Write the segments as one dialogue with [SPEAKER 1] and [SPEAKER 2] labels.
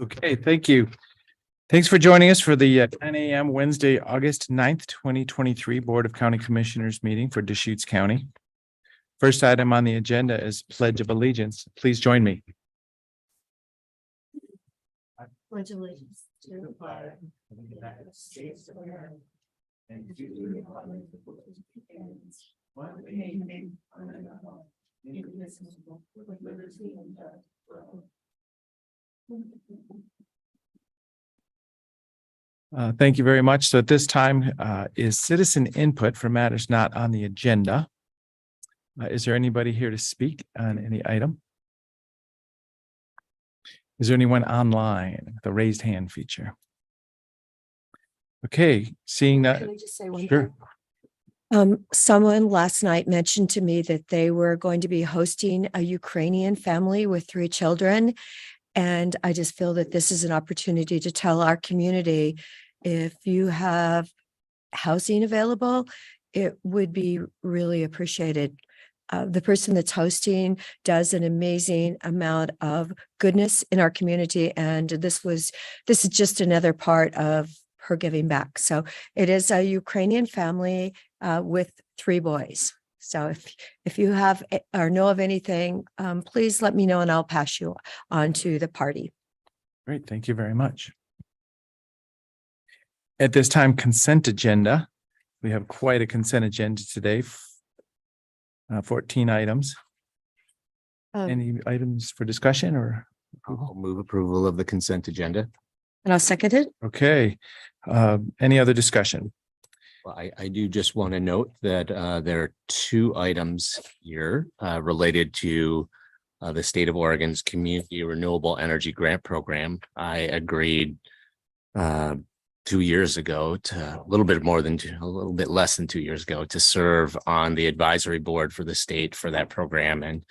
[SPEAKER 1] Okay, thank you. Thanks for joining us for the 10 a.m. Wednesday, August 9th, 2023 Board of County Commissioners meeting for Deschutes County. First item on the agenda is Pledge of Allegiance. Please join me.
[SPEAKER 2] Pledge allegiance to the flag of the United States of America and to the republic for which it stands, one nation under God, indivisible, with liberty and justice for all.
[SPEAKER 1] Thank you very much. So at this time is citizen input for matters not on the agenda. Is there anybody here to speak on any item? Is there anyone online? The raised hand feature. Okay, seeing that.
[SPEAKER 3] Can I just say one
[SPEAKER 1] Sure.
[SPEAKER 3] thing? Someone last night mentioned to me that they were going to be hosting a Ukrainian family with 3 children. And I just feel that this is an opportunity to tell our community, if you have housing available, it would be really appreciated. The person that's hosting does an amazing amount of goodness in our community. And this is just another part of her giving back. So it is a Ukrainian family with 3 boys. So if you have or know of anything, please let me know and I'll pass you on to the party.
[SPEAKER 1] Great, thank you very much. At this time, consent agenda. We have quite a consent agenda today. 14 items. Any items for discussion or?
[SPEAKER 4] I'll move approval of the consent agenda.
[SPEAKER 3] And I'll second it.
[SPEAKER 1] Okay, any other discussion?
[SPEAKER 4] Well, I do just want to note that there are 2 items here related to the state of Oregon's Community Renewable Energy Grant Program. I agreed 2 years ago to a little bit less than 2 years ago to serve on the advisory board for the state for that program. And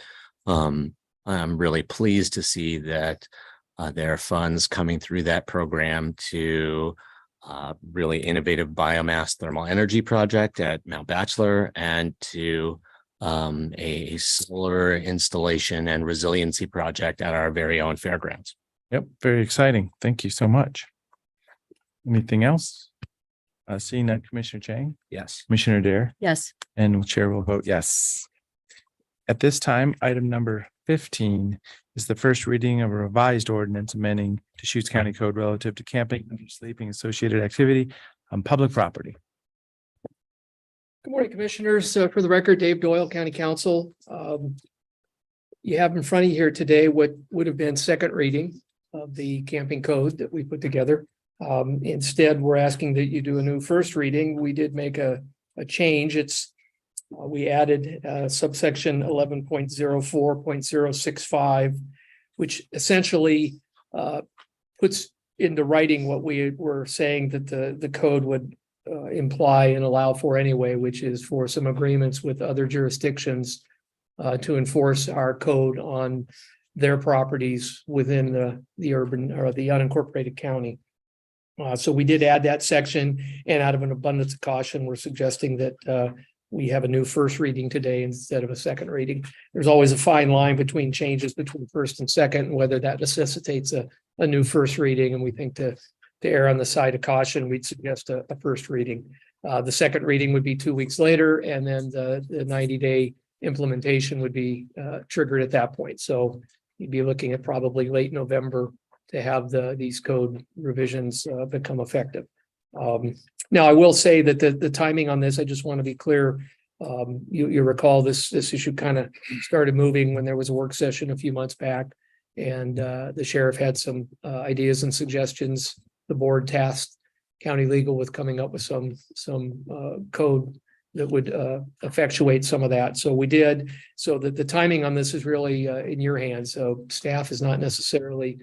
[SPEAKER 4] I'm really pleased to see that there are funds coming through that program to really innovative biomass thermal energy project at Mount Bachelor and to a solar installation and resiliency project at our very own fairgrounds.
[SPEAKER 1] Yep, very exciting. Thank you so much. Anything else? Seeing that, Commissioner Chang,
[SPEAKER 4] Yes.
[SPEAKER 1] Commissioner Dare,
[SPEAKER 3] Yes.
[SPEAKER 1] and Chair will vote yes. At this time, item number 15 is the first reading of a revised ordinance amending Deschutes County Code relative to camping and sleeping associated activity on public property.
[SPEAKER 5] Good morning, Commissioners. For the record, Dave Doyle, County Council. You have in front of you here today what would have been second reading of the camping code that we put together. Instead, we're asking that you do a new first reading. We did make a change. We added subsection 11.04.065, which essentially puts into writing what we were saying that the code would imply and allow for anyway, which is for some agreements with other jurisdictions to enforce our code on their properties within the urban or the unincorporated county. So we did add that section, and out of an abundance of caution, we're suggesting that we have a new first reading today instead of a second reading. There's always a fine line between changes between first and second, and whether that necessitates a new first reading. And we think to err on the side of caution, we'd suggest a first reading. The second reading would be 2 weeks later, and then the 90-day implementation would be triggered at that point. So you'd be looking at probably late November to have these code revisions become effective. Now, I will say that the timing on this, I just want to be clear. You recall this issue kind of started moving when there was a work session a few months back, and the sheriff had some ideas and suggestions. The board tasked county legal with coming up with some code that would effectuate some of that. So we did, so that the timing on this is really in your hands. So staff is not necessarily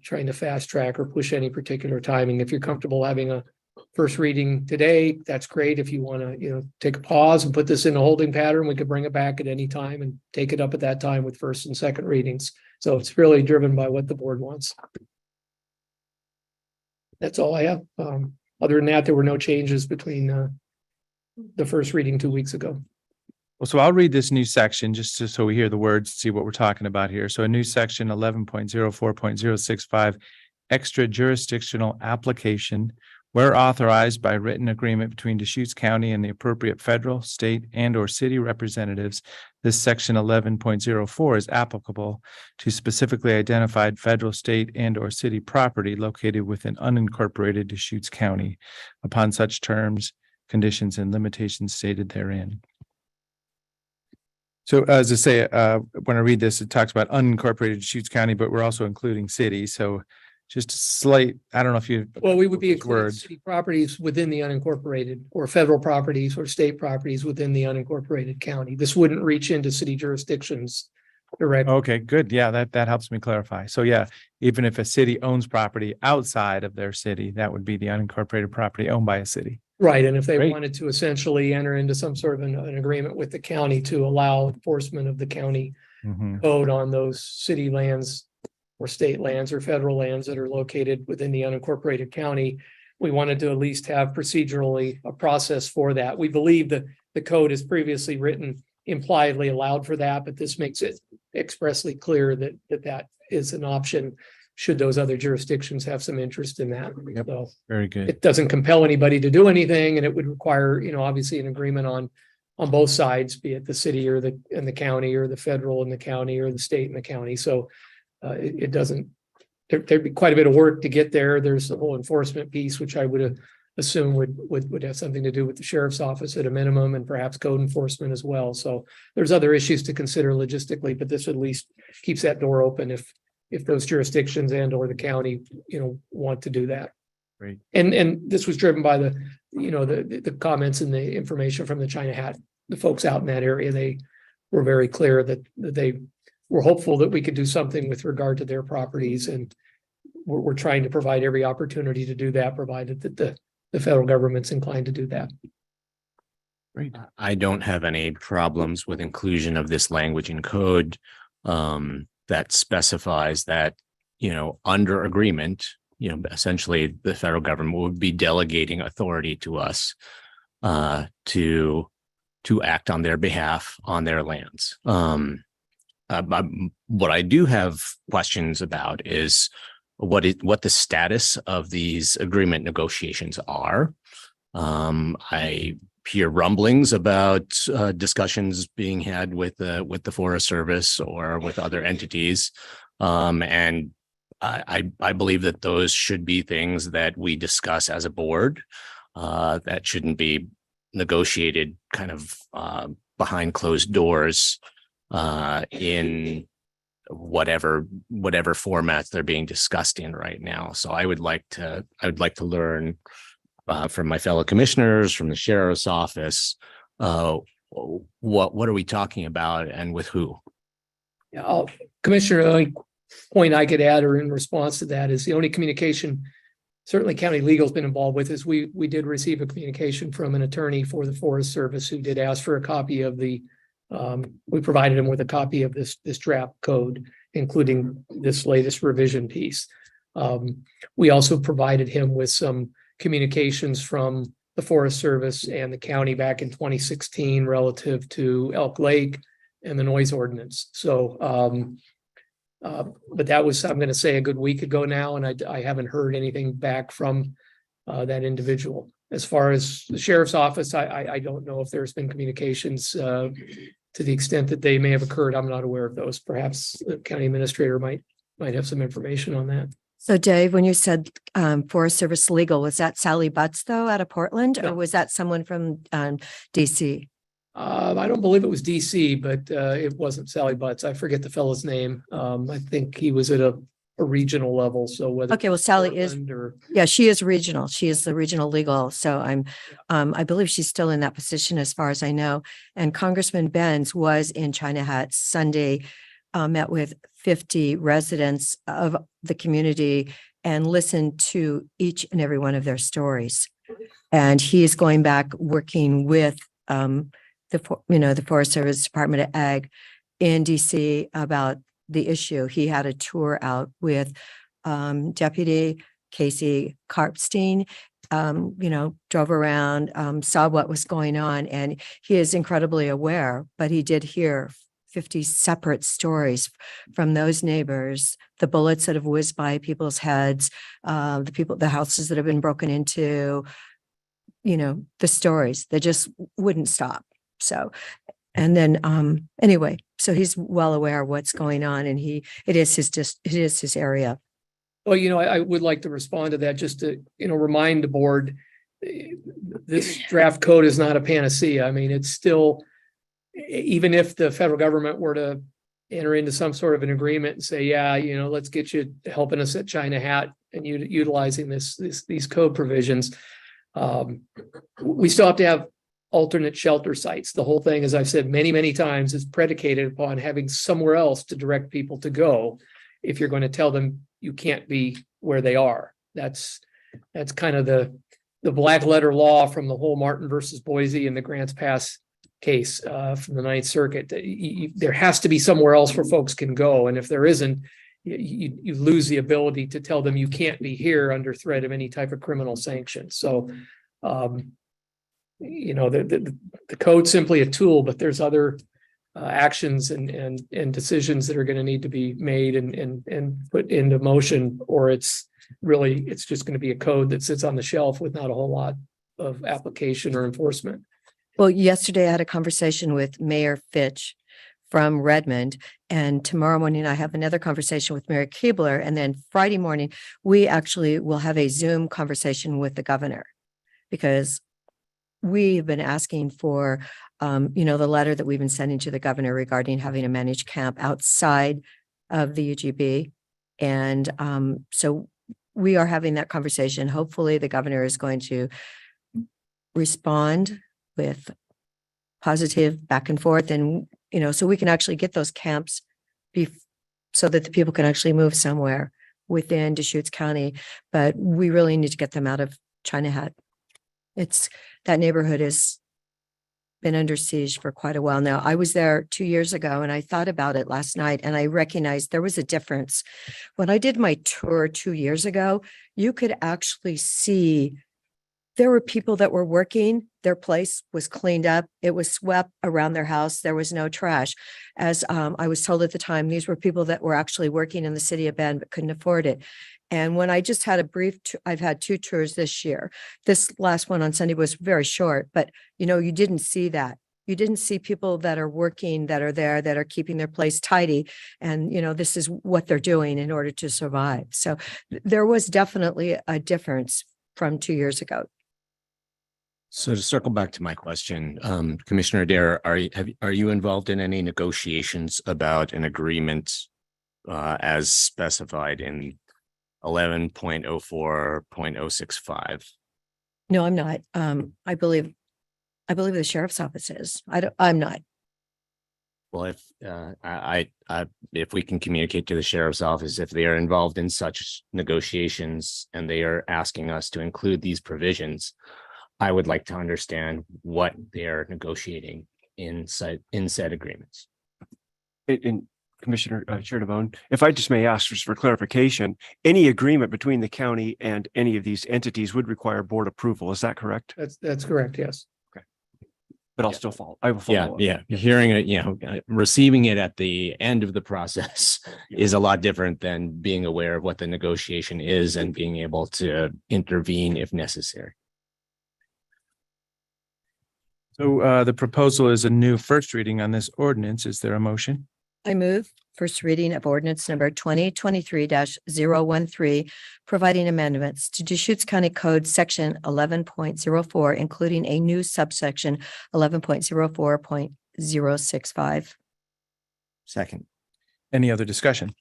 [SPEAKER 5] trying to fast track or push any particular timing. If you're comfortable having a first reading today, that's great. If you want to, take a pause and put this in a holding pattern, we could bring it back at any time and take it up at that time with first and second readings. So it's really driven by what the board wants. That's all I have. Other than that, there were no changes between the first reading 2 weeks ago.
[SPEAKER 1] Well, so I'll read this new section just so we hear the words, see what we're talking about here. So a new section 11.04.065, extra jurisdictional application, where authorized by written agreement between Deschutes County and the appropriate federal, state, and or city representatives. This section 11.04 is applicable to specifically identified federal, state, and or city property located within unincorporated Deschutes County upon such terms, conditions, and limitations stated therein. So as I say, when I read this, it talks about unincorporated Deschutes County, but we're also including cities. So just a slight, I don't know if you.
[SPEAKER 5] Well, we would be
[SPEAKER 1] those
[SPEAKER 5] including
[SPEAKER 1] words.
[SPEAKER 5] city properties within the unincorporated or federal properties or state properties within the unincorporated county. This wouldn't reach into city jurisdictions directly.
[SPEAKER 1] Okay, good. Yeah, that helps me clarify. So yeah, even if a city owns property outside of their city, that would be the unincorporated property owned by a city.
[SPEAKER 5] Right, and if they
[SPEAKER 1] Great.
[SPEAKER 5] wanted to essentially enter into some sort of an agreement with the county to allow enforcement of the county
[SPEAKER 1] Mhm.
[SPEAKER 5] code on those city lands or state lands or federal lands that are located within the unincorporated county, we wanted to at least have procedurally a process for that. We believe that the code is previously written impliedly allowed for that, but this makes it expressly clear that that is an option should those other jurisdictions have some interest in that.
[SPEAKER 1] Yep.
[SPEAKER 5] So
[SPEAKER 1] Very good.
[SPEAKER 5] it doesn't compel anybody to do anything, and it would require, obviously an agreement on both sides, be it the city or the county, or the federal and the county, or the state and the county. So it doesn't, there'd be quite a bit of work to get there. There's the whole enforcement piece, which I would assume would have something to do with the sheriff's office at a minimum, and perhaps code enforcement as well. So there's other issues to consider logistically, but this at least keeps that door open if those jurisdictions and or the county, want to do that.
[SPEAKER 1] Great.
[SPEAKER 5] And this was driven by the comments and the information from the China Hat, the folks out in that area. They were very clear that they were hopeful that we could do something with regard to their properties, and we're trying to provide every opportunity to do that, provided that the federal government's inclined to do that.
[SPEAKER 1] Great.
[SPEAKER 4] I don't have any problems with inclusion of this language in code that specifies that, under agreement, essentially the federal government would be delegating authority to us to act on their behalf on their lands. What I do have questions about is what the status of these agreement negotiations are. I hear rumblings about discussions being had with the Forest Service or with other entities, and I believe that those should be things that we discuss as a board. That shouldn't be negotiated kind of behind closed doors in whatever formats they're being discussed in right now. So I would like to learn from my fellow commissioners, from the sheriff's office, what are we talking about and with who?
[SPEAKER 5] Yeah, Commissioner, the only point I could add or in response to that is the only communication certainly county legal's been involved with is we did receive a communication from an attorney for the Forest Service who did ask for a copy of we provided him with a copy of this draft code, including this latest revision piece. We also provided him with some communications from the Forest Service and the county back in 2016 relative to Elk Lake and the noise ordinance. So, but that was, I'm going to say, a good week ago now, and I haven't heard anything back from that individual. As far as the sheriff's office, I don't know if there's been communications to the extent that they may have occurred. I'm not aware of those. Perhaps the county administrator might have some information on that.
[SPEAKER 3] So Dave, when you said Forest Service Legal, was that Sally Butts though out of Portland,
[SPEAKER 5] No.
[SPEAKER 3] or was that someone from DC?
[SPEAKER 5] I don't believe it was DC, but it wasn't Sally Butts. I forget the fellow's name. I think he was at a regional level. So whether
[SPEAKER 3] Okay, well, Sally is,
[SPEAKER 5] Portland or
[SPEAKER 3] yeah, she is regional. She is the regional legal. So I believe she's still in that position as far as I know. And Congressman Benz was in China Hat Sunday, met with 50 residents of the community and listened to each and every one of their stories. And he is going back working with the Forest Service Department of Ag in DC about the issue. He had a tour out with Deputy Casey Karpstein drove around, saw what was going on, and he is incredibly aware, but he did hear 50 separate stories from those neighbors, the bullets that have whizzed by people's heads, the houses that have been broken into, the stories that just wouldn't stop. So, and then, anyway, so he's well aware of what's going on, and it is his area.
[SPEAKER 5] Well, I would like to respond to that just to, remind the board, this draft code is not a panacea. I mean, it's still, even if the federal government were to enter into some sort of an agreement and say, yeah, let's get you helping us at China Hat and utilizing these code provisions, we still have to have alternate shelter sites. The whole thing, as I've said many, many times, is predicated upon having somewhere else to direct people to go. If you're going to tell them you can't be where they are, that's kind of the black letter law from the whole Martin versus Boise and the Grants Pass case from the Ninth Circuit. There has to be somewhere else where folks can go, and if there isn't, you lose the ability to tell them you can't be here under threat of any type of criminal sanction. So, the code's simply a tool, but there's other actions and decisions that are going to need to be made and put into motion, or it's just going to be a code that sits on the shelf with not a whole lot of application or enforcement.
[SPEAKER 3] Well, yesterday I had a conversation with Mayor Fitch from Redmond, and tomorrow morning I have another conversation with Mayor Keebler, and then Friday morning we actually will have a Zoom conversation with the governor, because we've been asking for the letter that we've been sending to the governor regarding having a managed camp outside of the UGB. And so we are having that conversation. Hopefully the governor is going to respond with positive back and forth, and, so we can actually get those camps so that the people can actually move somewhere within Deschutes County. But we really need to get them out of China Hat. That neighborhood has been under siege for quite a while now. I was there 2 years ago, and I thought about it last night, and I recognized there was a difference. When I did my tour 2 years ago, you could actually see there were people that were working. Their place was cleaned up. It was swept around their house. There was no trash. As I was told at the time, these were people that were actually working in the city of Bend but couldn't afford it. And when I just had I've had 2 tours this year. This last one on Sunday was very short, but you didn't see that. You didn't see people that are working, that are there, that are keeping their place tidy. And, this is what they're doing in order to survive. So there was definitely a difference from 2 years ago.
[SPEAKER 4] So to circle back to my question, Commissioner Adair, are you involved in any negotiations about an agreement as specified in 11.04.065?
[SPEAKER 3] No, I'm not. I believe the sheriff's office is. I'm not.
[SPEAKER 4] Well, if we can communicate to the sheriff's office, if they are involved in such negotiations and they are asking us to include these provisions, I would like to understand what they're negotiating in said agreements.
[SPEAKER 6] In Commissioner Chair DeVone, if I just may ask just for clarification, any agreement between the county and any of these entities would require board approval. Is that correct?
[SPEAKER 5] That's correct. Yes.
[SPEAKER 6] But I'll still follow. I will follow.
[SPEAKER 4] Yeah. Hearing it, receiving it at the end of the process is a lot different than being aware of what the negotiation is and being able to intervene if necessary.
[SPEAKER 1] So the proposal is a new first reading on this ordinance. Is there a motion?
[SPEAKER 3] I move first reading of ordinance number 2023-013, providing amendments to Deschutes County Code Section 11.04, including a new subsection 11.04.065.
[SPEAKER 4] Second.
[SPEAKER 1] Any other discussion?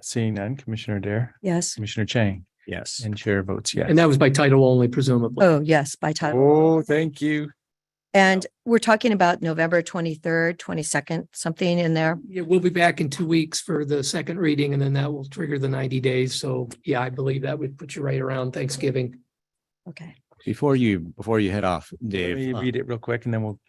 [SPEAKER 1] Seeing none, Commissioner Adair,
[SPEAKER 3] Yes.
[SPEAKER 1] Commissioner Chang,
[SPEAKER 4] Yes.
[SPEAKER 1] and chair votes yes.
[SPEAKER 5] And that was by title only, presumably.
[SPEAKER 3] Oh, yes, by title.
[SPEAKER 1] Oh, thank you.
[SPEAKER 3] And we're talking about November 23rd, 22nd, something in there.
[SPEAKER 5] Yeah, we'll be back in 2 weeks for the second reading, and then that will trigger the 90 days. So yeah, I believe that would put you right around Thanksgiving.
[SPEAKER 3] Okay.
[SPEAKER 4] Before you head off,
[SPEAKER 1] Let
[SPEAKER 4] Dave.
[SPEAKER 1] me read it real quick and then we'll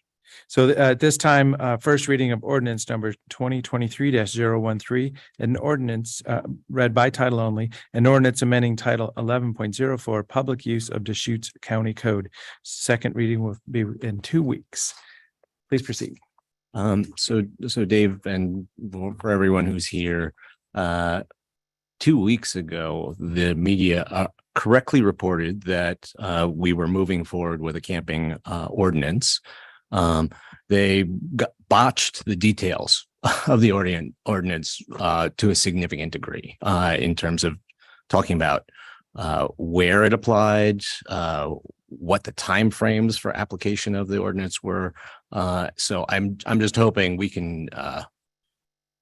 [SPEAKER 1] So at this time, first reading of ordinance number 2023-013, an ordinance read by title only, an ordinance amending title 11.04, public use of Deschutes County Code. Second reading will be in 2 weeks. Please proceed.
[SPEAKER 4] So Dave, and for everyone who's here, 2 weeks ago, the media correctly reported that we were moving forward with a camping ordinance. They botched the details of the ordinance to a significant degree in terms of talking about where it applied, what the timeframes for application of the ordinance were. So I'm just hoping we can,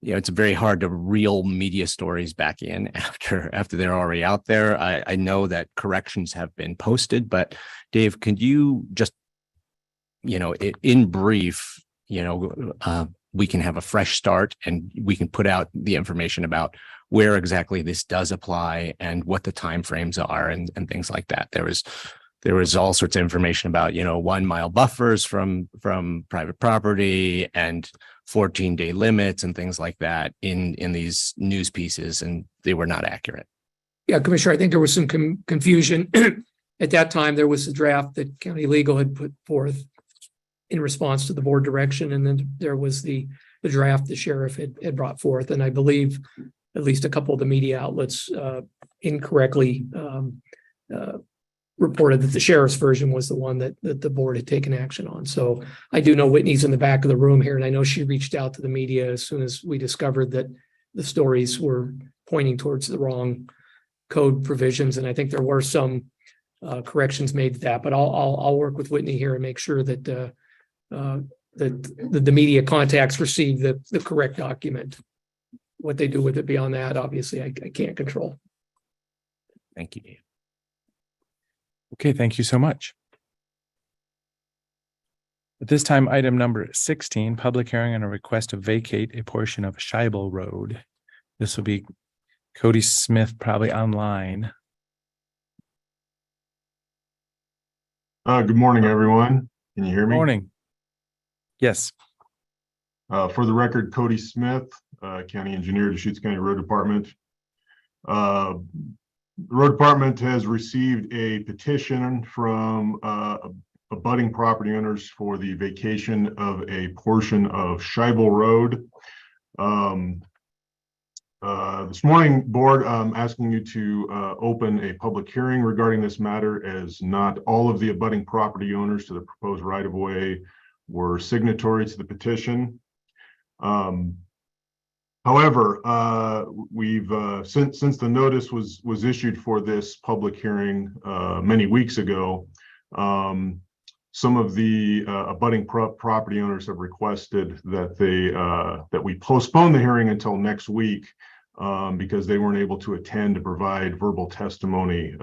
[SPEAKER 4] it's very hard to reel media stories back in after they're already out there. I know that corrections have been posted, but Dave, could you just, in brief, we can have a fresh start and we can put out the information about where exactly this does apply and what the timeframes are and things like that. There was all sorts of information about, 1 mile buffers from private property and 14-day limits and things like that in these news pieces, and they were not accurate.
[SPEAKER 5] Yeah, Commissioner, I think there was some confusion. At that time, there was a draft that county legal had put forth in response to the board direction. And then there was the draft the sheriff had brought forth. And I believe at least a couple of the media outlets incorrectly reported that the sheriff's version was the one that the board had taken action on. So I do know Whitney's in the back of the room here, and I know she reached out to the media as soon as we discovered that the stories were pointing towards the wrong code provisions. And I think there were some corrections made to that, but I'll work with Whitney here and make sure that the media contacts receive the correct document. What they do with it beyond that, obviously, I can't control.
[SPEAKER 4] Thank you, Dave.
[SPEAKER 1] Okay, thank you so much. At this time, item number 16, public hearing on a request to vacate a portion of Scheibel Road. This will be Cody Smith, probably online.
[SPEAKER 7] Good morning, everyone. Can you hear me?
[SPEAKER 1] Morning. Yes.
[SPEAKER 7] For the record, Cody Smith, County Engineer, Deschutes County Road Department. The Road Department has received a petition from abutting property owners for the vacation of a portion of Scheibel Road. This morning, board, I'm asking you to open a public hearing regarding this matter, as not all of the abutting property owners to the proposed right-of-way were signatory to the petition. However, we've since the notice was issued for this public hearing many weeks ago, some of the abutting property owners have requested that that we postpone the hearing until next week because they weren't able to attend to provide verbal testimony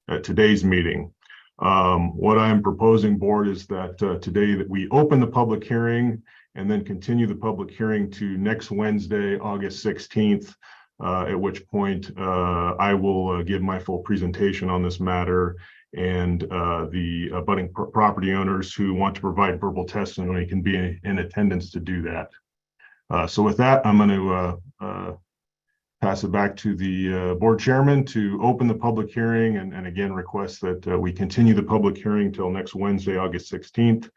[SPEAKER 7] at today's meeting. What I'm proposing, board, is that today that we open the public hearing and then continue the public hearing to next Wednesday, August 16th, at which point I will give my full presentation on this matter, and the abutting property owners who want to provide verbal testimony can be in attendance to do that. So with that, I'm going to pass it back to the board chairman to open the public hearing, and again request that we continue the public hearing till next Wednesday, August 16th.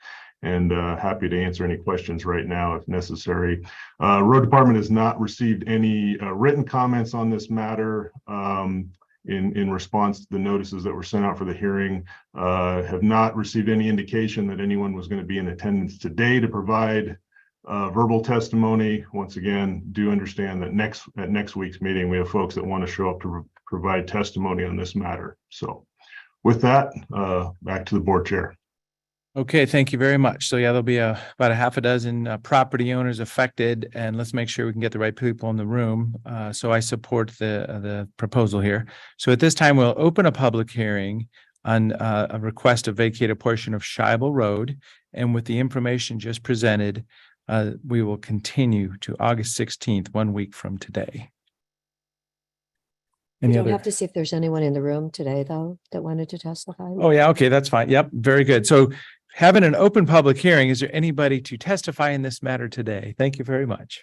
[SPEAKER 7] And happy to answer any questions right now if necessary. Road Department has not received any written comments on this matter in response to the notices that were sent out for the hearing. Have not received any indication that anyone was going to be in attendance today to provide verbal testimony. Once again, do understand that at next week's meeting, we have folks that want to show up to provide testimony on this matter. So with that, back to the board chair.
[SPEAKER 1] Okay, thank you very much. So yeah, there'll be about a half a dozen property owners affected, and let's make sure we can get the right people in the room. So I support the proposal here. So at this time, we'll open a public hearing on a request to vacate a portion of Scheibel Road. And with the information just presented, we will continue to August 16th, 1 week from today.
[SPEAKER 3] You
[SPEAKER 1] Any
[SPEAKER 3] don't
[SPEAKER 1] other?
[SPEAKER 3] have to see if there's anyone in the room today, though, that wanted to testify.
[SPEAKER 1] Oh, yeah. Okay, that's fine. Yep. Very good. So having an open public hearing, is there anybody to testify in this matter today? Thank you very much.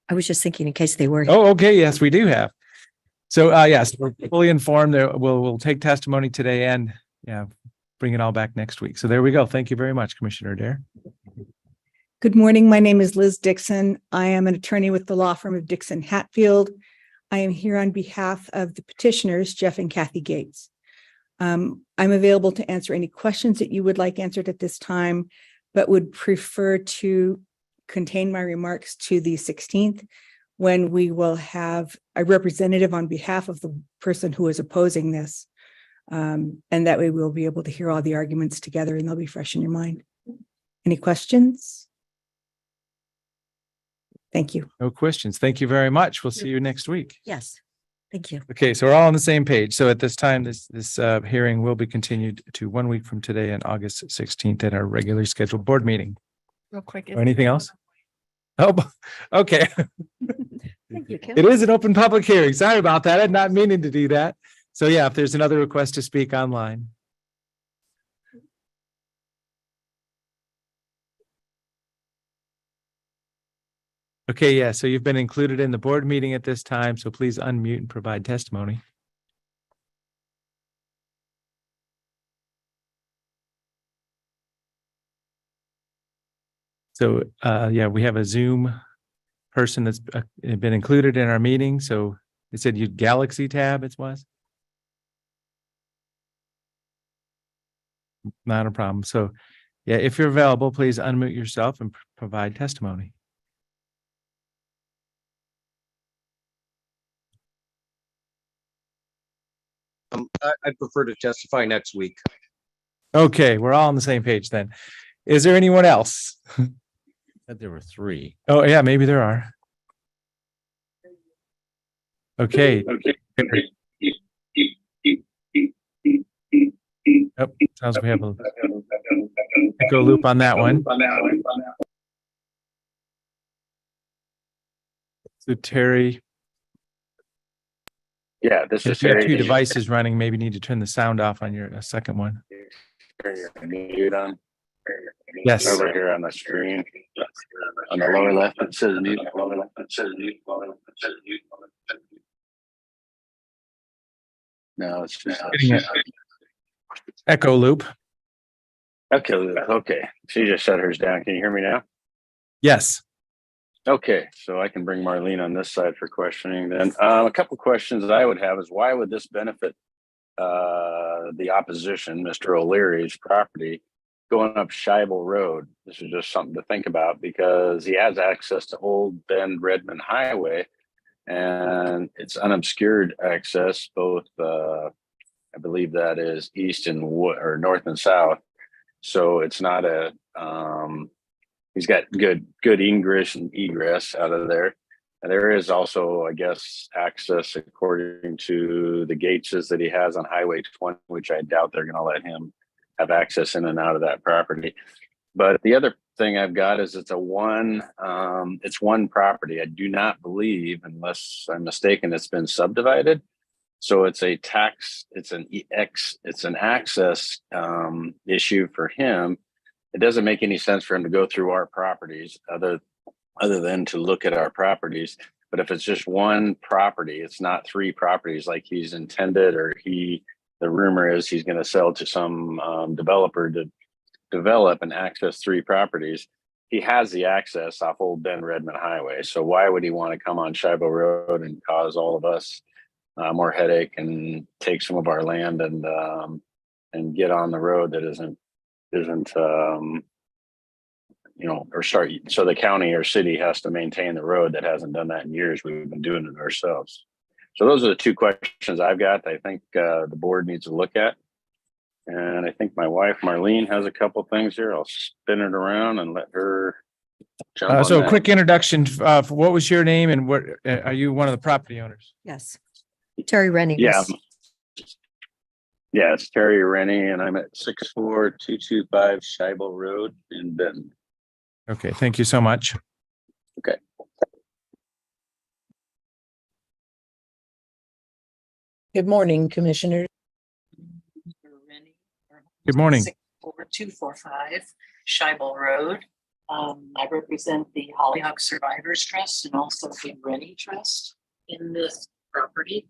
[SPEAKER 3] I was just thinking in case they were.
[SPEAKER 1] Oh, okay. Yes, we do have. So, yes, we're fully informed that we'll take testimony today and, yeah, bring it all back next week. So there we go. Thank you very much, Commissioner Dare.
[SPEAKER 8] Good morning. My name is Liz Dixon. I am an attorney with the law firm of Dixon Hatfield. I am here on behalf of the petitioners, Jeff and Kathy Gates. I'm available to answer any questions that you would like answered at this time, but would prefer to contain my remarks to the 16th, when we will have a representative on behalf of the person who is opposing this. And that way we'll be able to hear all the arguments together and they'll be fresh in your mind. Any questions? Thank you.
[SPEAKER 1] No questions. Thank you very much. We'll see you next week.
[SPEAKER 3] Yes. Thank you.
[SPEAKER 1] Okay, so we're all on the same page. So at this time, this hearing will be continued to 1 week from today on August 16th at our regularly scheduled board meeting.
[SPEAKER 2] Real quick.
[SPEAKER 1] Or anything else? Oh, okay.
[SPEAKER 3] Thank you, Kim.
[SPEAKER 1] It is an open public hearing. Sorry about that. I'm not meaning to do that. So yeah, if there's another request to speak online. Okay, yeah, so you've been included in the board meeting at this time, so please unmute and provide testimony. So, yeah, we have a Zoom person that's been included in our meeting. So it said you Galaxy tab, it was? Not a problem. So, yeah, if you're available, please unmute yourself and provide testimony.
[SPEAKER 9] I'd prefer to testify next week.
[SPEAKER 1] Okay, we're all on the same page then. Is there anyone else?
[SPEAKER 4] Said there were three.
[SPEAKER 1] Oh, yeah, maybe there are. Okay. Oh, sounds like we have a echo loop on that one. So Terry,
[SPEAKER 10] Yeah, this
[SPEAKER 1] if
[SPEAKER 10] is
[SPEAKER 1] you have
[SPEAKER 10] Terry.
[SPEAKER 1] two devices running, maybe need to turn the sound off on your second one.
[SPEAKER 10] Mute on.
[SPEAKER 1] Yes.
[SPEAKER 10] Over here on the screen. On the lower left, it says mute. No, it's just.
[SPEAKER 1] Getting an echo loop.
[SPEAKER 10] Okay. She just shut hers down. Can you hear me now?
[SPEAKER 1] Yes.
[SPEAKER 10] Okay, so I can bring Marlene on this side for questioning then. A couple questions that I would have is why would this benefit the opposition, Mr. O'Leary's property, going up Scheibel Road? This is just something to think about because he has access to Old Bend Redmond Highway and it's unobscured access, both I believe that is east and or north and south. So it's not a he's got good ingress and egress out of there. And there is also, I guess, access according to the gates that he has on Highway 20, which I doubt they're going to let him have access in and out of that property. But the other thing I've got is it's one property. I do not believe, unless I'm mistaken, it's been subdivided. So it's an access issue for him. It doesn't make any sense for him to go through our properties other than to look at our properties. But if it's just one property, it's not three properties like he's intended, or the rumor is he's going to sell to some developer to develop and access three properties. He has the access off Old Bend Redmond Highway. So why would he want to come on Scheibel Road and cause all of us more headache and take some of our land and get on the road that isn't or start, so the county or city has to maintain the road that hasn't done that in years. We've been doing it ourselves. So those are the two questions I've got. I think the board needs to look at. And I think my wife, Marlene, has a couple things here. I'll spin it around and let her jump on
[SPEAKER 1] So a
[SPEAKER 10] that.
[SPEAKER 1] quick introduction. For what was your name and what are you one of the property owners?
[SPEAKER 3] Yes. Terry Rennie.
[SPEAKER 10] Yeah. Yeah, it's Terry Rennie, and I'm at 64225 Scheibel Road in Benton.
[SPEAKER 1] Okay, thank you so much.
[SPEAKER 10] Okay.
[SPEAKER 11] Good morning, Commissioner.
[SPEAKER 1] Good morning.
[SPEAKER 2] 4245 Scheibel Road. I represent the Hollyhock Survivors Trust and also the Rennie Trust in this property.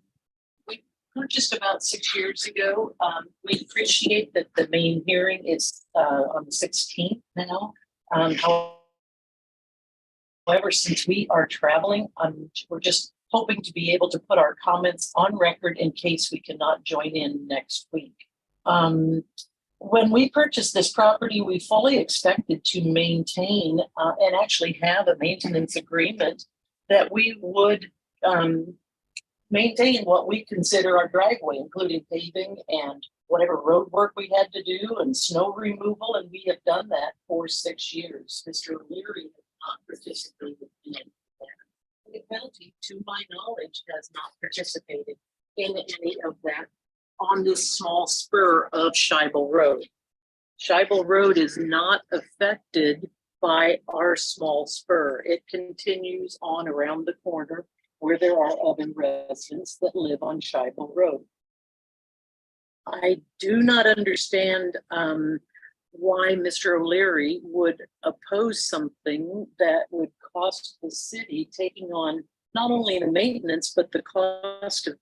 [SPEAKER 2] We purchased about 6 years ago. We appreciate that the main hearing is on the 16th now. However, since we are traveling, we're just hoping to be able to put our comments on record in case we cannot join in next week. When we purchased this property, we fully expected to maintain and actually have a maintenance agreement that we would maintain what we consider our driveway, including paving and whatever road work we had to do and snow removal, and we have done that for 6 years. Mr. O'Leary has not participated in that. The county, to my knowledge, has not participated in any of that on this small spur of Scheibel Road. Scheibel Road is not affected by our small spur. It continues on around the corner where there are other residents that live on Scheibel Road. I do not understand why Mr. O'Leary would oppose something that would cost the city taking on not only the maintenance, but the cost of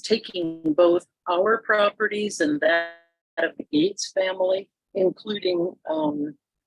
[SPEAKER 2] taking both our properties and that of the Gates family, including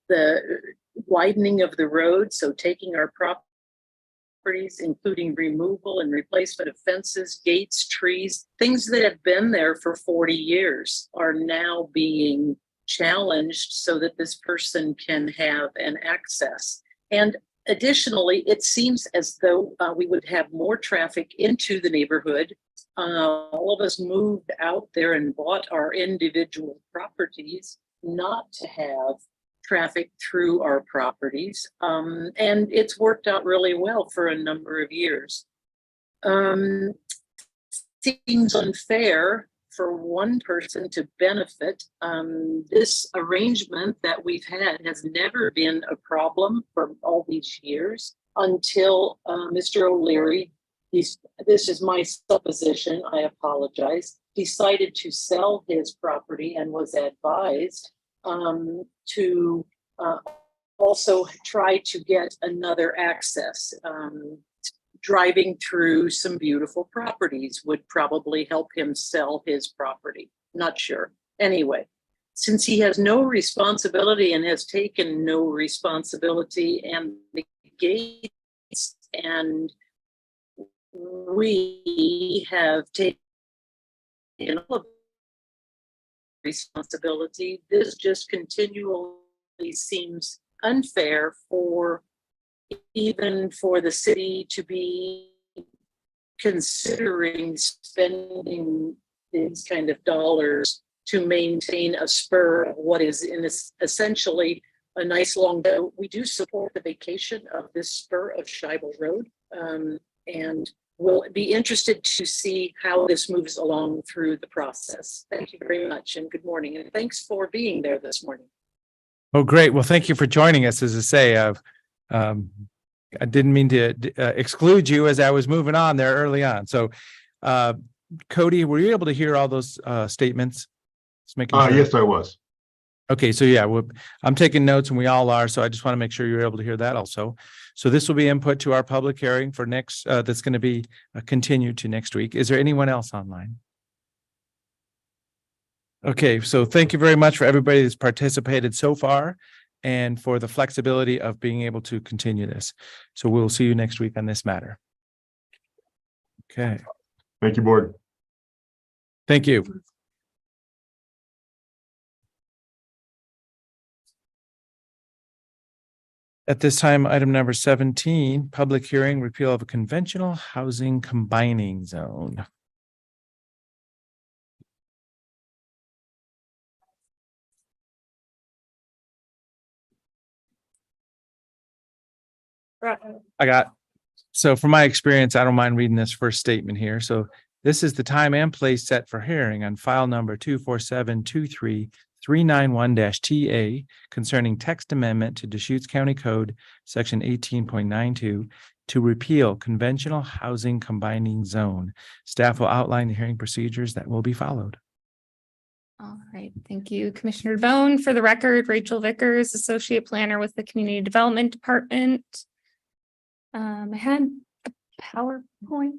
[SPEAKER 2] the widening of the road. So taking our properties, including removal and replacement of fences, gates, trees, things that have been there for 40 years are now being challenged so that this person can have an access. And additionally, it seems as though we would have more traffic into the neighborhood. All of us moved out there and bought our individual properties not to have traffic through our properties. And it's worked out really well for a number of years. Seems unfair for one person to benefit. This arrangement that we've had has never been a problem for all these years until Mr. O'Leary, this is my supposition, I apologize, decided to sell his property and was advised to also try to get another access. Driving through some beautiful properties would probably help him sell his property. Not sure. Anyway, since he has no responsibility and has taken no responsibility, and the Gates and we have taken all of responsibility, this just continually seems unfair for even for the city to be considering spending these kind of dollars to maintain a spur of what is in this essentially a nice long day. We do support the vacation of this spur of Scheibel Road, and we'll be interested to see how this moves along through the process. Thank you very much and good morning, and thanks for being there this morning.
[SPEAKER 1] Oh, great. Well, thank you for joining us. As I say, I didn't mean to exclude you as I was moving on there early on. So, Cody, were you able to hear all those statements? Just making sure.
[SPEAKER 7] Yes, I was.
[SPEAKER 1] Okay, so yeah, I'm taking notes and we all are. So I just want to make sure you're able to hear that also. So this will be input to our public hearing for next, that's going to be continued to next week. Is there anyone else online? Okay, so thank you very much for everybody that's participated so far and for the flexibility of being able to continue this. So we'll see you next week on this matter. Okay.
[SPEAKER 7] Thank you, board.
[SPEAKER 1] Thank you. At this time, item number 17, public hearing, repeal of a conventional housing combining zone. So from my experience, I don't mind reading this first statement here. So this is the time and place set for hearing on file number 24723-391-TA concerning text amendment to Deschutes County Code, section 18.92, to repeal conventional housing combining zone. Staff will outline the hearing procedures that will be followed.
[SPEAKER 2] All right, thank you, Commissioner Bone. For the record, Rachel Vickers, Associate Planner with the Community Development Department. I had a PowerPoint.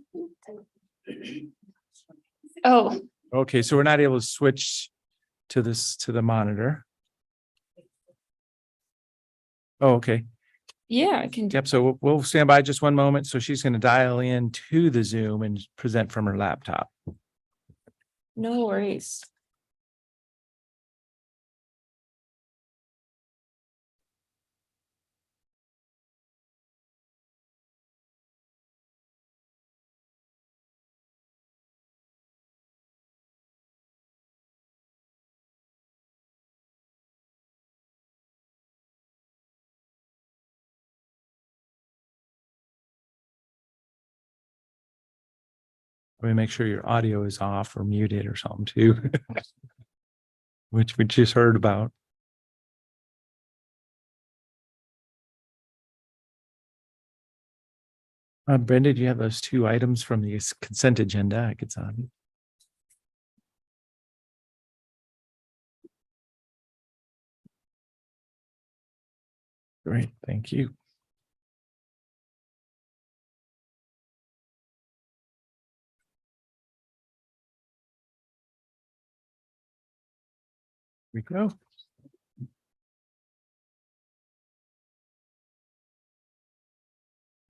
[SPEAKER 2] Oh,
[SPEAKER 1] Okay, so we're not able to switch to the monitor. Oh, okay.
[SPEAKER 2] yeah, I can.
[SPEAKER 1] Yep. So we'll stand by just one moment. So she's going to dial in to the Zoom and present from her laptop.
[SPEAKER 2] No worries.
[SPEAKER 1] Let me make sure your audio is off or muted or something too. Which we just heard about. Brenda, do you have those two items from the consent agenda? I could sign. Great, thank you. We go.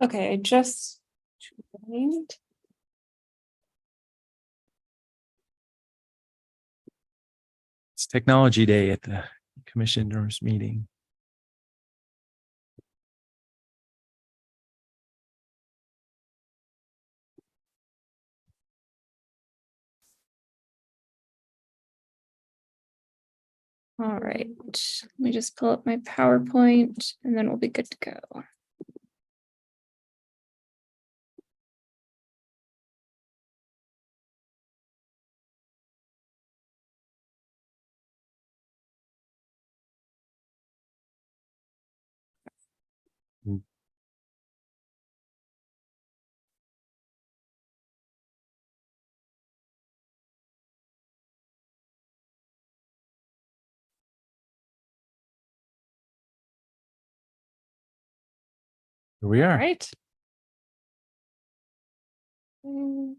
[SPEAKER 2] Okay, I just joined.
[SPEAKER 1] It's Technology Day at the commissioners meeting.
[SPEAKER 2] All right, let me just pull up my PowerPoint and then we'll be good to go.
[SPEAKER 1] Here we
[SPEAKER 2] All
[SPEAKER 1] are.
[SPEAKER 2] right. And-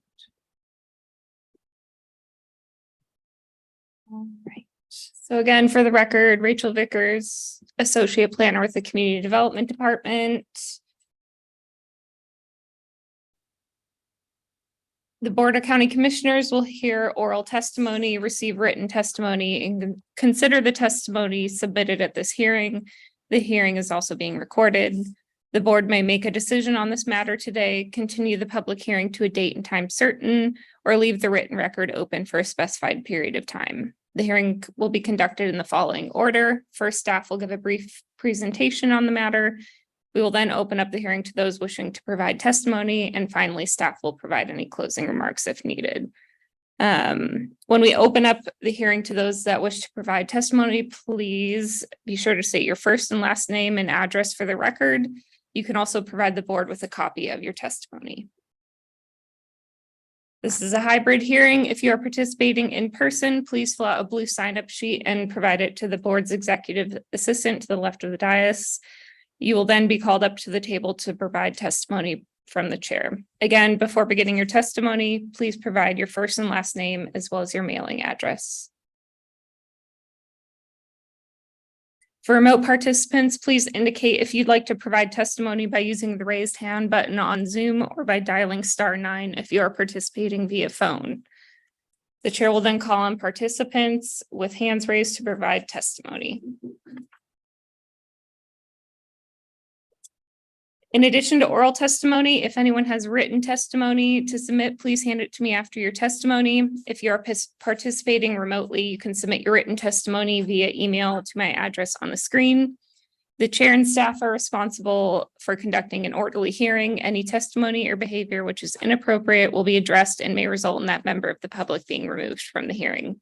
[SPEAKER 2] All right. So again, for the record, Rachel Vickers, Associate Planner with the Community Development Department. The Board of County Commissioners will hear oral testimony, receive written testimony, and consider the testimony submitted at this hearing. The hearing is also being recorded. The board may make a decision on this matter today, continue the public hearing to a date and time certain, or leave the written record open for a specified period of time. The hearing will be conducted in the following order. First, staff will give a brief presentation on the matter. We will then open up the hearing to those wishing to provide testimony, and finally, staff will provide any closing remarks if needed. When we open up the hearing to those that wish to provide testimony, please be sure to state your first and last name and address for the record. You can also provide the board with a copy of your testimony. This is a hybrid hearing. If you are participating in person, please fill out a blue sign-up sheet and provide it to the board's executive assistant to the left of the dais. You will then be called up to the table to provide testimony from the chair. Again, before beginning your testimony, please provide your first and last name as well as your mailing address. For remote participants, please indicate if you'd like to provide testimony by using the raised hand button on Zoom or by dialing *9 if you are participating via phone. The chair will then call on participants with hands raised to provide testimony. In addition to oral testimony, if anyone has written testimony to submit, please hand it to me after your testimony. If you're participating remotely, you can submit your written testimony via email to my address on the screen. The chair and staff are responsible for conducting an orderly hearing. Any testimony or behavior which is inappropriate will be addressed and may result in that member of the public being removed from the hearing.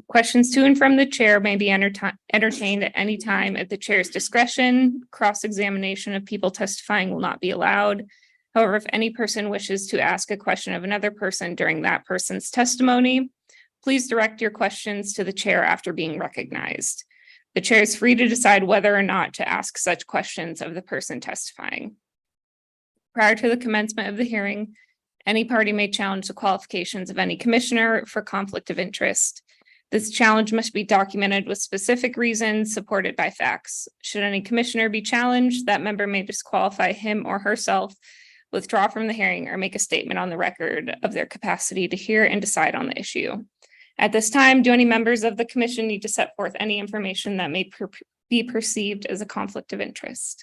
[SPEAKER 2] Questions to and from the chair may be entertained at any time at the chair's discretion. Cross-examination of people testifying will not be allowed. However, if any person wishes to ask a question of another person during that person's testimony,
[SPEAKER 11] Please direct your questions to the chair after being recognized. The chair is free to decide whether or not to ask such questions of the person testifying. Prior to the commencement of the hearing, any party may challenge the qualifications of any commissioner for conflict of interest. This challenge must be documented with specific reasons supported by facts. Should any commissioner be challenged, that member may disqualify him or herself, withdraw from the hearing, or make a statement on the record of their capacity to hear and decide on the issue. At this time, do any members of the commission need to set forth any information that may be perceived as a conflict of interest?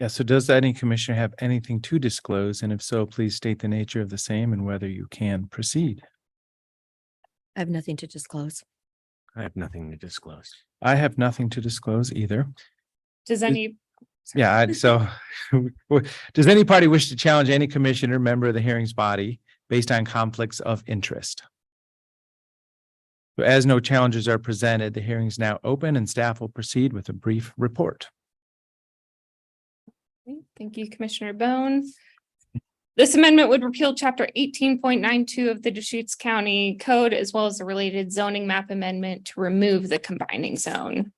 [SPEAKER 1] Yeah, so does any commissioner have anything to disclose? And if so, please state the nature of the same and whether you can proceed.
[SPEAKER 3] I have nothing to disclose.
[SPEAKER 4] I have nothing to disclose.
[SPEAKER 1] I have nothing to disclose either.
[SPEAKER 11] Does any?
[SPEAKER 1] Yeah, so does any party wish to challenge any commissioner, member of the hearings body based on conflicts of interest? So as no challenges are presented, the hearing is now open and staff will proceed with a brief report.
[SPEAKER 11] Thank you, Commissioner Bone. This amendment would repeal chapter 18.92 of the Deschutes County Code, as well as a related zoning map amendment to remove the combining zone.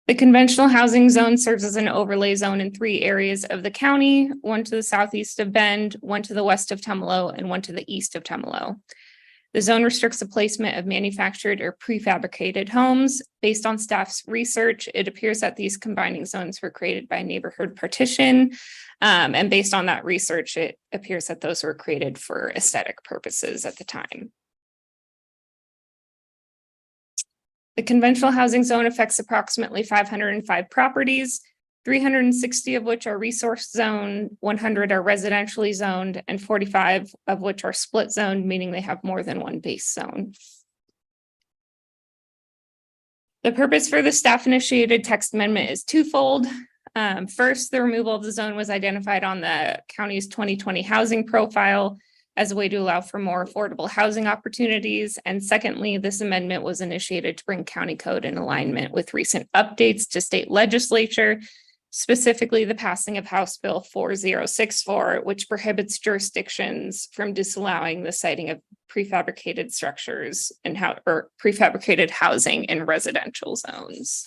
[SPEAKER 11] The conventional housing zone serves as an overlay zone in 3 areas of the county, one to the southeast of Bend, one to the west of Tumalo, and one to the east of Tumalo. The zone restricts the placement of manufactured or prefabricated homes. Based on staff's research, it appears that these combining zones were created by neighborhood partition. And based on that research, it appears that those were created for aesthetic purposes at the time. The conventional housing zone affects approximately 505 properties, 360 of which are resource zoned, 100 are residentially zoned, and 45 of which are split zoned, meaning they have more than one base zone. The purpose for the staff initiated text amendment is twofold. First, the removal of the zone was identified on the county's 2020 housing profile as a way to allow for more affordable housing opportunities. And secondly, this amendment was initiated to bring county code in alignment with recent updates to state legislature, specifically the passing of House Bill 4064, which prohibits jurisdictions from disallowing the siting of prefabricated structures and prefabricated housing in residential zones.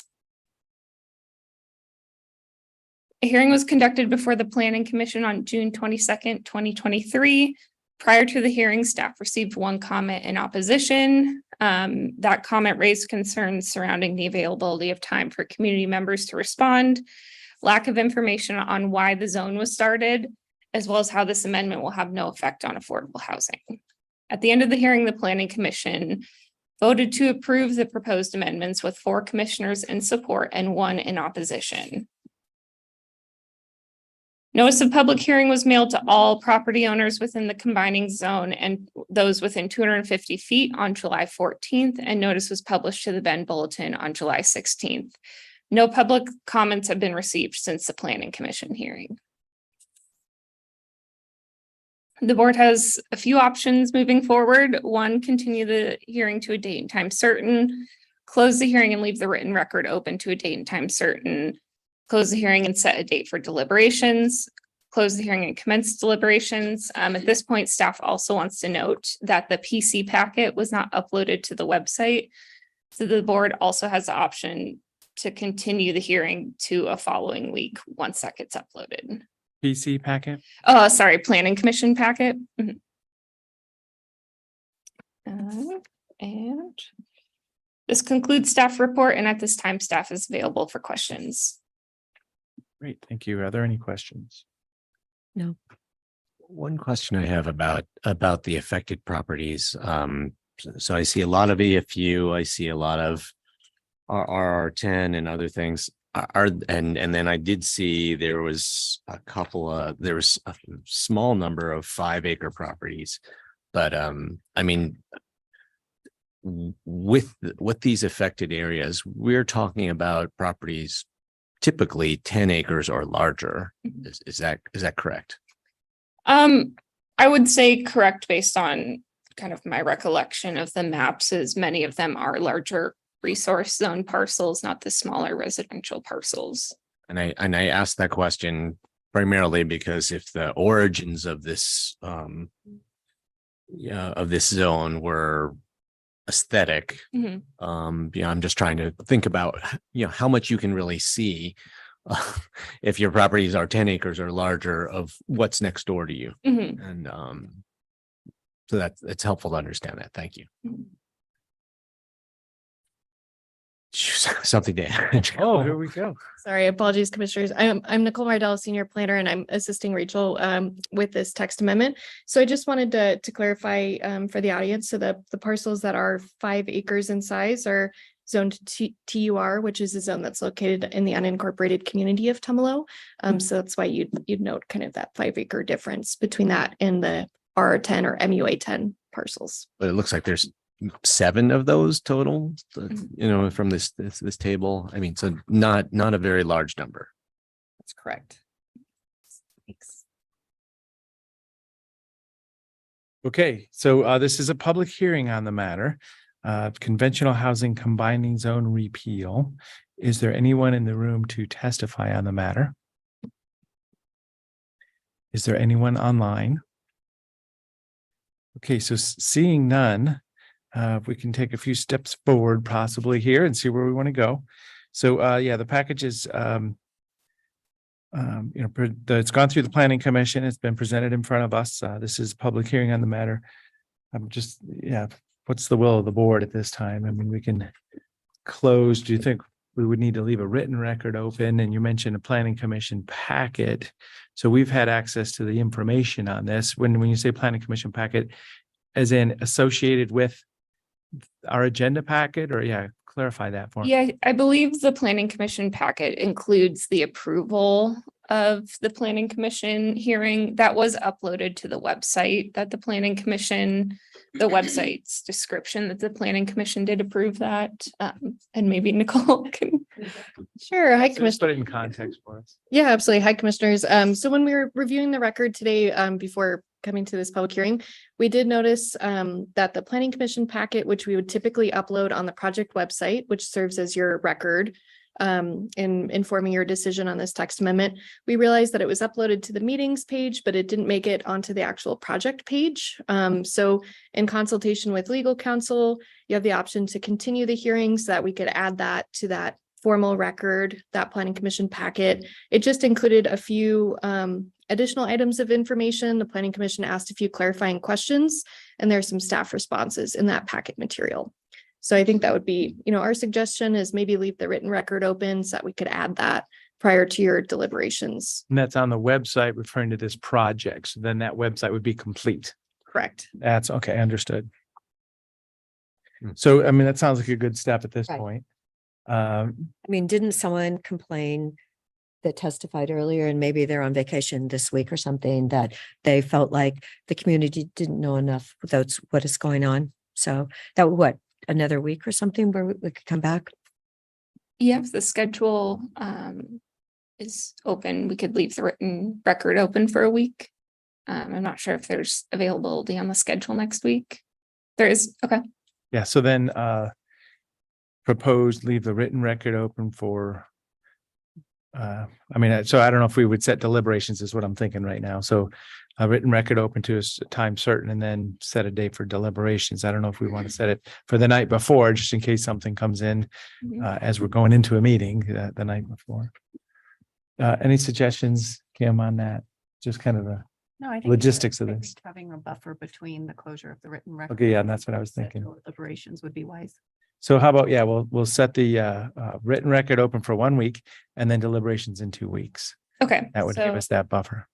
[SPEAKER 11] A hearing was conducted before the Planning Commission on June 22nd, 2023. Prior to the hearing, staff received 1 comment in opposition. That comment raised concerns surrounding the availability of time for community members to respond, lack of information on why the zone was started, as well as how this amendment will have no effect on affordable housing. At the end of the hearing, the Planning Commission voted to approve the proposed amendments with 4 commissioners in support and 1 in opposition. Notice of public hearing was mailed to all property owners within the combining zone and those within 250 feet on July 14th, and notice was published to the Bend Bulletin on July 16th. No public comments have been received since the Planning Commission hearing. The board has a few options moving forward. 1, continue the hearing to a date and time certain, close the hearing and leave the written record open to a date and time certain, close the hearing and set a date for deliberations, close the hearing and commence deliberations. At this point, staff also wants to note that the PC packet was not uploaded to the website. So the board also has the option to continue the hearing to a following week once that gets uploaded.
[SPEAKER 1] PC packet?
[SPEAKER 11] Oh, sorry, Planning Commission packet. And this concludes staff report, and at this time, staff is available for questions.
[SPEAKER 1] Great, thank you. Are there any questions?
[SPEAKER 3] No.
[SPEAKER 4] One question I have about the affected properties. So I see a lot of EFU, I see a lot of RR10 and other things. And then I did see there was a small number of 5-acre properties, but I mean, with these affected areas, we're talking about properties typically 10 acres or larger. Is that correct?
[SPEAKER 11] I would say correct based on kind of my recollection of the maps, as many of them are larger resource zone parcels, not the smaller residential parcels.
[SPEAKER 4] And I asked that question primarily because if the origins of this of this zone were aesthetic.
[SPEAKER 11] Mhm.
[SPEAKER 4] I'm just trying to think about, how much you can really see if your properties are 10 acres or larger of what's next door to you.
[SPEAKER 11] Mhm.
[SPEAKER 4] And so it's helpful to understand that. Thank you. Something to add.
[SPEAKER 1] Oh, here we go.
[SPEAKER 12] Sorry, apologies, commissioners. I'm Nicole Mardell, senior planner, and I'm assisting Rachel with this text amendment. So I just wanted to clarify for the audience, so the parcels that are 5 acres in size are zoned TUR, which is a zone that's located in the unincorporated community of Tumalo. So that's why you'd note kind of that 5 acre difference between that and the R10 or MUA 10 parcels.
[SPEAKER 4] But it looks like there's 7 of those total, from this table. I mean, so not a very large number.
[SPEAKER 12] That's correct. Thanks.
[SPEAKER 1] Okay, so this is a public hearing on the matter. Conventional housing combining zone repeal. Is there anyone in the room to testify on the matter? Is there anyone online? Okay, so seeing none, we can take a few steps forward possibly here and see where we want to go. So yeah, the package is it's gone through the planning commission. It's been presented in front of us. This is public hearing on the matter. What's the will of the board at this time? I mean, we can close. Do you think we would need to leave a written record open? And you mentioned a planning commission packet. So we've had access to the information on this. When you say planning commission packet, as in associated with our agenda packet, or clarify that for me.
[SPEAKER 11] Yeah, I believe the planning commission packet includes the approval of the planning commission hearing that was uploaded to the website that the planning commission, the website's description that the planning commission did approve that. And maybe Nicole can.
[SPEAKER 12] Sure. Hi,
[SPEAKER 1] So just
[SPEAKER 12] Commissioner.
[SPEAKER 1] put it in context for us.
[SPEAKER 12] Yeah, absolutely. Hi, commissioners. So when we were reviewing the record today, before coming to this public hearing, we did notice that the planning commission packet, which we would typically upload on the project website, which serves as your record in informing your decision on this text amendment, we realized that it was uploaded to the meetings page, but it didn't make it onto the actual project page. So in consultation with legal counsel, you have the option to continue the hearing so that we could add that to that formal record, that planning commission packet. It just included a few additional items of information. The planning commission asked a few clarifying questions, and there's some staff responses in that packet material. So I think that would be, our suggestion is maybe leave the written record open so that we could add that prior to your deliberations.
[SPEAKER 1] And that's on the website referring to this project. So then that website would be complete.
[SPEAKER 12] Correct.
[SPEAKER 1] That's okay. Understood. So, I mean, that sounds like a good step at this
[SPEAKER 3] Right.
[SPEAKER 1] point.
[SPEAKER 3] I mean, didn't someone complain that testified earlier, and maybe they're on vacation this week or something, that they felt like the community didn't know enough without what is going on? So that would, another week or something where we could come back?
[SPEAKER 11] Yes, the schedule is open. We could leave the written record open for a week. I'm not sure if there's availability on the schedule next week. There is, okay.
[SPEAKER 1] Yeah, so then proposed leave the written record open for so I don't know if we would set deliberations is what I'm thinking right now. So a written record open to a time certain and then set a date for deliberations. I don't know if we want to set it for the night before, just in case something comes in as we're going into a meeting the night before. Any suggestions, Kim, on that? Just kind of the
[SPEAKER 2] No, I
[SPEAKER 1] logistics of this.
[SPEAKER 2] Having a buffer between the closure of the written record.
[SPEAKER 1] Okay, yeah, and that's what I was
[SPEAKER 2] and
[SPEAKER 1] thinking.
[SPEAKER 2] deliberations would be wise.
[SPEAKER 1] So how about, we'll set the written record open for 1 week and then deliberations in 2 weeks.
[SPEAKER 11] Okay.
[SPEAKER 1] That would give us that buffer.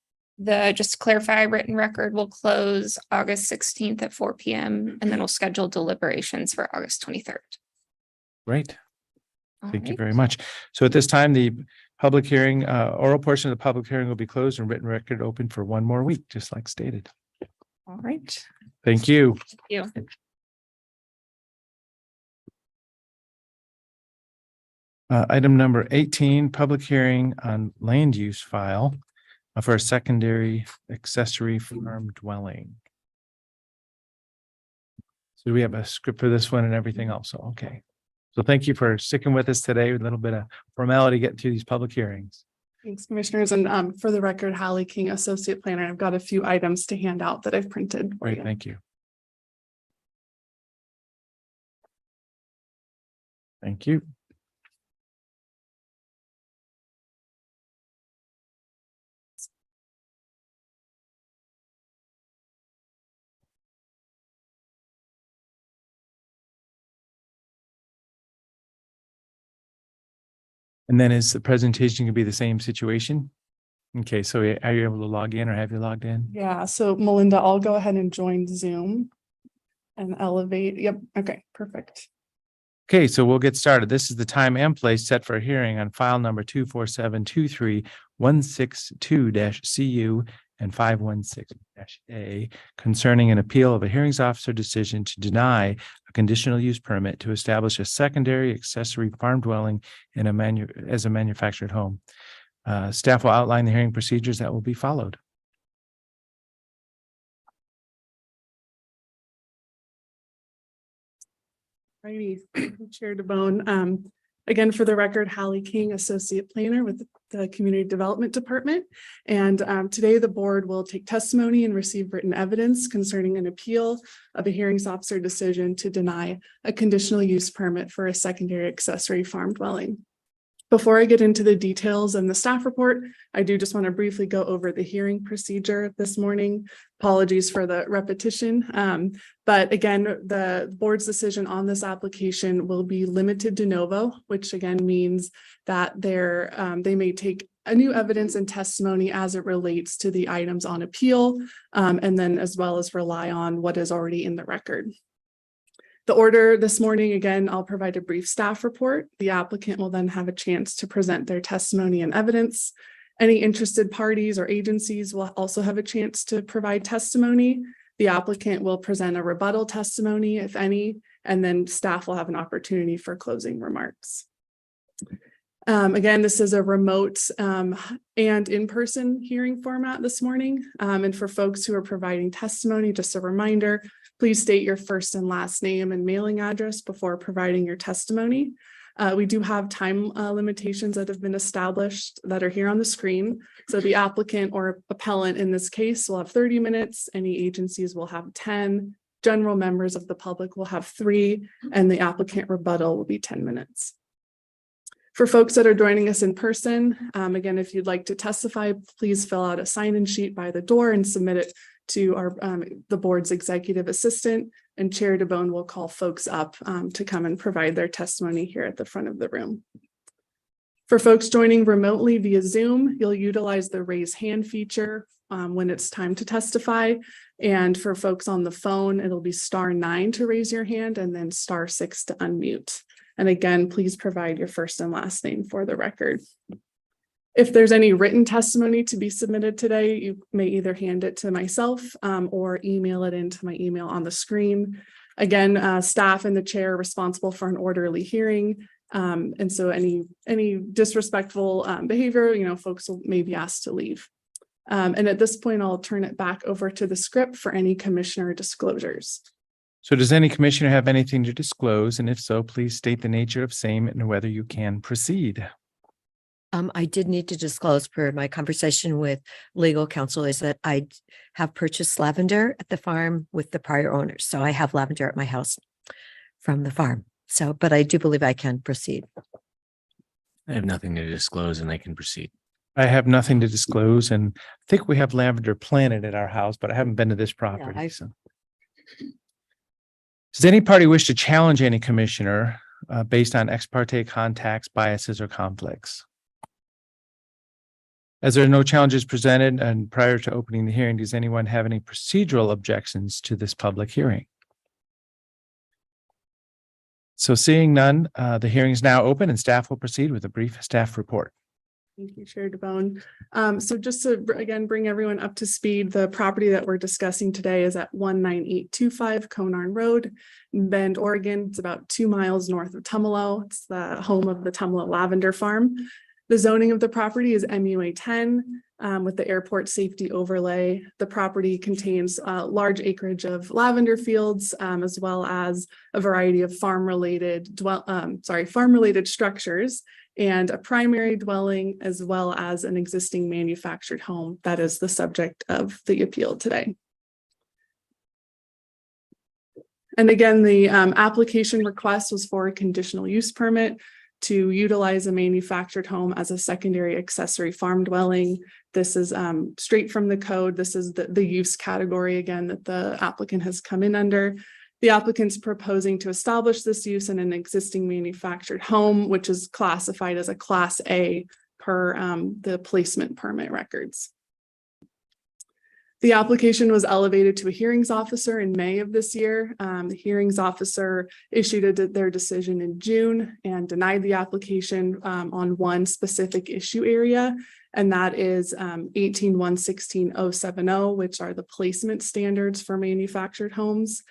[SPEAKER 11] Just to clarify, written record will close August 16th at 4 p.m. and then we'll schedule deliberations for August 23rd.
[SPEAKER 1] Great.
[SPEAKER 11] All
[SPEAKER 1] Thank you
[SPEAKER 11] right.
[SPEAKER 1] very much. So at this time, the public hearing, oral portion of the public hearing will be closed and written record open for 1 more week, just like stated.
[SPEAKER 11] All right.
[SPEAKER 1] Thank you.
[SPEAKER 11] Thank you.
[SPEAKER 1] Item number 18, public hearing on land use file for a secondary accessory farm dwelling. So we have a script for this one and everything else. Okay. So thank you for sticking with us today. A little bit of formality getting through these public hearings.
[SPEAKER 13] Thanks, commissioners. And for the record, Holly King, associate planner. I've got a few items to hand out that I've printed for
[SPEAKER 1] Great,
[SPEAKER 13] you.
[SPEAKER 1] thank you. Thank you. And then is the presentation gonna be the same situation? Okay, so are you able to log in or have you logged in?
[SPEAKER 13] Yeah, so Melinda, I'll go ahead and join Zoom and elevate. Yep, okay, perfect.
[SPEAKER 1] Okay, so we'll get started. This is the time and place set for a hearing on file number 24723-162-CU and 516-A concerning an appeal of a hearings officer decision to deny a conditional use permit to establish a secondary accessory farm dwelling in as a manufactured home. Staff will outline the hearing procedures that will be followed.
[SPEAKER 13] Righty, Chair DeBonne. Again, for the record, Hallie King, Associate Planner with the Community Development Department. And today the board will take testimony and receive written evidence concerning an appeal of a hearings officer decision to deny a conditional use permit for a secondary accessory farm dwelling. Before I get into the details and the staff report, I do just want to briefly go over the hearing procedure this morning. Apologies for the repetition. But again, the board's decision on this application will be limited de novo, which again means that they may take a new evidence and testimony as it relates to the items on appeal, and then as well as rely on what is already in the record. The order this morning, again, I'll provide a brief staff report. The applicant will then have a chance to present their testimony and evidence. Any interested parties or agencies will also have a chance to provide testimony. The applicant will present a rebuttal testimony, if any, and then staff will have an opportunity for closing remarks. Again, this is a remote and in-person hearing format this morning. And for folks who are providing testimony, just a reminder, please state your first and last name and mailing address before providing your testimony. We do have time limitations that have been established that are here on the screen. So the applicant or appellant in this case will have 30 minutes. Any agencies will have 10. General members of the public will have 3, and the applicant rebuttal will be 10 minutes. For folks that are joining us in person, again, if you'd like to testify, please fill out a sign-in sheet by the door and submit it to the board's executive assistant, and Chair DeBonne will call folks up to come and provide their testimony here at the front of the room. For folks joining remotely via Zoom, you'll utilize the raise hand feature when it's time to testify. And for folks on the phone, it'll be *9 to raise your hand and then *6 to unmute. And again, please provide your first and last name for the record. If there's any written testimony to be submitted today, you may either hand it to myself or email it into my email on the screen. Again, staff and the chair are responsible for an orderly hearing. And so any disrespectful behavior, folks may be asked to leave. And at this point, I'll turn it back over to the script for any commissioner disclosures.
[SPEAKER 1] So does any commissioner have anything to disclose? And if so, please state the nature of same and whether you can proceed.
[SPEAKER 3] I did need to disclose per my conversation with legal counsel is that I have purchased lavender at the farm with the prior owners. So I have lavender at my house from the farm. So, but I do believe I can proceed.
[SPEAKER 4] I have nothing to disclose and I can proceed.
[SPEAKER 1] I have nothing to disclose, and I think we have lavender planted at our house, but I haven't been to this property. So. Does any party wish to challenge any commissioner based on ex parte contacts, biases, or conflicts? As there are no challenges presented and prior to opening the hearing, does anyone have any procedural objections to this public hearing? So seeing none, the hearing is now open and staff will proceed with a brief staff report.
[SPEAKER 13] Thank you, Chair DeBonne. So just to again bring everyone up to speed, the property that we're discussing today is at 19825 Conarn Road in Bend, Oregon. It's about 2 miles north of Tumalo. It's the home of the Tumalo Lavender Farm. The zoning of the property is MUA 10 with the airport safety overlay. The property contains large acreage of lavender fields as well as a variety of farm-related structures, and a primary dwelling as well as an existing manufactured home. That is the subject of the appeal today. And again, the application request was for a conditional use permit to utilize a manufactured home as a secondary accessory farm dwelling. This is straight from the code. This is the use category again that the applicant has come in under. The applicant's proposing to establish this use in an existing manufactured home, which is classified as a Class A per the placement permit records. The application was elevated to a hearings officer in May of this year. The hearings officer issued their decision in June and denied the application on one specific issue area, and that is 18.116.070, which are the placement standards for manufactured homes.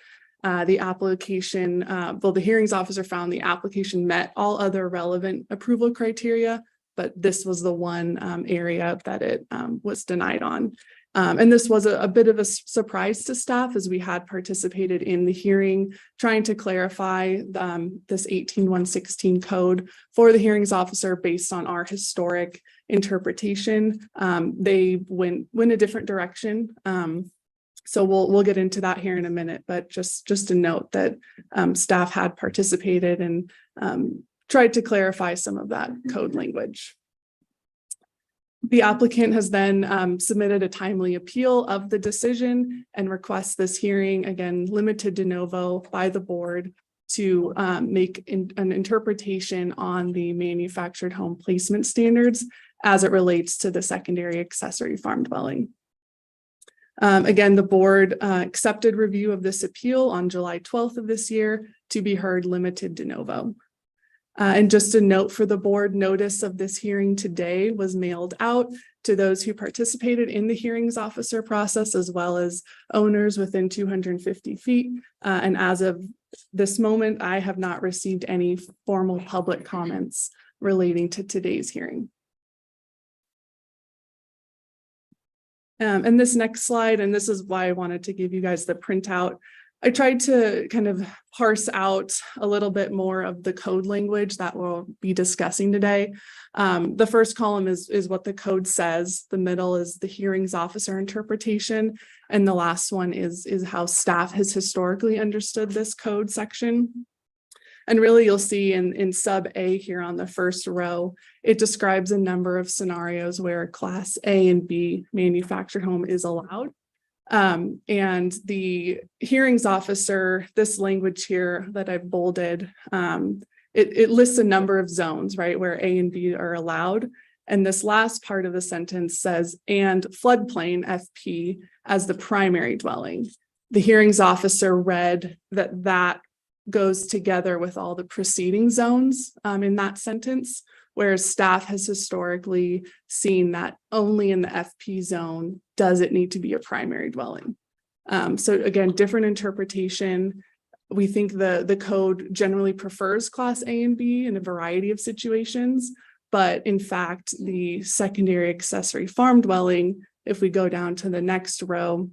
[SPEAKER 13] The application, the hearings officer found the application met all other relevant approval criteria, but this was the one area that it was denied on. And this was a bit of a surprise to staff as we had participated in the hearing, trying to clarify this 18.116 code for the hearings officer based on our historic interpretation. They went a different direction. So we'll get into that here in a minute, but just to note that staff had participated and tried to clarify some of that code language. The applicant has then submitted a timely appeal of the decision and requests this hearing, again, limited de novo by the board to make an interpretation on the manufactured home placement standards as it relates to the secondary accessory farm dwelling. Again, the board accepted review of this appeal on July 12th of this year to be heard limited de novo. And just a note for the board, notice of this hearing today was mailed out to those who participated in the hearings officer process, as well as owners within 250 feet. And as of this moment, I have not received any formal public comments relating to today's hearing. And this next slide, and this is why I wanted to give you guys the printout. I tried to kind of parse out a little bit more of the code language that we'll be discussing today. The first column is what the code says. The middle is the hearings officer interpretation. And the last one is how staff has historically understood this code section. And really you'll see in sub A here on the first row, it describes a number of scenarios where Class A and B manufactured home is allowed. And the hearings officer, this language here that I've bolded, it lists a number of zones, right, where A and B are allowed. And this last part of the sentence says, and floodplain FP as the primary dwelling. The hearings officer read that goes together with all the preceding zones in that sentence, whereas staff has historically seen that only in the FP zone does it need to be a primary dwelling. So again, different interpretation. We think the code generally prefers Class A and B in a variety of situations, but in fact, the secondary accessory farm dwelling, if we go down to the next row,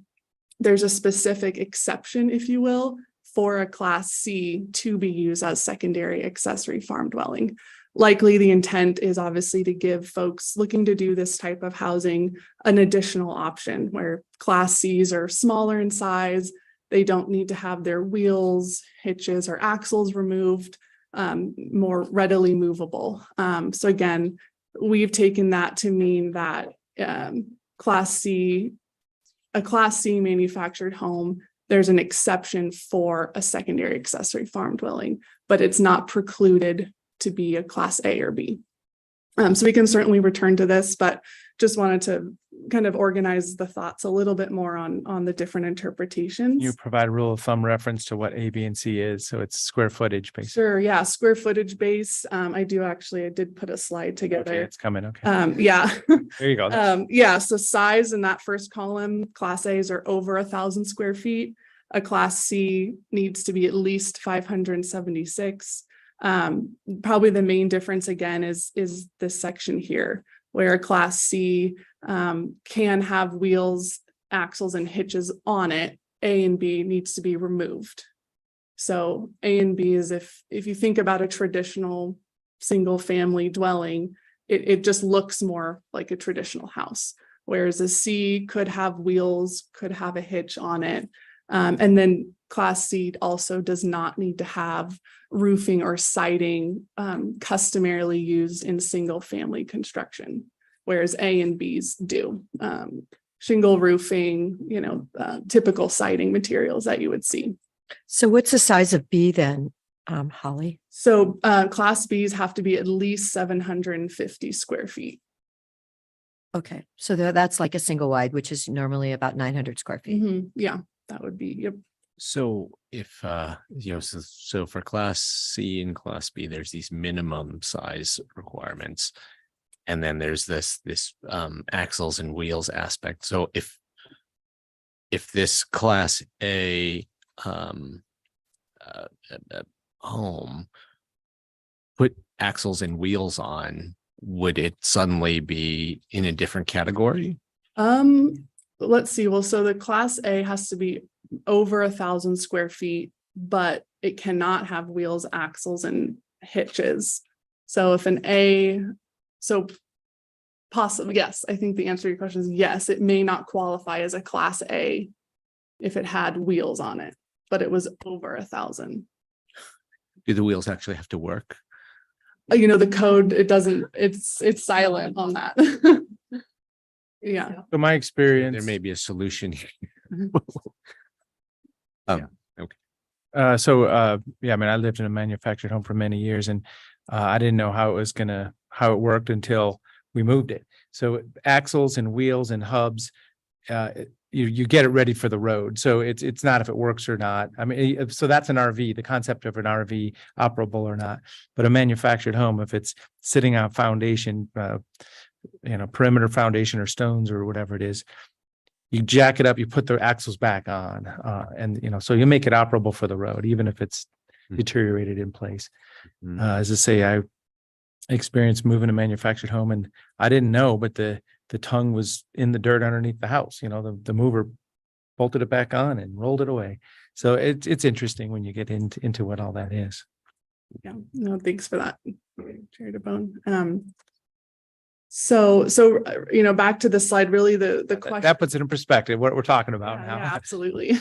[SPEAKER 13] there's a specific exception, if you will, for a Class C to be used as secondary accessory farm dwelling. Likely the intent is obviously to give folks looking to do this type of housing an additional option where Class Cs are smaller in size. They don't need to have their wheels, hitches, or axles removed, more readily movable. So again, we've taken that to mean that a Class C manufactured home, there's an exception for a secondary accessory farm dwelling, but it's not precluded to be a Class A or B. So we can certainly return to this, but just wanted to kind of organize the thoughts a little bit more on the different interpretations.
[SPEAKER 1] You provide a rule of thumb reference to what A, B, and C is. So it's square footage basically.
[SPEAKER 13] Sure. Yeah. Square footage base. I did put a slide together.
[SPEAKER 1] Okay, it's coming. Okay.
[SPEAKER 13] Yeah.
[SPEAKER 1] There you go.
[SPEAKER 13] Yeah. So size in that first column, Class A's are over 1,000 square feet. A Class C needs to be at least 576. Probably the main difference again is this section here, where a Class C can have wheels, axles, and hitches on it. A and B needs to be removed. So A and B is if you think about a traditional single family dwelling, it just looks more like a traditional house. Whereas a C could have wheels, could have a hitch on it. And then Class C also does not need to have roofing or siding customarily used in single family construction, whereas A and Bs do. Shingle roofing, typical siding materials that you would see.
[SPEAKER 3] So what's the size of B then, Holly?
[SPEAKER 13] So Class Bs have to be at least 750 square feet.
[SPEAKER 3] Okay, so that's like a single wide, which is normally about 900 square feet.
[SPEAKER 13] Yeah, that would be, yep.
[SPEAKER 4] So if, so for class C and class B, there's these minimum size requirements. And then there's this axles and wheels aspect. So if this class A home put axles and wheels on, would it suddenly be in a different category?
[SPEAKER 13] Let's see. Well, so the Class A has to be over 1,000 square feet, but it cannot have wheels, axles, and hitches. So if possibly, yes, I think the answer to your question is yes, it may not qualify as a Class A if it had wheels on it, but it was over 1,000.
[SPEAKER 4] Do the wheels actually have to work?
[SPEAKER 13] The code, it doesn't, it's silent on that. Yeah.
[SPEAKER 1] So my experience.
[SPEAKER 4] There may be a solution here.
[SPEAKER 1] Yeah.
[SPEAKER 4] Okay.
[SPEAKER 1] I mean, I lived in a manufactured home for many years, and I didn't know how it worked until we moved it. So axles and wheels and hubs, you get it ready for the road. So it's not if it works or not. I mean, so that's an RV, the concept of an RV operable or not. But a manufactured home, if it's sitting on foundation, perimeter foundation or stones or whatever it is, you jack it up, you put the axles back on, and so you make it operable for the road, even if it's deteriorated in place. As I say, I experienced moving a manufactured home, and I didn't know, but the tongue was in the dirt underneath the house. The mover bolted it back on and rolled it away. So it's interesting when you get into what all that is.
[SPEAKER 13] Yeah, no, thanks for that, Chair DeBonne. So back to the slide, really the question.
[SPEAKER 1] That puts it in perspective, what we're talking about now.
[SPEAKER 13] Yeah, absolutely.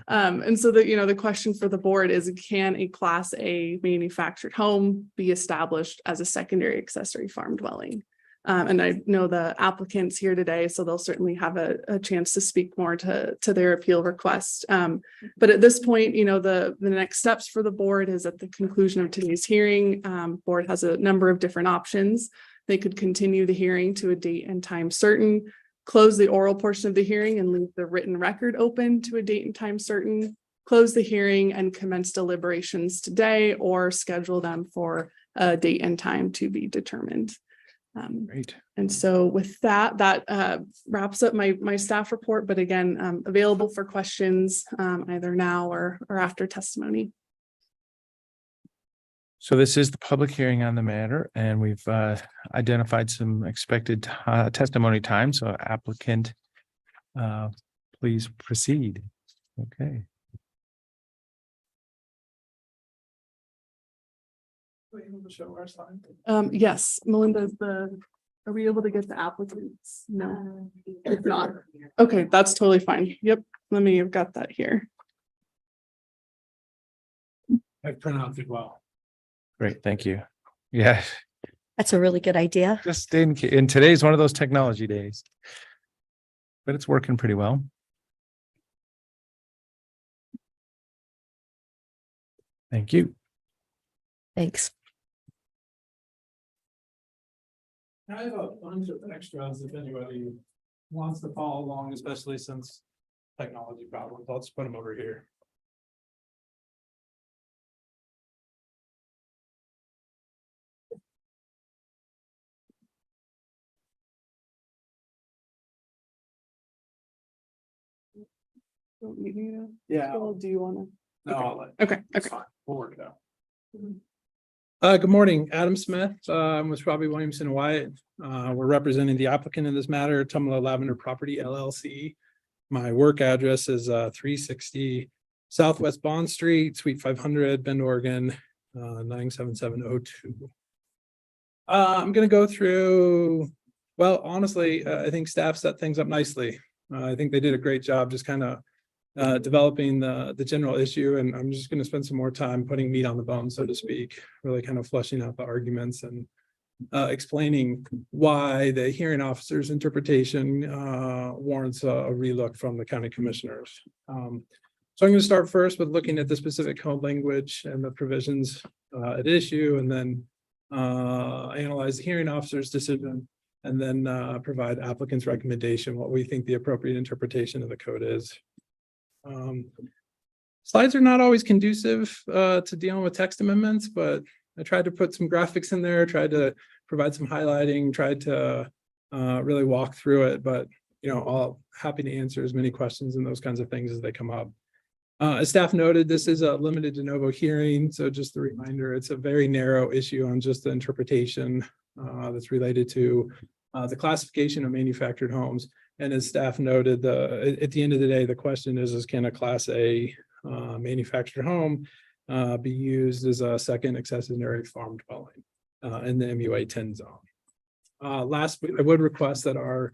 [SPEAKER 13] And so the question for the board is, can a Class A manufactured home be established as a secondary accessory farm dwelling? And I know the applicants here today, so they'll certainly have a chance to speak more to their appeal request. But at this point, the next steps for the board is at the conclusion of today's hearing. Board has a number of different options. They could continue the hearing to a date and time certain, close the oral portion of the hearing and leave the written record open to a date and time certain, close the hearing and commence deliberations today, or schedule them for a date and time to be determined.
[SPEAKER 1] Great.
[SPEAKER 13] And so with that wraps up my staff report, but again, available for questions either now or after testimony.
[SPEAKER 1] So this is the public hearing on the matter, and we've identified some expected testimony time. So applicant, please proceed. Okay.
[SPEAKER 13] Yes, Melinda, are we able to get the applicants? No, if not. Okay, that's totally fine. Yep, I've got that here.
[SPEAKER 14] I've pronounced it well.
[SPEAKER 1] Great, thank you. Yeah,
[SPEAKER 3] That's a really good idea.
[SPEAKER 1] just in today's one of those technology days, but it's working pretty well. Thank you.
[SPEAKER 3] Thanks.
[SPEAKER 14] I have a bunch of extras if anybody wants to follow along, especially since technology problems. I'll just put them over here.
[SPEAKER 13] Don't need me to.
[SPEAKER 14] Yeah.
[SPEAKER 13] Or do you want to?
[SPEAKER 14] No, I'll let.
[SPEAKER 13] Okay,
[SPEAKER 14] It's
[SPEAKER 13] okay.
[SPEAKER 14] fine. We'll work it out. Good morning, Adam Smith. I'm with Robbie Williamson and Wyatt. We're representing the applicant in this matter, Tumala Lavender Property LLC. My work address is 360 Southwest Bond Street, Suite 500, Bend, Oregon, 97702. I'm going to go through, well, honestly, I think staff set things up nicely. I think they did a great job just kind of developing the general issue, and I'm just going to spend some more time putting meat on the bone, so to speak, really kind of fleshing out the arguments and explaining why the hearing officer's interpretation warrants a relook from the county commissioners. So I'm going to start first with looking at the specific code language and the provisions at issue, and then analyze the hearing officer's decision, and then provide applicant's recommendation, what we think the appropriate interpretation of the code is. Slides are not always conducive to dealing with text amendments, but I tried to put some graphics in there, tried to provide some highlighting, tried to really walk through it, but I'll happy to answer as many questions and those kinds of things as they come up. As staff noted, this is a limited de novo hearing, so just a reminder, it's a very narrow issue on just the interpretation that's related to the classification of manufactured homes. And as staff noted, at the end of the day, the question is can a Class A manufactured home be used as a second accessory farm dwelling in the MUA 10 zone? Last, I would request that our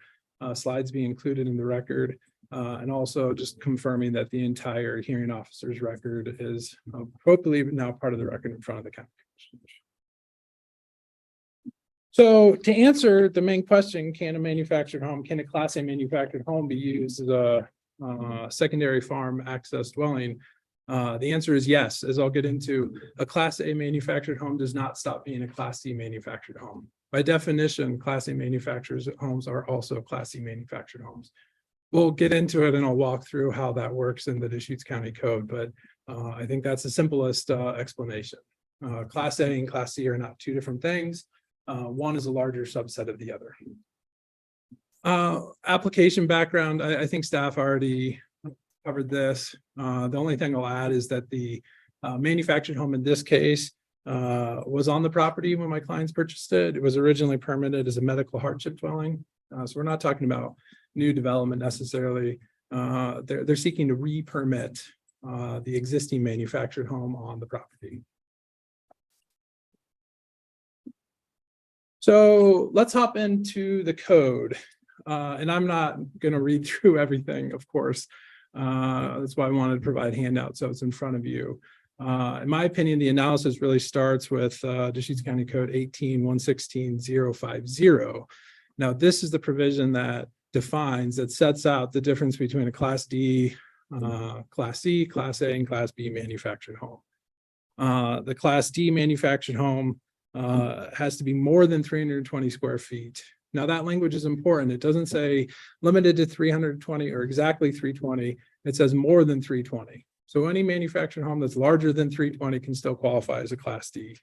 [SPEAKER 14] slides be included in the record, and also just confirming that the entire hearing officer's record is appropriately now part of the record in front of the county commissioners. So to answer the main question, can a Class A manufactured home be used as a secondary farm access dwelling? The answer is yes. As I'll get into, a Class A manufactured home does not stop being a Class C manufactured home. By definition, Class A manufactured homes are also Class C manufactured homes. We'll get into it and I'll walk through how that works in the Deschutes County Code, but I think that's the simplest explanation. Class A and Class C are not two different things. One is a larger subset of the other. Application background, I think staff already covered this. The only thing I'll add is that the manufactured home in this case was on the property when my clients purchased it. It was originally permitted as a medical hardship dwelling. So we're not talking about new development necessarily. They're seeking to re-permit the existing manufactured home on the property. So let's hop into the code. And I'm not going to read through everything, of course. That's why I wanted to provide handouts so it's in front of you. In my opinion, the analysis really starts with Deschutes County Code 18-116-050. Now, this is the provision that sets out the difference between a Class D, Class C, Class A, and Class B manufactured home. The Class D manufactured home has to be more than 320 square feet. Now, that language is important. It doesn't say limited to 320 or exactly 320. It says more than 320. So any manufactured home that's larger than 320 can still qualify as a Class D.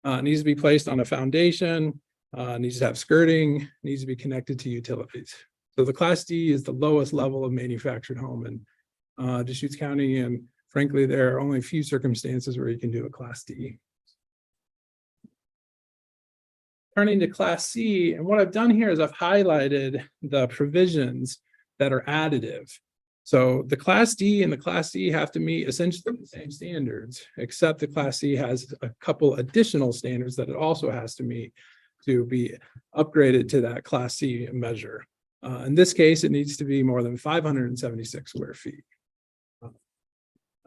[SPEAKER 14] It needs to be placed on a foundation, needs to have skirting, needs to be connected to utilities. So the Class D is the lowest level of manufactured home in Deschutes County. And frankly, there are only a few circumstances where you can do a Class D. Turning to Class C, and what I've done here is I've highlighted the provisions that are additive. So the Class D and the Class C have to meet essentially the same standards, except the Class C has a couple additional standards that it also has to meet to be upgraded to that Class C measure. In this case, it needs to be more than 576 square feet.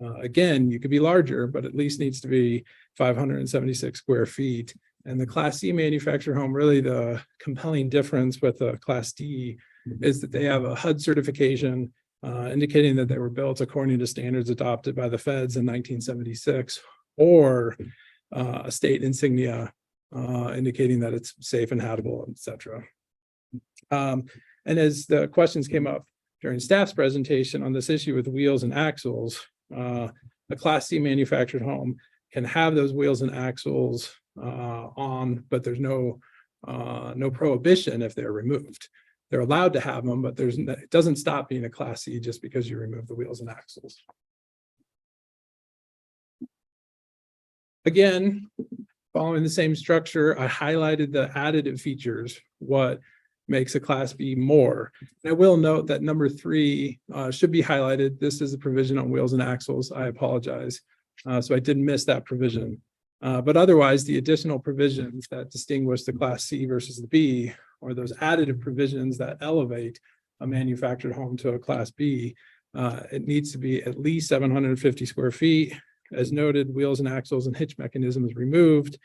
[SPEAKER 14] Again, you could be larger, but at least needs to be 576 square feet. And the Class C manufactured home, really the compelling difference with the Class D is that they have a HUD certification indicating that they were built according to standards adopted by the feds in 1976, or a state insignia indicating that it's safe and habitable, etc. And as the questions came up during staff's presentation on this issue with wheels and axles, a Class C manufactured home can have those wheels and axles on, but there's no prohibition if they're removed. They're allowed to have them, but it doesn't stop being a Class C just because you remove the wheels and axles. Again, following the same structure, I highlighted the additive features, what makes a Class B more. And I will note that number 3 should be highlighted. This is a provision on wheels and axles. I apologize. So I did miss that provision. But otherwise, the additional provisions that distinguish the Class C versus the B, or those additive provisions that elevate a manufactured home to a Class B, It needs to be at least 750 square feet. As noted, wheels and axles and hitch mechanism is removed.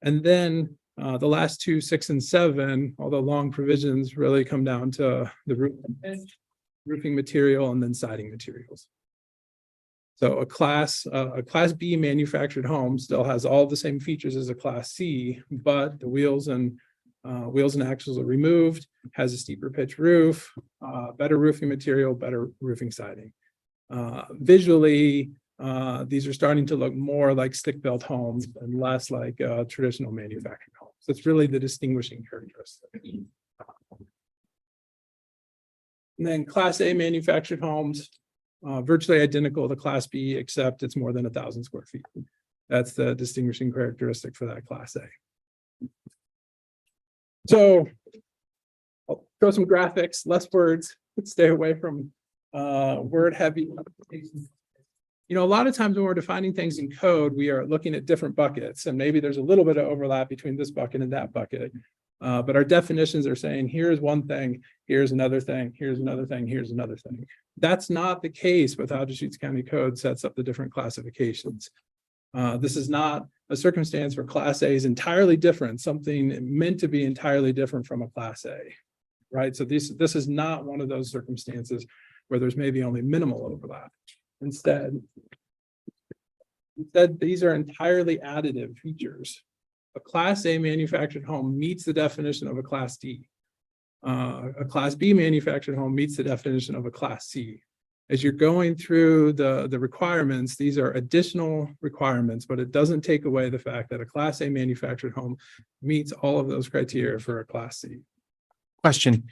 [SPEAKER 14] And then the last two, 6 and 7, although long provisions, really come down to the roofing material and then siding materials. So a class B manufactured home still has all the same features as a class C, but the wheels and axles are removed, has a steeper pitch roof, better roofing material, better roofing siding. Visually, these are starting to look more like stick-built homes and less like traditional manufactured homes. That's really the distinguishing characteristic. And then Class A manufactured homes, virtually identical to Class B, except it's more than 1,000 square feet. That's the distinguishing characteristic for that Class A. So I'll show some graphics, less words, stay away from word heavy. You know, a lot of times when we're defining things in code, we are looking at different buckets, and maybe there's a little bit of overlap between this bucket and that bucket. But our definitions are saying, here's one thing, here's another thing, here's another thing, here's another thing. That's not the case with how Deschutes County Code sets up the different classifications. This is not a circumstance where Class A is entirely different, something meant to be entirely different from a Class A, right? So this is not one of those circumstances where there's maybe only minimal overlap. Instead, these are entirely additive features. A Class A manufactured home meets the definition of a Class D. A Class B manufactured home meets the definition of a Class C. As you're going through the requirements, these are additional requirements, but it doesn't take away the fact that a Class A manufactured home meets all of those criteria for a Class C.
[SPEAKER 1] Question.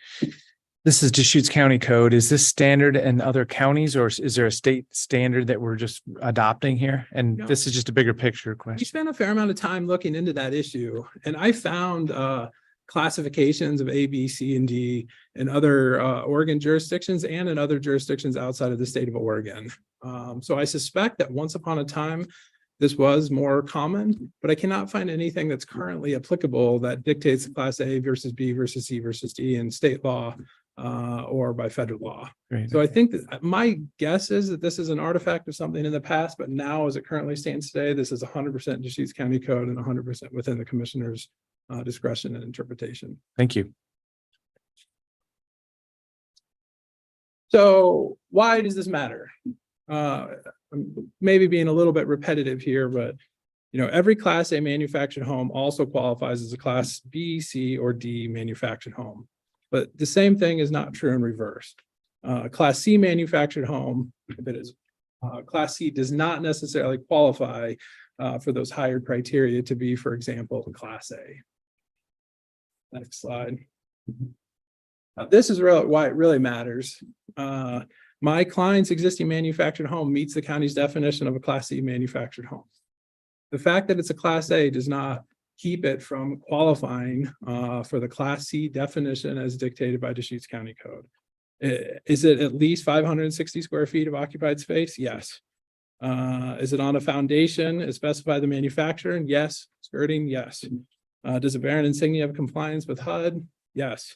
[SPEAKER 1] This is Deschutes County Code. Is this standard in other counties, or is there a state standard that we're just adopting here? And
[SPEAKER 14] No.
[SPEAKER 1] this is just a bigger picture
[SPEAKER 14] We
[SPEAKER 1] question.
[SPEAKER 14] spent a fair amount of time looking into that issue, and I found classifications of A, B, C, and D in other Oregon jurisdictions and in other jurisdictions outside of the state of Oregon. So I suspect that once upon a time, this was more common, but I cannot find anything that's currently applicable that dictates Class A versus B versus C versus D in state law or by federal law.
[SPEAKER 1] Great.
[SPEAKER 14] So I think that my guess is that this is an artifact of something in the past, but now as it currently stands today, this is 100% Deschutes County Code and 100% within the commissioner's discretion and interpretation.
[SPEAKER 1] Thank you.
[SPEAKER 14] So why does this matter? Maybe being a little bit repetitive here, but you know, every Class A manufactured home also qualifies as a Class B, C, or D manufactured home. But the same thing is not true in reverse. Class C manufactured home, if it is Class C, does not necessarily qualify for those higher criteria to be, for example, a Class A. Next slide. This is why it really matters. My client's existing manufactured home meets the county's definition of a Class C manufactured home. The fact that it's a Class A does not keep it from qualifying for the Class C definition as dictated by Deschutes County Code. Is it at least 560 square feet of occupied space? Yes. Is it on a foundation as specified by the manufacturer? Yes. Skirting? Yes. Does it bear an insignia of compliance with HUD? Yes.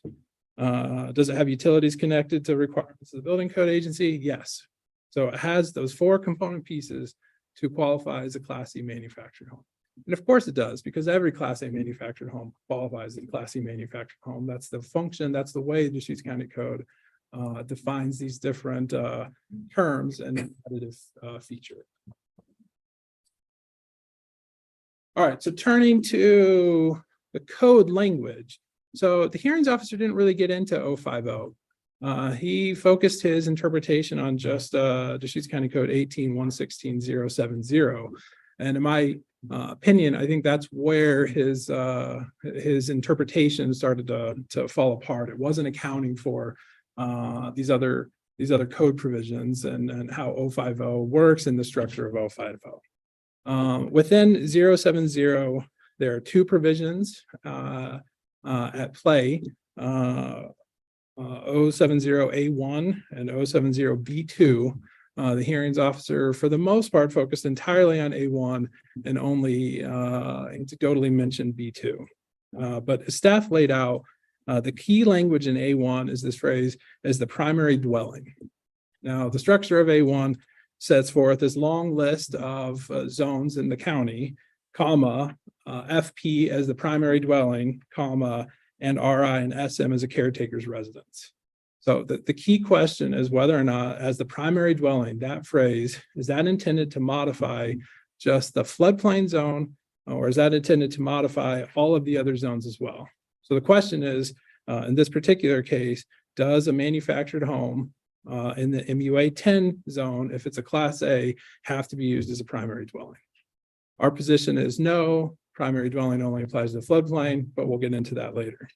[SPEAKER 14] Does it have utilities connected to requirements of the building code agency? Yes. So it has those 4 component pieces to qualify as a Class C manufactured home. And of course it does, because every Class A manufactured home qualifies as a Class C manufactured home. That's the function, that's the way the Deschutes County Code defines these different terms and additive feature. All right, so turning to the code language. So the hearings officer didn't really get into 050. He focused his interpretation on just Deschutes County Code 18-116-070. And in my opinion, I think that's where his interpretation started to fall apart. It wasn't accounting for these other code provisions and how 050 works in the structure of 050. Within 070, there are 2 provisions at play. 070A1 and 070B2. The hearings officer, for the most part, focused entirely on A1 and only anecdotally mentioned B2. But as staff laid out, the key language in A1 is this phrase as the primary dwelling. Now, the structure of A1 sets forth this long list of zones in the county, comma, FP as the primary dwelling, comma, and RI and SM as a caretaker's residence. So the key question is whether or not, as the primary dwelling, that phrase, is that intended to modify just the floodplain zone, or is that intended to modify all of the other zones as well? So the question is, in this particular case, does a manufactured home in the MUA 10 zone, if it's a Class A, have to be used as a primary dwelling? Our position is no, primary dwelling only applies to the floodplain, but we'll get into that later.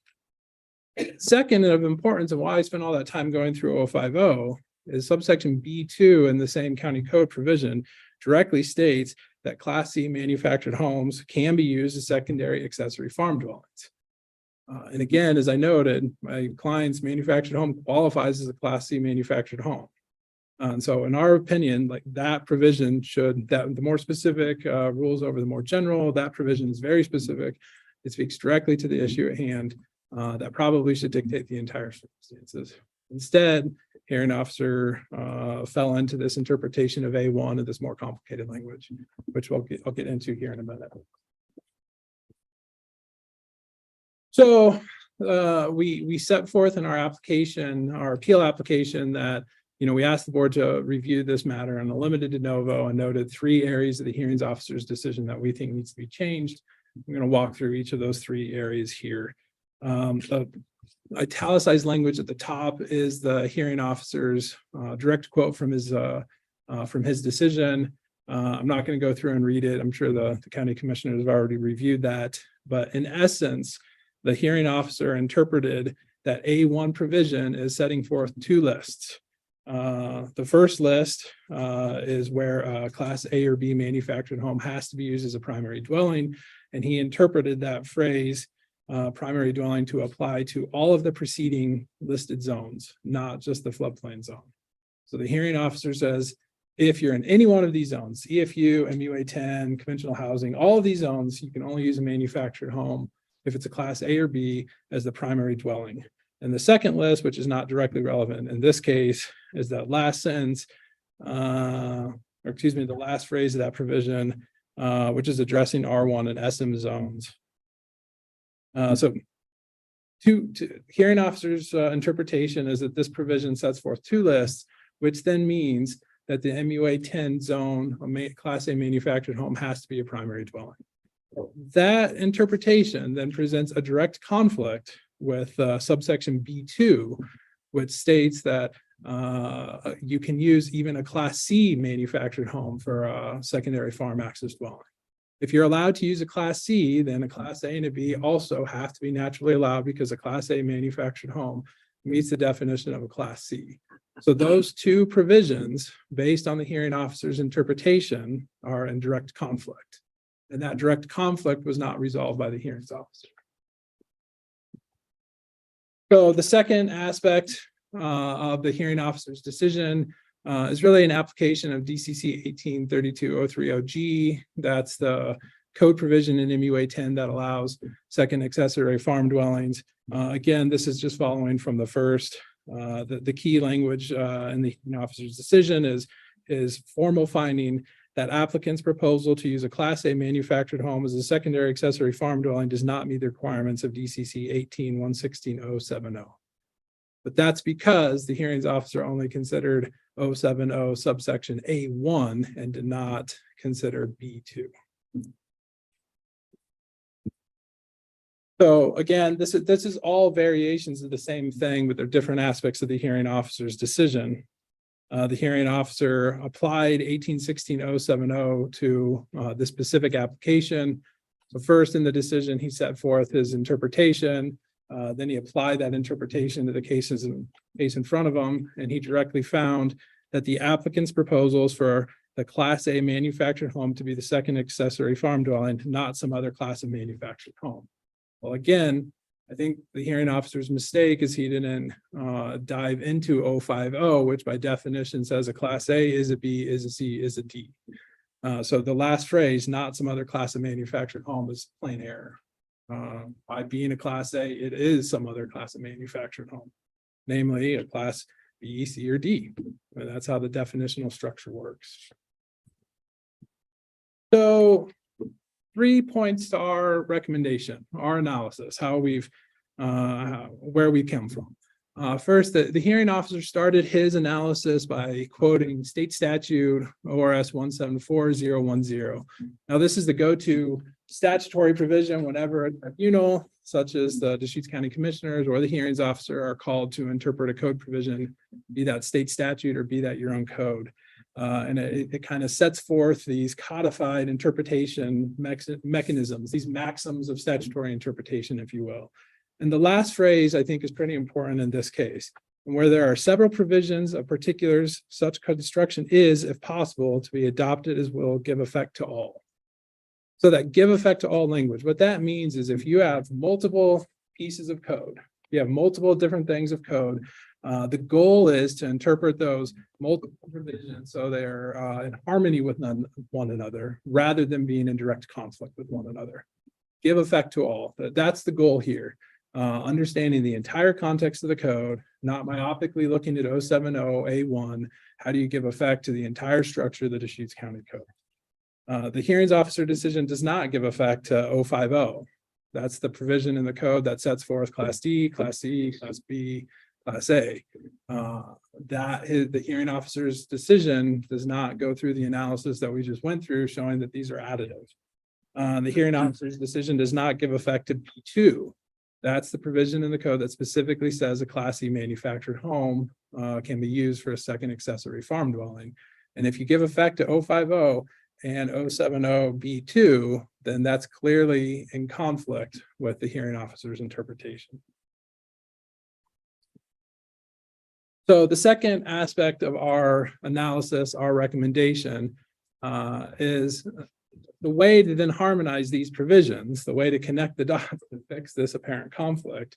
[SPEAKER 14] Second of importance, and why I spent all that time going through 050, is subsection B2 in the same county code provision directly states that Class C manufactured homes can be used as secondary accessory farm dwellings. And again, as I noted, my client's manufactured home qualifies as a Class C manufactured home. And so in our opinion, like that provision should, that the more specific rules over the more general, that provision is very specific. It speaks directly to the issue at hand. That probably should dictate the entire circumstances. Instead, hearing officer fell into this interpretation of A1 of this more complicated language, which I'll get into here in a minute. So we set forth in our application, our appeal application, that we asked the board to review this matter on a limited de novo and noted 3 areas of the hearings officer's decision that we think needs to be changed. I'm going to walk through each of those 3 areas here. The italicized language at the top is the hearing officer's direct quote from his decision. I'm not going to go through and read it. I'm sure the county commissioners have already reviewed that. But in essence, the hearing officer interpreted that A1 provision is setting forth 2 lists. The first list is where a Class A or B manufactured home has to be used as a primary dwelling. And he interpreted that phrase, primary dwelling, to apply to all of the preceding listed zones, not just the floodplain zone. So the hearing officer says, if you're in any one of these zones, CFU, MUA 10, conventional housing, all of these zones, you can only use a manufactured home if it's a Class A or B as the primary dwelling. And the second list, which is not directly relevant in this case, is that last sentence, the last phrase of that provision, which is addressing R1 and SM zones. So hearing officer's interpretation is that this provision sets forth 2 lists, which then means that the MUA 10 zone, a Class A manufactured home, has to be a primary dwelling. That interpretation then presents a direct conflict with subsection B2, which states that you can use even a Class C manufactured home for a secondary farm access dwelling. If you're allowed to use a Class C, then a Class A and a B also have to be naturally allowed, because a Class A manufactured home meets the definition of a Class C. So those 2 provisions, based on the hearing officer's interpretation, are in direct conflict. And that direct conflict was not resolved by the hearings officer. So the second aspect of the hearing officer's decision is really an application of DCC 1832030G. That's the code provision in MUA 10 that allows second accessory farm dwellings. Again, this is just following from the first. The key language in the hearing officer's decision is formal finding that applicant's proposal to use a Class A manufactured home as a secondary accessory farm dwelling does not meet the requirements of DCC 1816070. But that's because the hearings officer only considered 070 subsection A1 and did not consider B2. So again, this is all variations of the same thing, but they're different aspects of the hearing officer's decision. The hearing officer applied 1816070 to this specific application. So first in the decision, he set forth his interpretation. Then he applied that interpretation to the case in front of him, and he directly found that the applicant's proposals for the Class A manufactured home to be the second accessory farm dwelling, not some other class of manufactured home. Well, again, I think the hearing officer's mistake is he didn't dive into 050, which by definition says a Class A is a B, is a C, is a D. So the last phrase, not some other class of manufactured home, is plain error. By being a Class A, it is some other class of manufactured home, namely a Class B, C, or D. And that's how the definitional structure works. So 3 points to our recommendation, our analysis, how we've, where we come from. First, the hearing officer started his analysis by quoting state statute ORS 174010. Now, this is the go-to statutory provision whenever a tribunal, such as the Deschutes County Commissioners or the hearings officer, are called to interpret a code provision, be that state statute or be that your own code. And it kind of sets forth these codified interpretation mechanisms, these maxims of statutory interpretation, if you will. And the last phrase, I think, is pretty important in this case. And where there are several provisions of particulars, such construction is, if possible, to be adopted as will give effect to all. So that give effect to all language, what that means is if you have multiple pieces of code, you have multiple different things of code, the goal is to interpret those multiple provisions so they're in harmony with one another, rather than being in direct conflict with one another. Give effect to all. That's the goal here. Understanding the entire context of the code, not myopically looking at 070A1. How do you give effect to the entire structure of the Deschutes County Code? The hearings officer decision does not give effect to 050. That's the provision in the code that sets forth Class D, Class C, Class B, Class A. The hearing officer's decision does not go through the analysis that we just went through, showing that these are additive. The hearing officer's decision does not give effect to B2. That's the provision in the code that specifically says a Class C manufactured home can be used for a second accessory farm dwelling. And if you give effect to 050 and 070B2, then that's clearly in conflict with the hearing officer's interpretation. So the second aspect of our analysis, our recommendation, is the way to then harmonize these provisions, the way to connect the dots to fix this apparent conflict,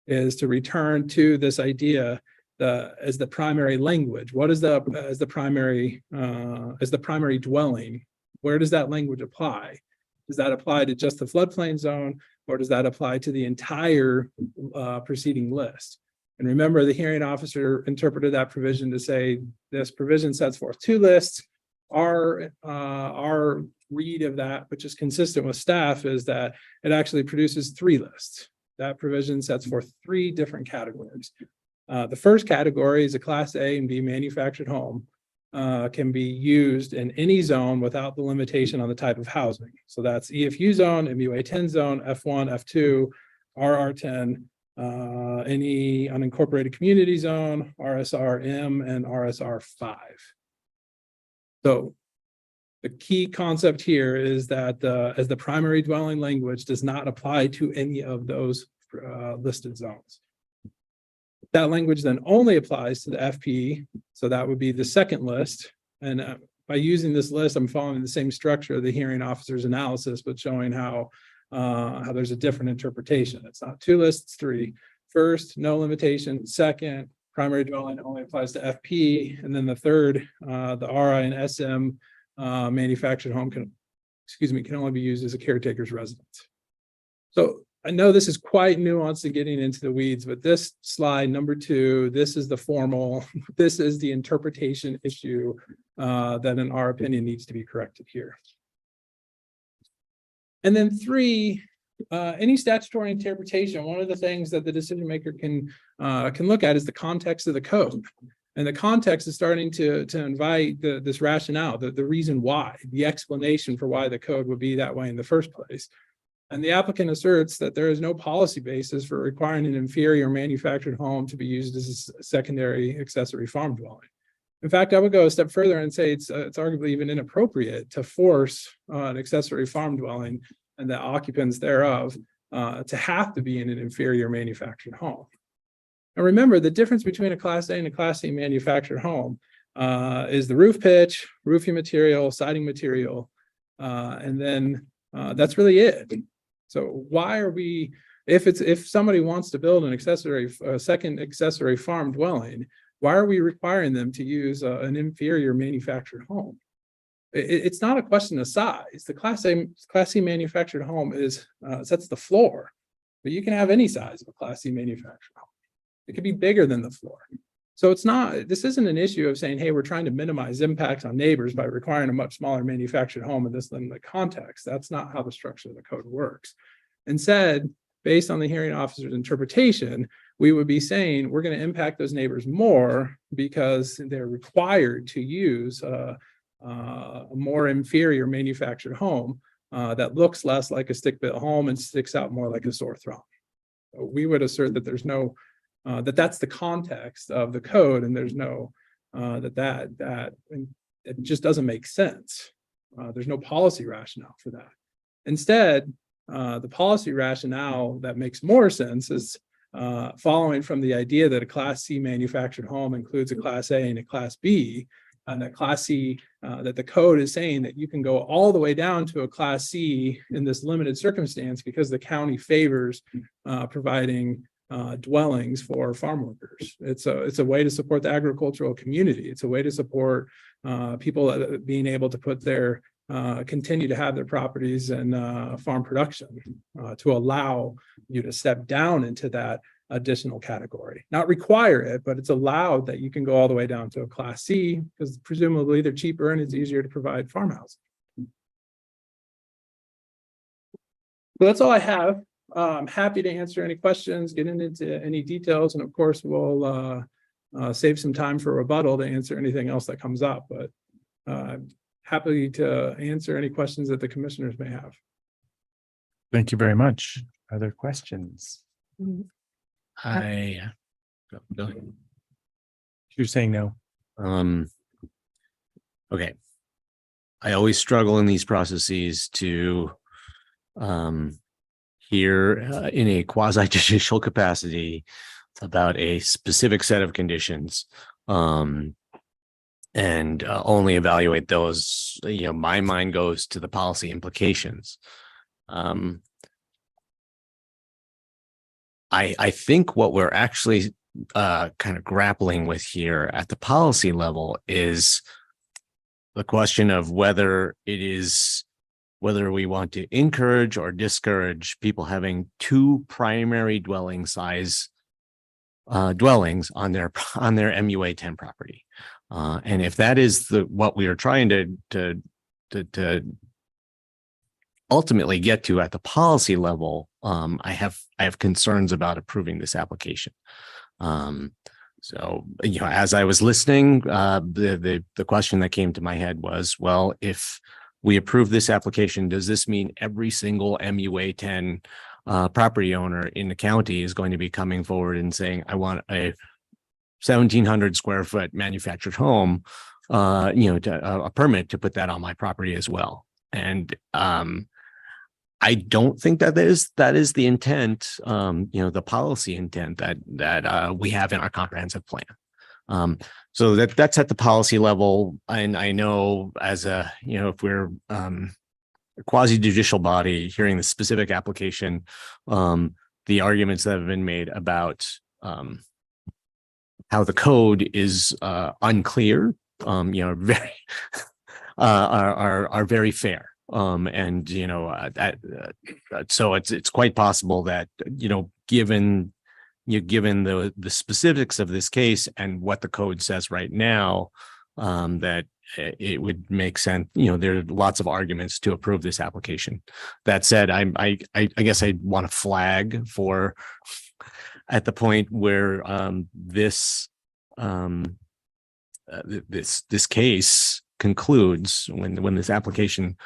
[SPEAKER 14] is to return to this idea as the primary language. What is as the primary dwelling? Where does that language apply? Does that apply to just the floodplain zone, or does that apply to the entire preceding list? And remember, the hearing officer interpreted that provision to say this provision sets forth 2 lists. Our read of that, which is consistent with staff, is that it actually produces 3 lists. That provision sets forth 3 different categories. The first category is a Class A and B manufactured home, can be used in any zone without the limitation on the type of housing. So that's EFU zone, MUA 10 zone, F1, F2, RR10, any unincorporated community zone, RSR-M, and RSR-5. So the key concept here is that as the primary dwelling language does not apply to any of those listed zones. That language then only applies to the FP, so that would be the second list. And by using this list, I'm following the same structure of the hearing officer's analysis, but showing how there's a different interpretation. It's not 2 lists, it's 3. First, no limitation. Second, primary dwelling only applies to FP. And then the third, the RI and SM manufactured home can only be used as a caretaker's residence. So I know this is quite nuanced in getting into the weeds, but this slide number 2, this is the formal, this is the interpretation issue that in our opinion needs to be corrected here. And then 3, any statutory interpretation, one of the things that the decision maker can look at is the context of the code. And the context is starting to invite this rationale, the reason why, the explanation for why the code would be that way in the first place. And the applicant asserts that there is no policy basis for requiring an inferior manufactured home to be used as a secondary accessory farm dwelling. In fact, I would go a step further and say it's arguably even inappropriate to force an accessory farm dwelling and the occupants thereof to have to be in an inferior manufactured home. And remember, the difference between a Class A and a Class C manufactured home is the roof pitch, roofing material, siding material, and then that's really it. So why are we, if somebody wants to build a second accessory farm dwelling, why are we requiring them to use an inferior manufactured home? It's not a question of size. The Class C manufactured home sets the floor, but you can have any size of a Class C manufactured home. It could be bigger than the floor. So it's not, this isn't an issue of saying, hey, we're trying to minimize impacts on neighbors by requiring a much smaller manufactured home in this limited context. That's not how the structure of the code works. Instead, based on the hearing officer's interpretation, we would be saying we're going to impact those neighbors more because they're required to use a more inferior manufactured home that looks less like a stick-built home and sticks out more like a sore thumb. So we would assert that there's no that's the context of the code, and there's no that it just doesn't make sense. There's no policy rationale for that. Instead, the policy rationale that makes more sense is following from the idea that a Class C manufactured home includes a Class A and a Class B, and that Class C, that the code is saying that you can go all the way down to a Class C in this limited circumstance because the county favors providing dwellings for farm workers. It's a way to support the agricultural community. It's a way to support people being able to put their continue to have their properties and farm production to allow you to step down into that additional category. Not require it, but it's allowed that you can go all the way down to a Class C because presumably they're cheaper and it's easier to provide farmhouse. So that's all I have. I'm happy to answer any questions, get into any details, and of course, we'll save some time for rebuttal to answer anything else that comes up, but happy to answer any questions that the commissioners may have.
[SPEAKER 1] Thank you very much. Other questions?
[SPEAKER 4] Go ahead.
[SPEAKER 1] You're saying no.
[SPEAKER 4] Okay. I always struggle in these processes to hear in a quasi judicial capacity about a specific set of conditions and only evaluate those. My mind goes to the policy implications. I think what we're actually kind of grappling with here at the policy level is the question of whether we want to encourage or discourage people having two primary dwelling size dwellings on their MUA 10 property. And if that is what we are trying to ultimately get to at the policy level, I have concerns about approving this application. So, as I was listening, the question that came to my head was, well, if we approve this application, does this mean every single MUA 10 property owner in the county is going to be coming forward and saying, I want a 1,700 square foot manufactured home, a permit to put that on my property as well? And I don't think that is the intent, the policy intent that we have in our comprehensive plan. So that's at the policy level. And I know as if we're a quasi judicial body hearing the specific application, the arguments that have been made about how the code is unclear, very are very fair. So it's quite possible that, given the specifics of this case and what the code says right now, that it would make sense. There are lots of arguments to approve this application. That said, I guess I want to flag for at the point where this case concludes, when this application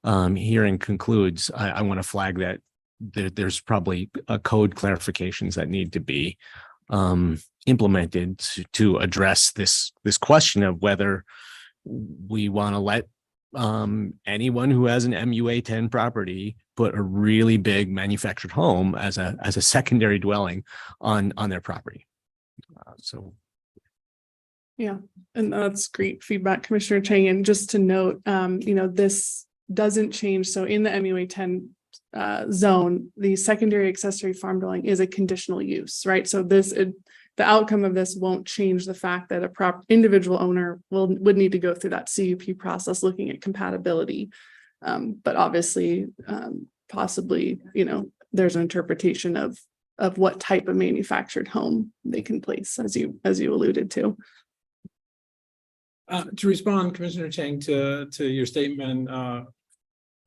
[SPEAKER 4] hearing concludes, I want to flag that there's probably code clarifications that need to be implemented to address this question of whether we want to let anyone who has an MUA 10 property put a really big manufactured home as a secondary dwelling on their property.
[SPEAKER 13] Yeah, and that's great feedback, Commissioner Chang. And just to note, this doesn't change. So in the MUA 10 zone, the secondary accessory farm dwelling is a conditional use, right? So the outcome of this won't change the fact that a individual owner would need to go through that CUP process looking at compatibility. But obviously, possibly, there's an interpretation of of what type of manufactured home they can place, as you alluded to.
[SPEAKER 14] To respond, Commissioner Chang, to your statement,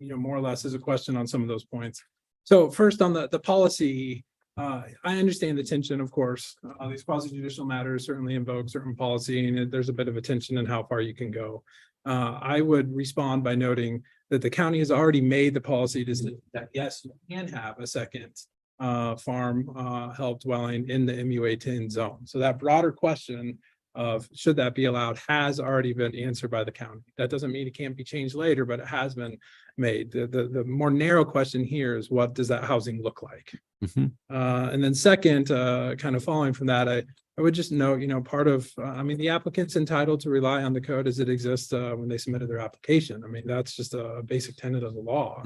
[SPEAKER 14] more or less as a question on some of those points. So first on the policy, I understand the tension, of course. These quasi judicial matters certainly invoke certain policy, and there's a bit of a tension in how far you can go. I would respond by noting that the county has already made the policy decision that yes, you can have a second farm held dwelling in the MUA 10 zone. So that broader question of should that be allowed has already been answered by the county. That doesn't mean it can't be changed later, but it has been made. The more narrow question here is what does that housing look like? And then second, kind of following from that, I would just note, part of, the applicant's entitled to rely on the code as it exists when they submitted their application. That's just a basic tenet of the law.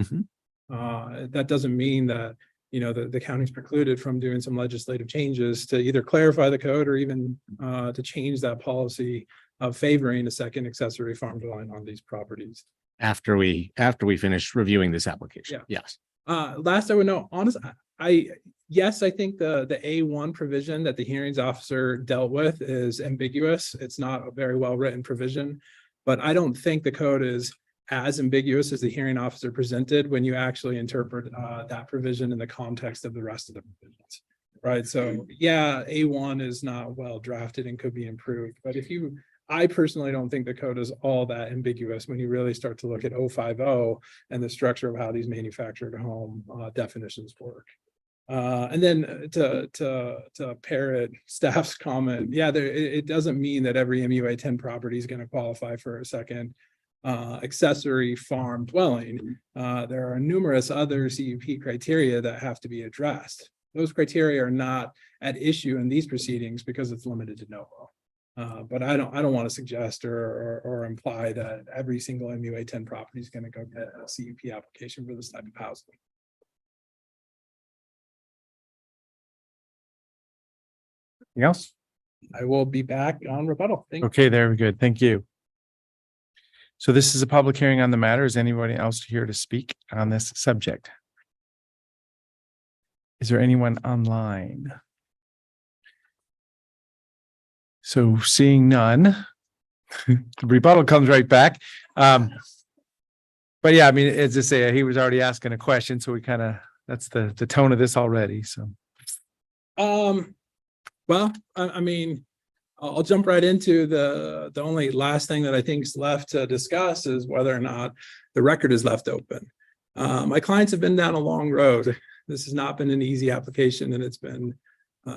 [SPEAKER 14] That doesn't mean that the county's precluded from doing some legislative changes to either clarify the code or even to change that policy of favoring a second accessory farm dwelling on these properties.
[SPEAKER 4] After we finish reviewing this application.
[SPEAKER 14] Yeah.
[SPEAKER 4] Yes.
[SPEAKER 14] Last, I would know, honestly, I think the A1 provision that the hearings officer dealt with is ambiguous. It's not a very well-written provision, but I don't think the code is as ambiguous as the hearing officer presented when you actually interpret that provision in the context of the rest of the provisions. Right. So yeah, A1 is not well drafted and could be improved. But I personally don't think the code is all that ambiguous when you really start to look at 050 and the structure of how these manufactured home definitions work. And then to parrot staff's comment, it doesn't mean that every MUA 10 property is going to qualify for a second accessory farm dwelling. There are numerous other CUP criteria that have to be addressed. Those criteria are not at issue in these proceedings because it's limited to novo. But I don't want to suggest or imply that every single MUA 10 property is going to go get a CUP application for this type of housing.
[SPEAKER 1] Anything else?
[SPEAKER 14] I will be back on rebuttal. Thank you.
[SPEAKER 1] Okay, very good. Thank you. So this is a public hearing on the matter. Is anybody else here to speak on this subject? Is there anyone online? So seeing none, the rebuttal comes right back. But yeah, as I say, he was already asking a question, so we that's the tone of this already. So,
[SPEAKER 14] well, I'll jump right into the only last thing that I think is left to discuss is whether or not the record is left open. My clients have been down a long road. This has not been an easy application, and it's been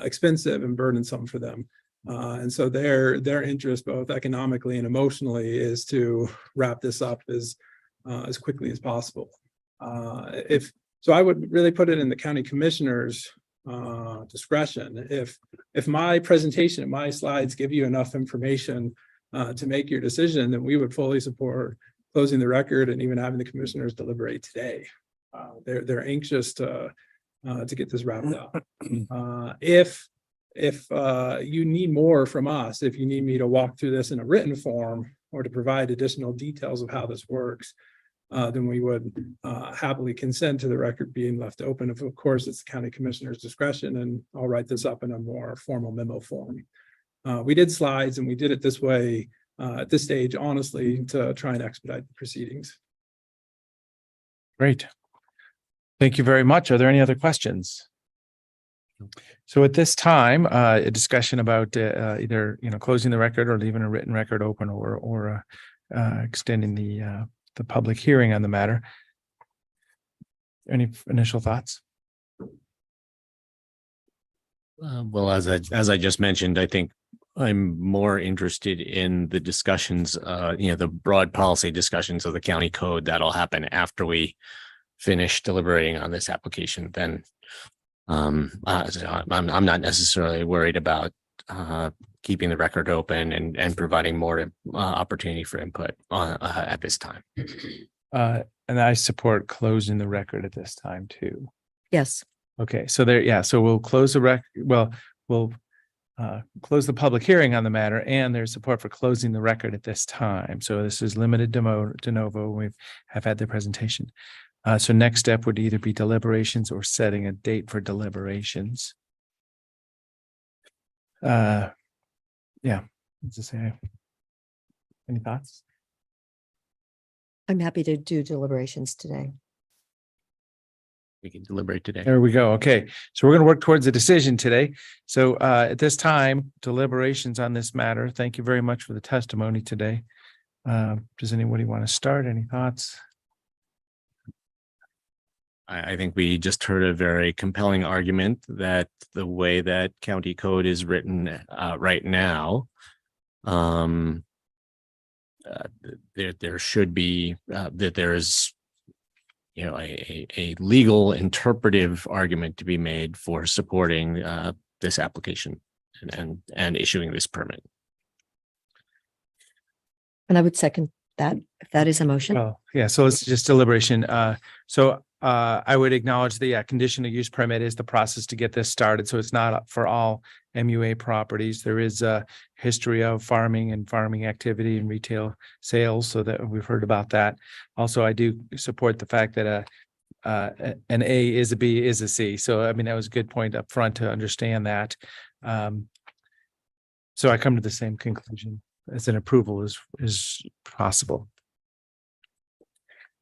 [SPEAKER 14] expensive and burdensome for them. And so their interest, both economically and emotionally, is to wrap this up as quickly as possible. So I would really put it in the county commissioner's discretion. If my presentation and my slides give you enough information to make your decision, then we would fully support closing the record and even having the commissioners deliberate today. They're anxious to get this wrapped up. If you need more from us, if you need me to walk through this in a written form or to provide additional details of how this works, then we would happily consent to the record being left open. Of course, it's the county commissioner's discretion, and I'll write this up in a more formal memo form. We did slides, and we did it this way at this stage, honestly, to try and expedite the proceedings.
[SPEAKER 1] great. Thank you very much. Are there any other questions? So at this time, a discussion about either closing the record or leaving a written record open, or extending the public hearing on the matter. Any initial thoughts?
[SPEAKER 4] Well, as I just mentioned, I think I'm more interested in the discussions, the broad policy discussions of the county code that'll happen after we finish deliberating on this application. Then I'm not necessarily worried about keeping the record open and providing more opportunity for input at this time.
[SPEAKER 1] And I support closing the record at this time too.
[SPEAKER 3] Yes.
[SPEAKER 1] Okay, so so we'll close the record. Well, we'll close the public hearing on the matter, and there's support for closing the record at this time. So this is limited de novo. We have had the presentation. So next step would either be deliberations or setting a date for deliberations. Yeah, let's just say. Any thoughts?
[SPEAKER 3] I'm happy to do deliberations today.
[SPEAKER 4] We can deliberate today.
[SPEAKER 1] There we go. Okay, so we're going to work towards a decision today. So at this time, deliberations on this matter. Thank you very much for the testimony today. Does anybody want to start? Any thoughts?
[SPEAKER 4] I think we just heard a very compelling argument that the way that county code is written right now, there should be that there is, a legal interpretive argument to be made for supporting this application and issuing this permit.
[SPEAKER 3] And I would second that, if that is a motion.
[SPEAKER 1] Well, yeah, so it's just deliberation. I would acknowledge the conditional use permit is the process to get this started. So it's not for all MUA properties. There is a history of farming and farming activity and retail sales, so that we've heard about that. Also, I do support the fact that an A is a B is a C. So I mean, that was a good point up front to understand that. So I come to the same conclusion as an approval is possible.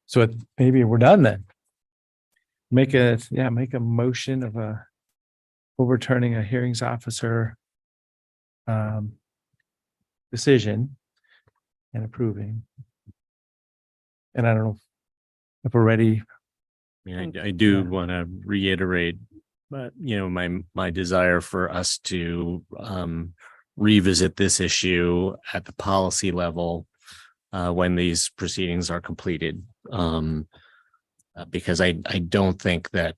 [SPEAKER 1] So maybe we're done then. Make a motion of overturning a hearings officer decision and approving. And I don't know if we're ready.
[SPEAKER 4] I do want to reiterate, but my desire for us to revisit this issue at the policy level when these proceedings are completed. Because I don't think that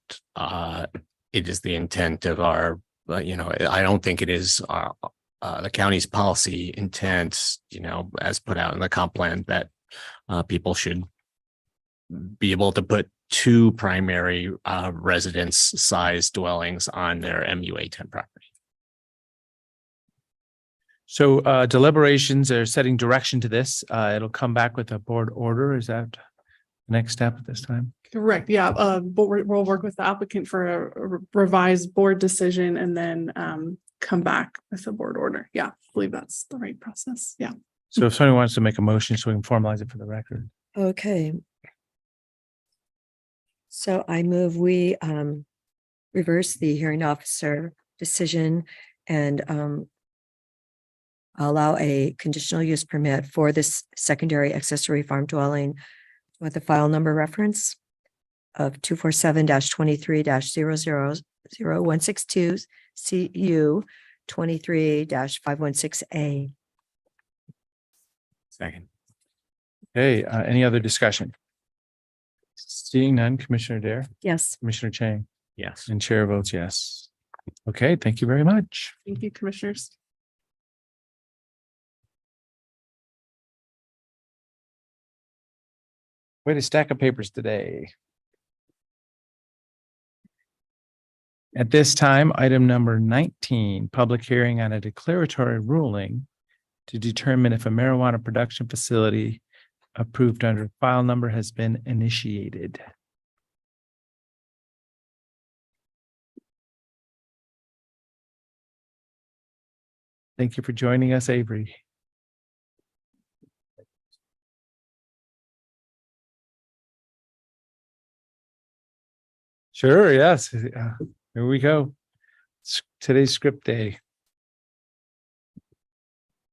[SPEAKER 4] it is the intent of our, I don't think it is the county's policy intent, as put out in the comp plan, that people should be able to put 2 primary residence size dwellings on their MUA 10 property.
[SPEAKER 1] So deliberations are setting direction to this. It'll come back with a board order. Is that the next step at this time?
[SPEAKER 13] Correct, yeah, but we'll work with the applicant for a revised board decision and then come back with a board order. Yeah, I believe that's the right process. Yeah.
[SPEAKER 1] So if someone wants to make a motion so we can formalize it for the record.
[SPEAKER 3] Okay. So I move we reverse the hearing officer decision and allow a conditional use permit for this secondary accessory farm dwelling with a file number reference of 247-23-000162 CU 23-516A.
[SPEAKER 4] Second.
[SPEAKER 1] Okay, any other discussion? Seeing none, Commissioner Dare,
[SPEAKER 3] Yes.
[SPEAKER 1] Commissioner Chang,
[SPEAKER 4] Yes.
[SPEAKER 1] and Chair votes yes. Okay, thank you very much.
[SPEAKER 13] Thank you, commissioners.
[SPEAKER 1] Way to stack of papers today. At this time, item number 19, public hearing on a declaratory ruling to determine if a marijuana production facility approved under file number has been initiated. Thank you for joining us, Avery. Sure, yes. Here we go. Today's script day.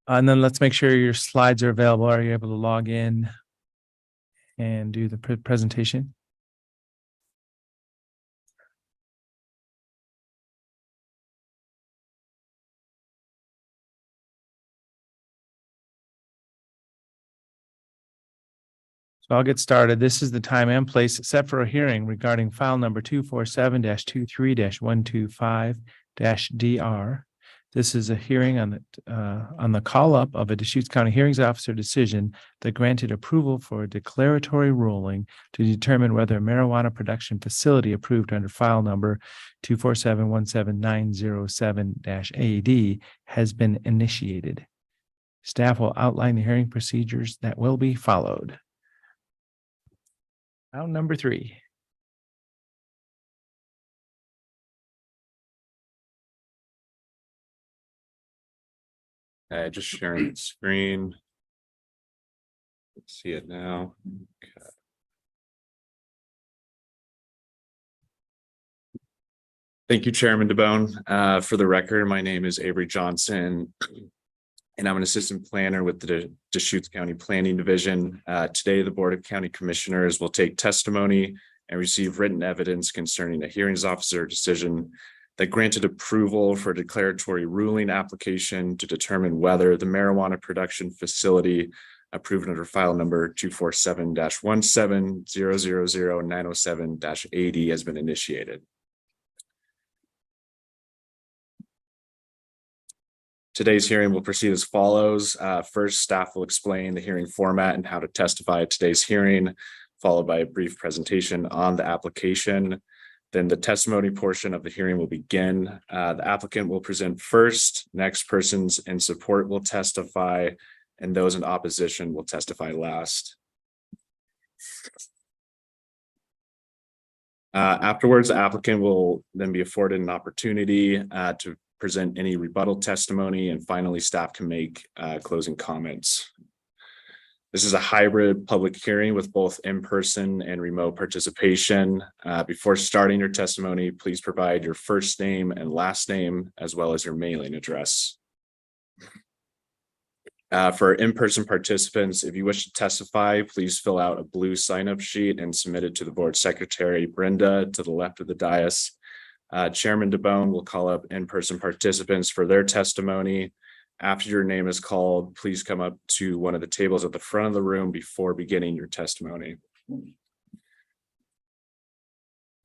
[SPEAKER 1] And then let's make sure your slides are available. Are you able to log in and do the presentation? So I'll get started. This is the time and place set for a hearing regarding file number 247-23-125-DR. This is a hearing on the call up of a Deschutes County Hearings Officer decision that granted approval for a declaratory ruling to determine whether a marijuana production facility approved under file number 247-17907-AD has been initiated. Staff will outline the hearing procedures that will be followed. Round number 3.
[SPEAKER 15] Just sharing the screen. Let's see it now. Okay. Thank you, Chairman DeBone. For the record, my name is Avery Johnson, and I'm an assistant planner with the Deschutes County Planning Division. Today, the Board of County Commissioners will take testimony and receive written evidence concerning a hearings officer decision that granted approval for a declaratory ruling application to determine whether the marijuana production facility approved under file number 247-170000907-80 has been initiated. Today's hearing will proceed as follows. First, staff will explain the hearing format and how to testify at today's hearing, followed by a brief presentation on the application. Then the testimony portion of the hearing will begin. The applicant will present first, next persons in support will testify, and those in opposition will testify last. Afterwards, the applicant will then be afforded an opportunity to present any rebuttal testimony, and finally, staff can make closing comments. This is a hybrid public hearing with both in-person and remote participation. Before starting your testimony, please provide your first name and last name, as well as your mailing address. For in-person participants, if you wish to testify, please fill out a blue sign-up sheet and submit it to the board secretary, Brenda, to the left of the dais. Chairman DeBone will call up in-person participants for their testimony. After your name is called, please come up to one of the tables at the front of the room before beginning your testimony.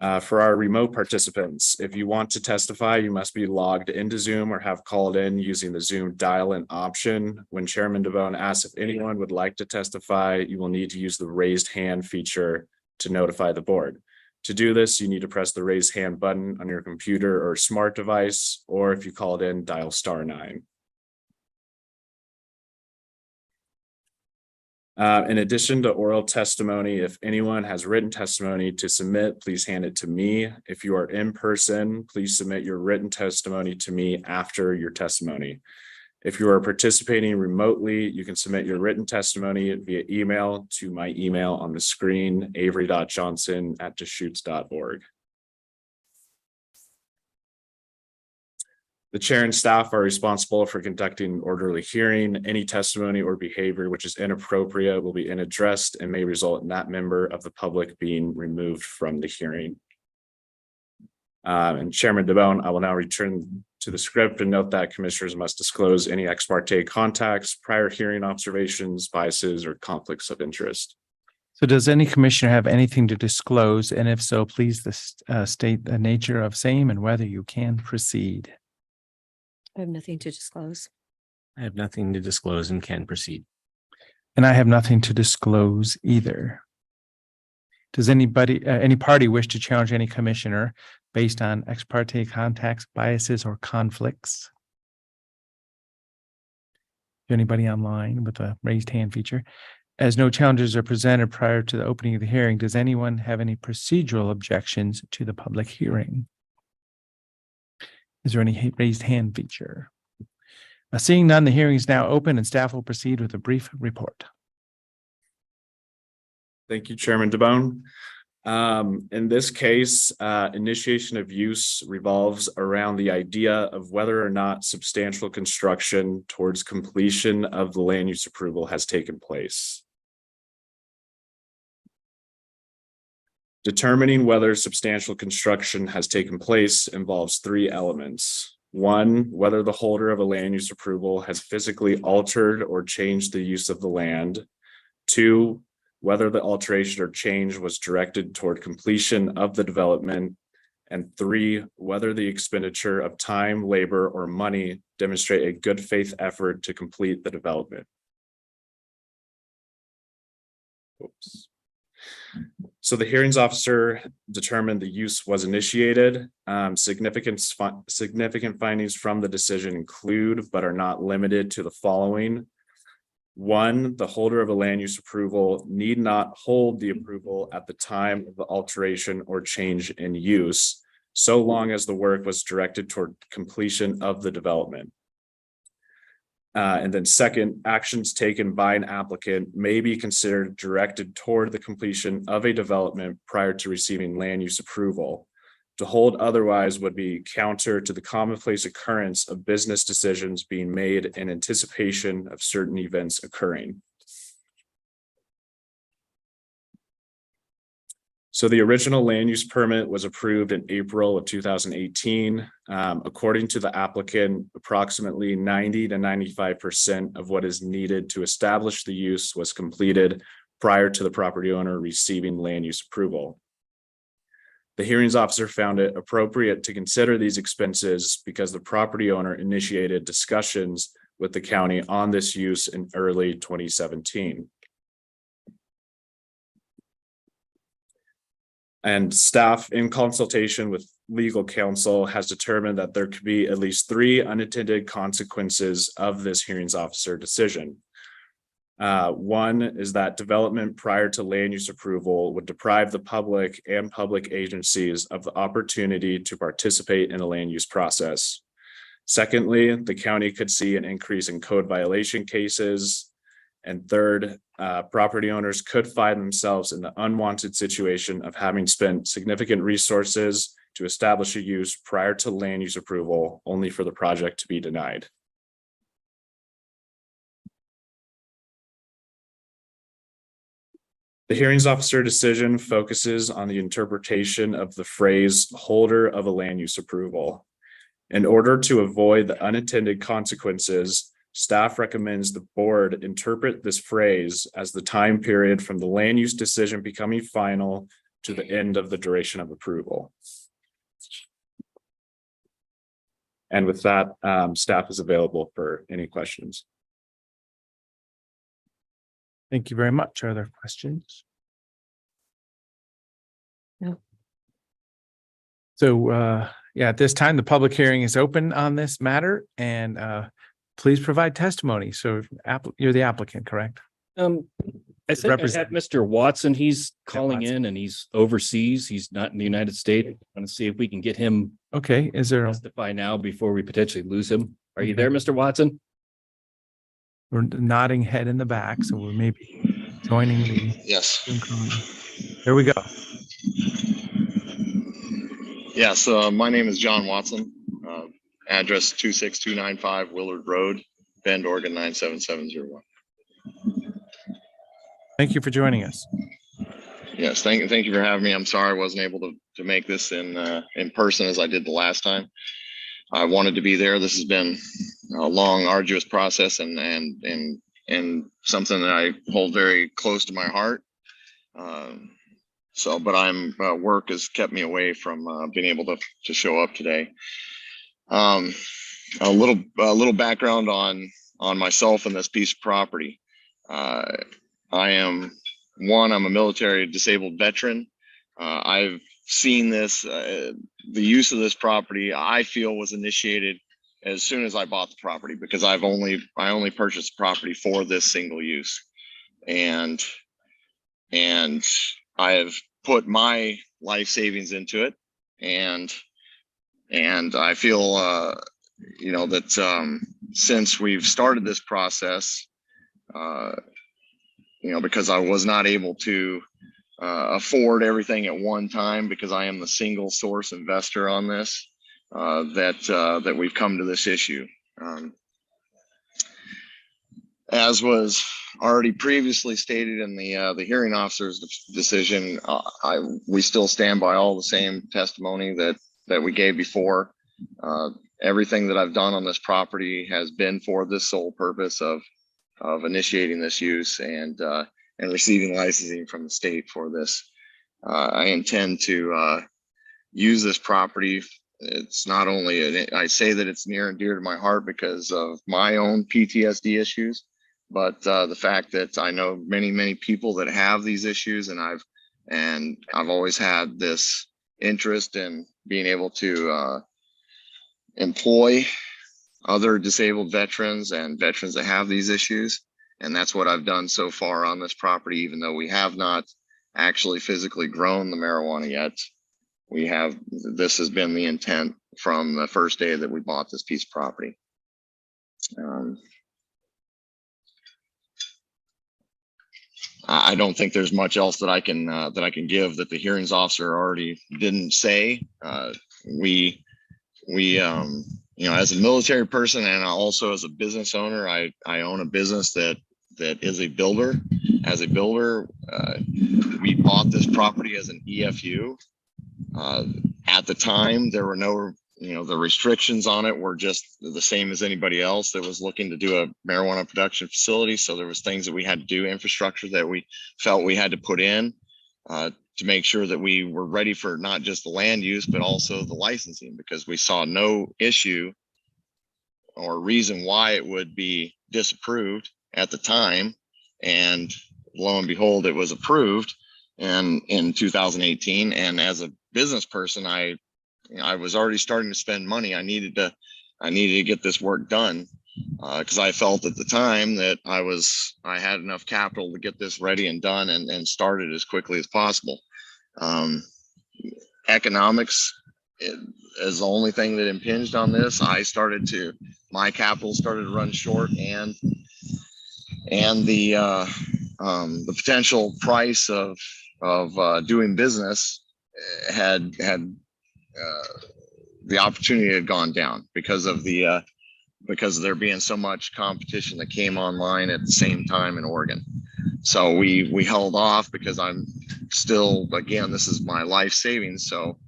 [SPEAKER 15] For our remote participants, if you want to testify, you must be logged into Zoom or have called in using the Zoom dial-in option. When Chairman DeBone asks if anyone would like to testify, you will need to use the raised hand feature to notify the board. To do this, you need to press the raise hand button on your computer or smart device, or if you called in, dial *9. In addition to oral testimony, if anyone has written testimony to submit, please hand it to me. If you are in person, please submit your written testimony to me after your testimony. If you are participating remotely, you can submit your written testimony via email to my email on the screen, avery.johnson@deschutes.org. The chair and staff are responsible for conducting an orderly hearing. Any testimony or behavior which is inappropriate will be unaddressed and may result in that member of the public being removed from the hearing. And Chairman DeBone, I will now return to the script and note that commissioners must disclose any ex parte contacts, prior hearing observations, biases, or conflicts of interest.
[SPEAKER 1] So does any commissioner have anything to disclose? And if so, please state the nature of same and whether you can proceed.
[SPEAKER 3] I have nothing to disclose.
[SPEAKER 4] I have nothing to disclose and can proceed.
[SPEAKER 1] And I have nothing to disclose either. Does anybody, any party wish to challenge any commissioner based on ex parte contacts, biases, or conflicts? Anybody online with a raised hand feature? As no challenges are presented prior to the opening of the hearing, does anyone have any procedural objections to the public hearing? Is there any raised hand feature? Seeing none, the hearing is now open and staff will proceed with a brief report.
[SPEAKER 15] Thank you, Chairman DeBone. In this case, initiation of use revolves around the idea of whether or not substantial construction towards completion of the land use approval has taken place. Determining whether substantial construction has taken place involves three elements. One, whether the holder of a land use approval has physically altered or changed the use of the land. Two, whether the alteration or change was directed toward completion of the development. And three, whether the expenditure of time, labor, or money demonstrate a good faith effort to complete the development. Oops. So the hearings officer determined the use was initiated. Significant findings from the decision include, but are not limited to, the following. One, the holder of a land use approval need not hold the approval at the time of the alteration or change in use, so long as the work was directed toward completion of the development. And then second, actions taken by an applicant may be considered directed toward the completion of a development prior to receiving land use approval. To hold otherwise would be counter to the commonplace occurrence of business decisions being made in anticipation of certain events occurring. So the original land use permit was approved in April of 2018. According to the applicant, approximately 90 to 95% of what is needed to establish the use was completed prior to the property owner receiving land use approval. The hearings officer found it appropriate to consider these expenses because the property owner initiated discussions with the county on this use in early 2017. And staff, in consultation with legal counsel, has determined that there could be at least 3 unintended consequences of this hearings officer decision. One is that development prior to land use approval would deprive the public and public agencies of the opportunity to participate in the land use process. Secondly, the county could see an increase in code violation cases. And third, property owners could find themselves in the unwanted situation of having spent significant resources to establish a use prior to land use approval, only for the project to be denied. The hearings officer decision focuses on the interpretation of the phrase holder of a land use approval. In order to avoid the unintended consequences, staff recommends the board interpret this phrase as the time period from the land use decision becoming final to the end of the duration of approval. And with that, staff is available for any questions.
[SPEAKER 1] Thank you very much. Are there questions?
[SPEAKER 3] No.
[SPEAKER 1] So, yeah, at this time, the public hearing is open on this matter, and please provide testimony. So you're the applicant, correct?
[SPEAKER 16] I think I had
[SPEAKER 1] Represent-
[SPEAKER 16] Mr. Watson. He's calling
[SPEAKER 1] Watson.
[SPEAKER 16] in and he's overseas. He's not in the United States. I'm going to see if we can get him
[SPEAKER 1] Okay, is there,
[SPEAKER 16] to testify now before we potentially lose him. Are you
[SPEAKER 1] Okay.
[SPEAKER 16] there, Mr. Watson?
[SPEAKER 1] we're nodding head in the back, so we're maybe joining the
[SPEAKER 17] Yes.
[SPEAKER 1] Zoom call. There we go.
[SPEAKER 17] Yes. My name is John Watson. Address 26295 Willard Road, Bend, Oregon 97701.
[SPEAKER 1] Thank you for joining us.
[SPEAKER 17] Yes. Thank you for having me. I'm sorry I wasn't able to make this in person as I did the last time. I wanted to be there. This has been a long, arduous process and something that I hold very close to my heart. But work has kept me away from being able to show up today. A little background on myself and this piece of property. I'm a military disabled veteran. I've seen this, the use of this property, I feel, was initiated as soon as I bought the property, because I only purchased the property for this single use. And I have put my life savings into it. And I feel, that since we've started this process, because I was not able to afford everything at one time, because I am the single source investor on this, that we've come to this issue. As was already previously stated in the hearing officer's decision, we still stand by all the same testimony that we gave before. Everything that I've done on this property has been for this sole purpose of initiating this use and receiving licensing from the state for this. I intend to use this property. It's not only, I say that it's near and dear to my heart because of my own PTSD issues, but the fact that I know many, many people that have these issues, and I've always had this interest in being able to employ other disabled veterans and veterans that have these issues. And that's what I've done so far on this property, even though we have not actually physically grown the marijuana yet. This has been the intent from the first day that we bought this piece of property. I don't think there's much else that I can give that the hearings officer already didn't say. We as a military person and also as a business owner, I own a business that is a builder. As a builder, we bought this property as an EFU. At the time, there were no, the restrictions on it were just the same as anybody else that was looking to do a marijuana production facility. So there was things that we had to do, infrastructure that we felt we had to put in to make sure that we were ready for not just the land use, but also the licensing, because we saw no issue or reason why it would be disapproved at the time. And lo and behold, it was approved in 2018. And as a business person, I was already starting to spend money. I needed to get this work done because I felt at the time that I had enough capital to get this ready and done and started as quickly as possible. Economics is the only thing that impinged on this. My capital started to run short, and the potential price of doing business had the opportunity had gone down because of there being so much competition that came online at the same time in Oregon. So we held off because I'm still, again, this is my life savings. So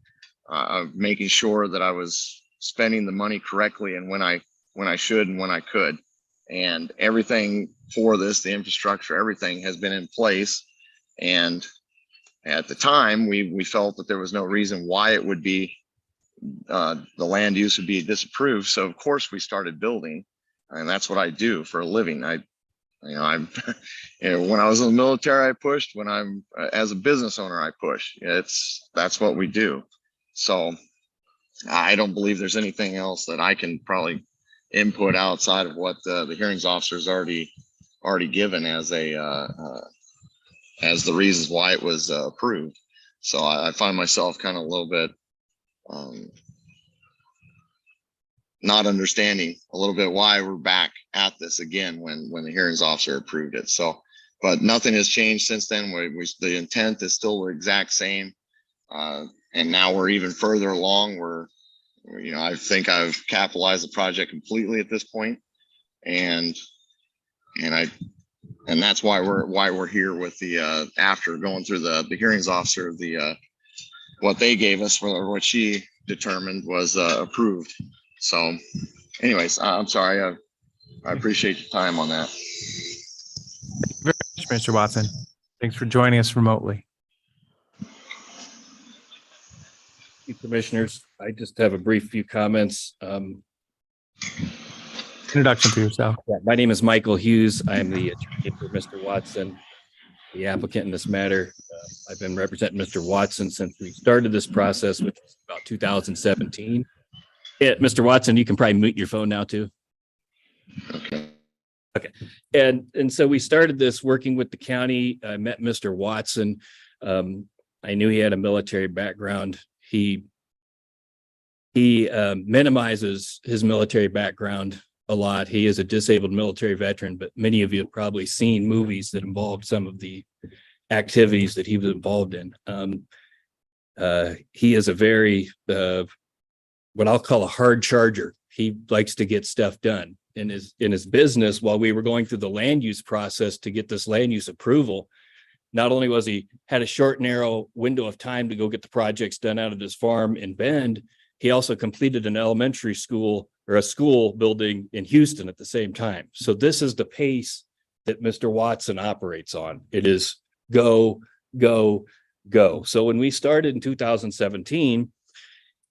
[SPEAKER 17] making sure that I was spending the money correctly and when I should and when I could. And everything for this, the infrastructure, everything has been in place. And at the time, we felt that there was no reason why it would be the land use would be disapproved. So of course we started building, and that's what I do for a living. When I was in the military, I pushed. When I'm as a business owner, I push. That's what we do. So I don't believe there's anything else that I can probably input outside of what the hearings officer's already given as the reasons why it was approved. So I find myself kind of a little bit not understanding a little bit why we're back at this again when the hearings officer approved it. So, but nothing has changed since then. The intent is still the exact same, and now we're even further along. I think I've capitalized the project completely at this point, and that's why we're here with the after going through the hearings officer, what they gave us for what she determined was approved. So anyways, I'm sorry. I appreciate your time on that.
[SPEAKER 1] Very much, Mr. Watson. Thanks for joining us remotely.
[SPEAKER 16] Commissioners, I just have a brief few comments.
[SPEAKER 1] Introduction to yourself.
[SPEAKER 16] Yeah, my name is Michael Hughes. I am the attorney for Mr. Watson, the applicant in this matter. I've been representing Mr. Watson since we started this process, which was about 2017. Mr. Watson, you can probably mute your phone now too.
[SPEAKER 17] Okay.
[SPEAKER 16] And so we started this working with the county. I met Mr. Watson. I knew he had a military background. He minimizes his military background a lot. He is a disabled military veteran, but many of you have probably seen movies that involved some of the activities that he was involved in. He is a very, what I'll call a hard charger. He likes to get stuff done. In his business, while we were going through the land use process to get this land use approval, not only was he had a short, narrow window of time to go get the projects done out of his farm in Bend, he also completed an elementary school or a school building in Houston at the same time. So this is the pace that Mr. Watson operates on. It is go, go, go. So when we started in 2017,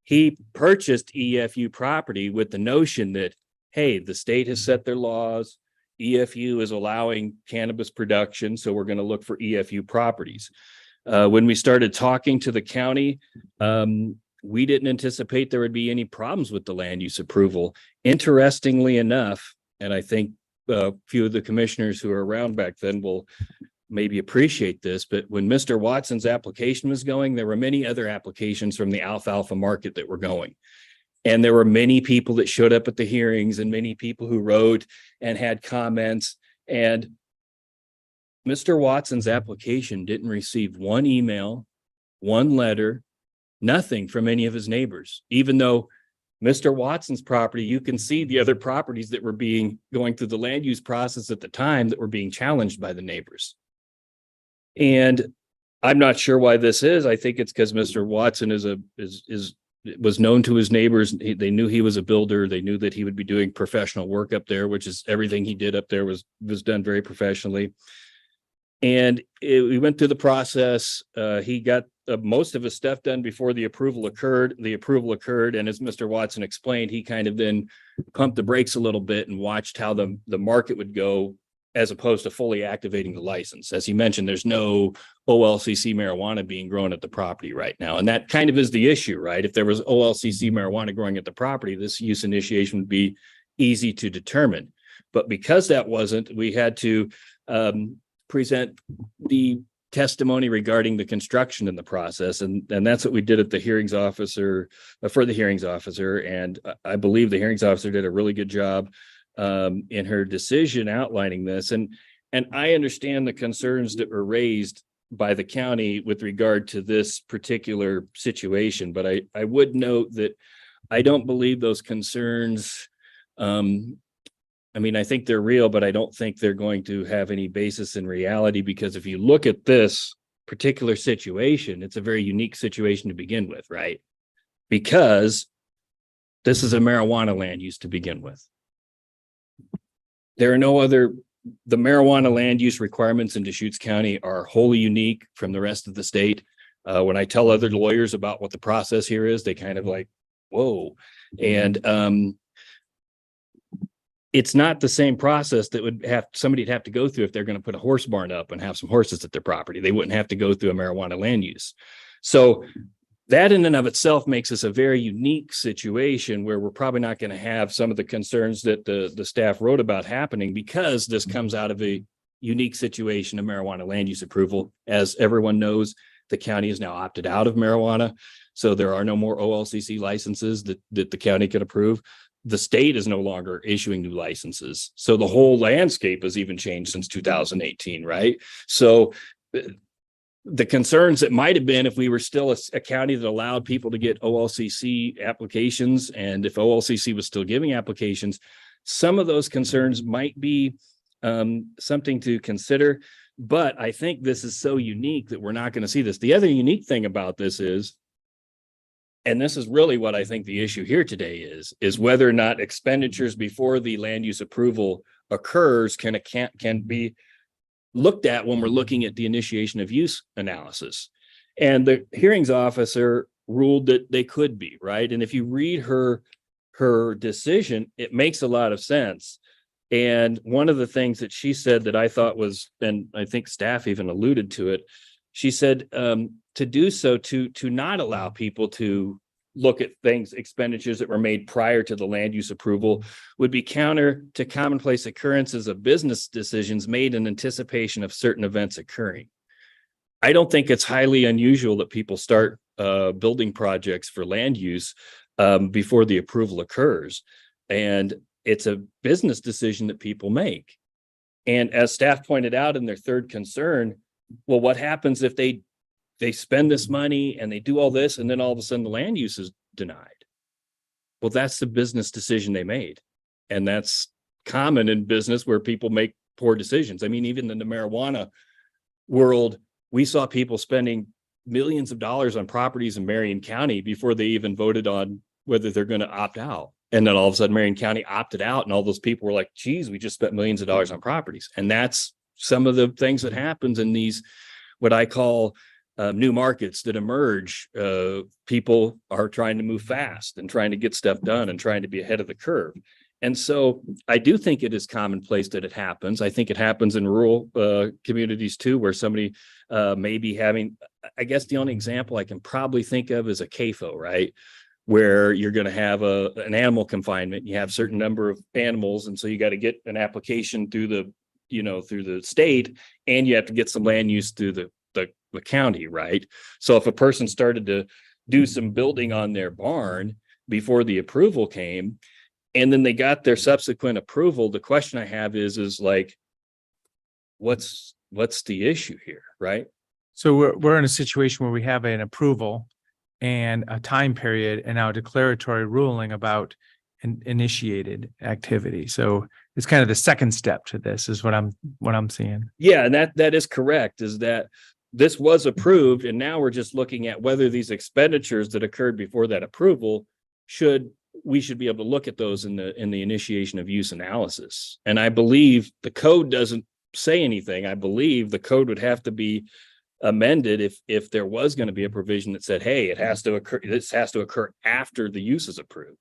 [SPEAKER 16] he purchased EFU property with the notion that, hey, the state has set their laws. EFU is allowing cannabis production, so we're going to look for EFU properties. When we started talking to the county, we didn't anticipate there would be any problems with the land use approval. Interestingly enough, and I think a few of the commissioners who were around back then will maybe appreciate this, but when Mr. Watson's application was going, there were many other applications from the alfalfa market that were going. And there were many people that showed up at the hearings and many people who wrote and had comments. And Mr. Watson's application didn't receive one email, one letter, nothing from any of his neighbors, even though Mr. Watson's property, you can see the other properties that were going through the land use process at the time that were being challenged by the neighbors. And I'm not sure why this is. I think it's because Mr. Watson was known to his neighbors. They knew he was a builder. They knew that he would be doing professional work up there, which is everything he did up there was done very professionally. And we went through the process. He got most of his stuff done before the approval occurred. The approval occurred, and as Mr. Watson explained, he kind of then pumped the brakes a little bit and watched how the market would go, as opposed to fully activating the license. As he mentioned, there's no OLCC marijuana being grown at the property right now. And that kind of is the issue, right? If there was OLCC marijuana growing at the property, this use initiation would be easy to determine. But because that wasn't, we had to present the testimony regarding the construction in the process. And that's what we did at the hearings officer, for the hearings officer. And I believe the hearings officer did a really good job in her decision outlining this. And I understand the concerns that were raised by the county with regard to this particular situation, but I would note that I don't believe those concerns. I mean, I think they're real, but I don't think they're going to have any basis in reality, because if you look at this particular situation, it's a very unique situation to begin with, right? Because this is a marijuana land use to begin with. There are no other, the marijuana land use requirements in Deschutes County are wholly unique from the rest of the state. When I tell other lawyers about what the process here is, they kind of like, whoa. And it's not the same process that somebody'd have to go through if they're going to put a horse barn up and have some horses at their property. They wouldn't have to go through a marijuana land use. So that in and of itself makes us a very unique situation where we're probably not going to have some of the concerns that the staff wrote about happening, because this comes out of a unique situation of marijuana land use approval. As everyone knows, the county is now opted out of marijuana. So there are no more OLCC licenses that the county can approve. The state is no longer issuing new licenses. So the whole landscape has even changed since 2018, right? So the concerns that might have been if we were still a county that allowed people to get OLCC applications, and if OLCC was still giving applications, some of those concerns might be something to consider. But I think this is so unique that we're not going to see this. The other unique thing about this is, and this is really what I think the issue here today is whether or not expenditures before the land use approval occurs can be looked at when we're looking at the initiation of use analysis. And the hearings officer ruled that they could be, right? And if you read her decision, it makes a lot of sense. And one of the things that she said that I thought was, and I think staff even alluded to it, she said to do so, to not allow people to look at expenditures that were made prior to the land use approval would be counter to commonplace occurrences of business decisions made in anticipation of certain events occurring. I don't think it's highly unusual that people start building projects for land use before the approval occurs. And it's a business decision that people make. And as staff pointed out in their third concern, well, what happens if they spend this money and they do all this, and then all of a sudden the land use is denied? Well, that's the business decision they made. And that's common in business where people make poor decisions. I mean, even in the marijuana world, we saw people spending millions of dollars on properties in Marion County before they even voted on whether they're going to opt out. And then all of a sudden Marion County opted out, and all those people were like, geez, we just spent millions of dollars on properties. And that's some of the things that happens in these, what I call new markets that emerge. People are trying to move fast and trying to get stuff done and trying to be ahead of the curve. And so I do think it is commonplace that it happens. I think it happens in rural communities too, where somebody may be having, I guess the only example I can probably think of is a CAFO, right? Where you're going to have an animal confinement. You have a certain number of animals. And so you got to get an application through the state, and you have to get some land use through the county, right? So if a person started to do some building on their barn before the approval came, and then they got their subsequent approval, the question I have is like, what's the issue here, right?
[SPEAKER 1] So we're in a situation where we have an approval and a time period and now a declaratory ruling about an initiated activity. So it's kind of the second step to this is what I'm seeing.
[SPEAKER 16] Yeah, and that is correct, is that this was approved, and now we're just looking at whether these expenditures that occurred before that approval we should be able to look at those in the initiation of use analysis. And I believe the code doesn't say anything. I believe the code would have to be amended if there was going to be a provision that said, hey, this has to occur after the use is approved.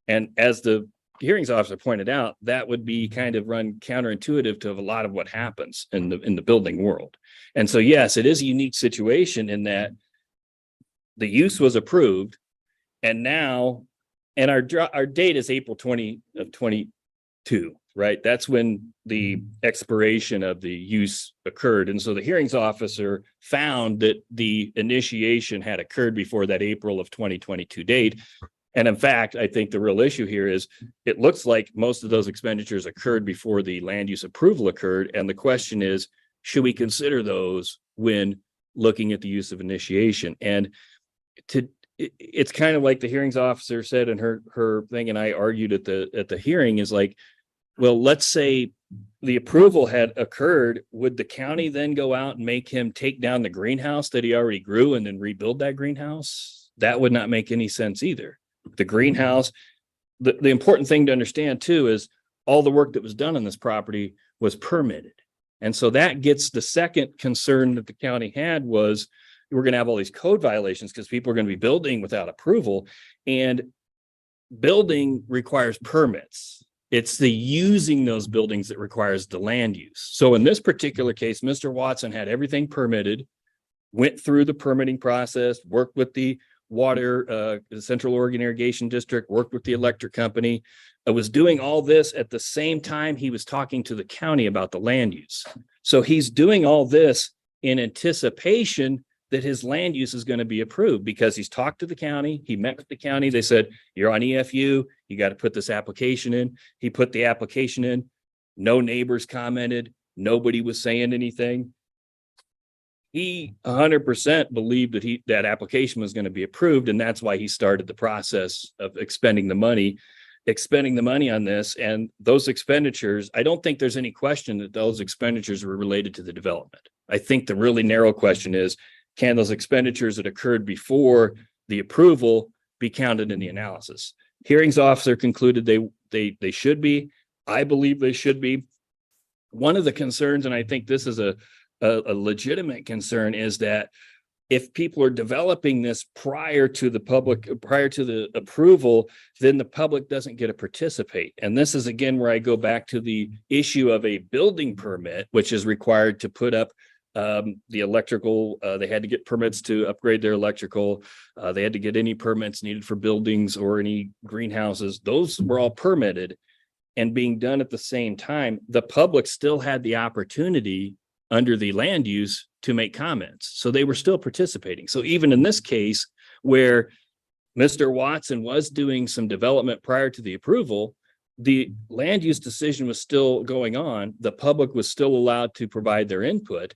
[SPEAKER 16] And as the hearings officer pointed out, that would be kind of run counterintuitive to a lot of what happens in the building world. And so, yes, it is a unique situation in that the use was approved, and now, and our date is April 20 of 22, right? That's when the expiration of the use occurred. And so the hearings officer found that the initiation had occurred before that April of 2022 date. And in fact, I think the real issue here is it looks like most of those expenditures occurred before the land use approval occurred. And the question is, should we consider those when looking at the use of initiation? And it's kind of like the hearings officer said in her thing, and I argued at the hearing, is like, well, let's say the approval had occurred, would the county then go out and make him take down the greenhouse that he already grew and then rebuild that greenhouse? That would not make any sense either. The greenhouse, the important thing to understand too is all the work that was done on this property was permitted. And so that gets the second concern that the county had was we're going to have all these code violations because people are going to be building without approval, and building requires permits. It's the using those buildings that requires the land use. So in this particular case, Mr. Watson had everything permitted, went through the permitting process, worked with the water, the Central Oregon Irrigation District, worked with the electric company, was doing all this at the same time he was talking to the county about the land use. So he's doing all this in anticipation that his land use is going to be approved because he's talked to the county. He met with the county. They said, you're on EFU. You got to put this application in. He put the application in. No neighbors commented. Nobody was saying anything. He 100% believed that that application was going to be approved. And that's why he started the process of expending the money on this. And those expenditures, I don't think there's any question that those expenditures were related to the development. I think the really narrow question is, can those expenditures that occurred before the approval be counted in the analysis? Hearings officer concluded they should be. I believe they should be. One of the concerns, and I think this is a legitimate concern, is that if people are developing this prior to the approval, then the public doesn't get to participate. And this is again where I go back to the issue of a building permit, which is required to put up the electrical. They had to get permits to upgrade their electrical. They had to get any permits needed for buildings or any greenhouses. Those were all permitted and being done at the same time. The public still had the opportunity under the land use to make comments. So they were still participating. So even in this case where Mr. Watson was doing some development prior to the approval, the land use decision was still going on. The public was still allowed to provide their input.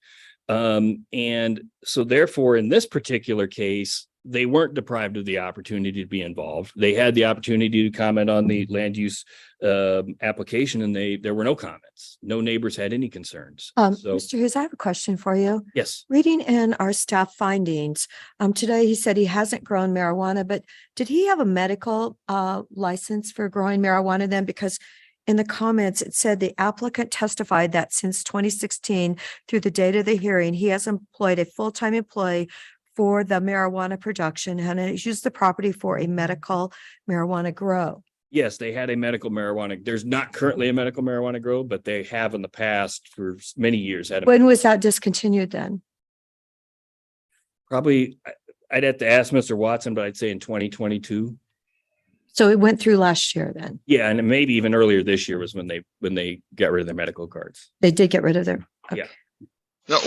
[SPEAKER 16] And so therefore, in this particular case, they weren't deprived of the opportunity to be involved. They had the opportunity to comment on the land use application, and there were no comments. No neighbors had any concerns. So,
[SPEAKER 3] Mr. Hughes, I have a question for you.
[SPEAKER 16] yes.
[SPEAKER 3] Reading in our staff findings, today he said he hasn't grown marijuana, but did he have a medical license for growing marijuana then? Because in the comments, it said the applicant testified that since 2016 through the date of the hearing, he has employed a full-time employee for the marijuana production and has used the property for a medical marijuana grow.
[SPEAKER 16] Yes, they had a medical marijuana. There's not currently a medical marijuana grow, but they have in the past for many years.
[SPEAKER 3] When was that discontinued then?
[SPEAKER 16] Probably, I'd have to ask Mr. Watson, but I'd say in 2022.
[SPEAKER 3] So it went through last year then?
[SPEAKER 16] Yeah, and maybe even earlier this year was when they got rid of their medical cards.
[SPEAKER 3] They did get rid of their.
[SPEAKER 16] Yeah.
[SPEAKER 17] No.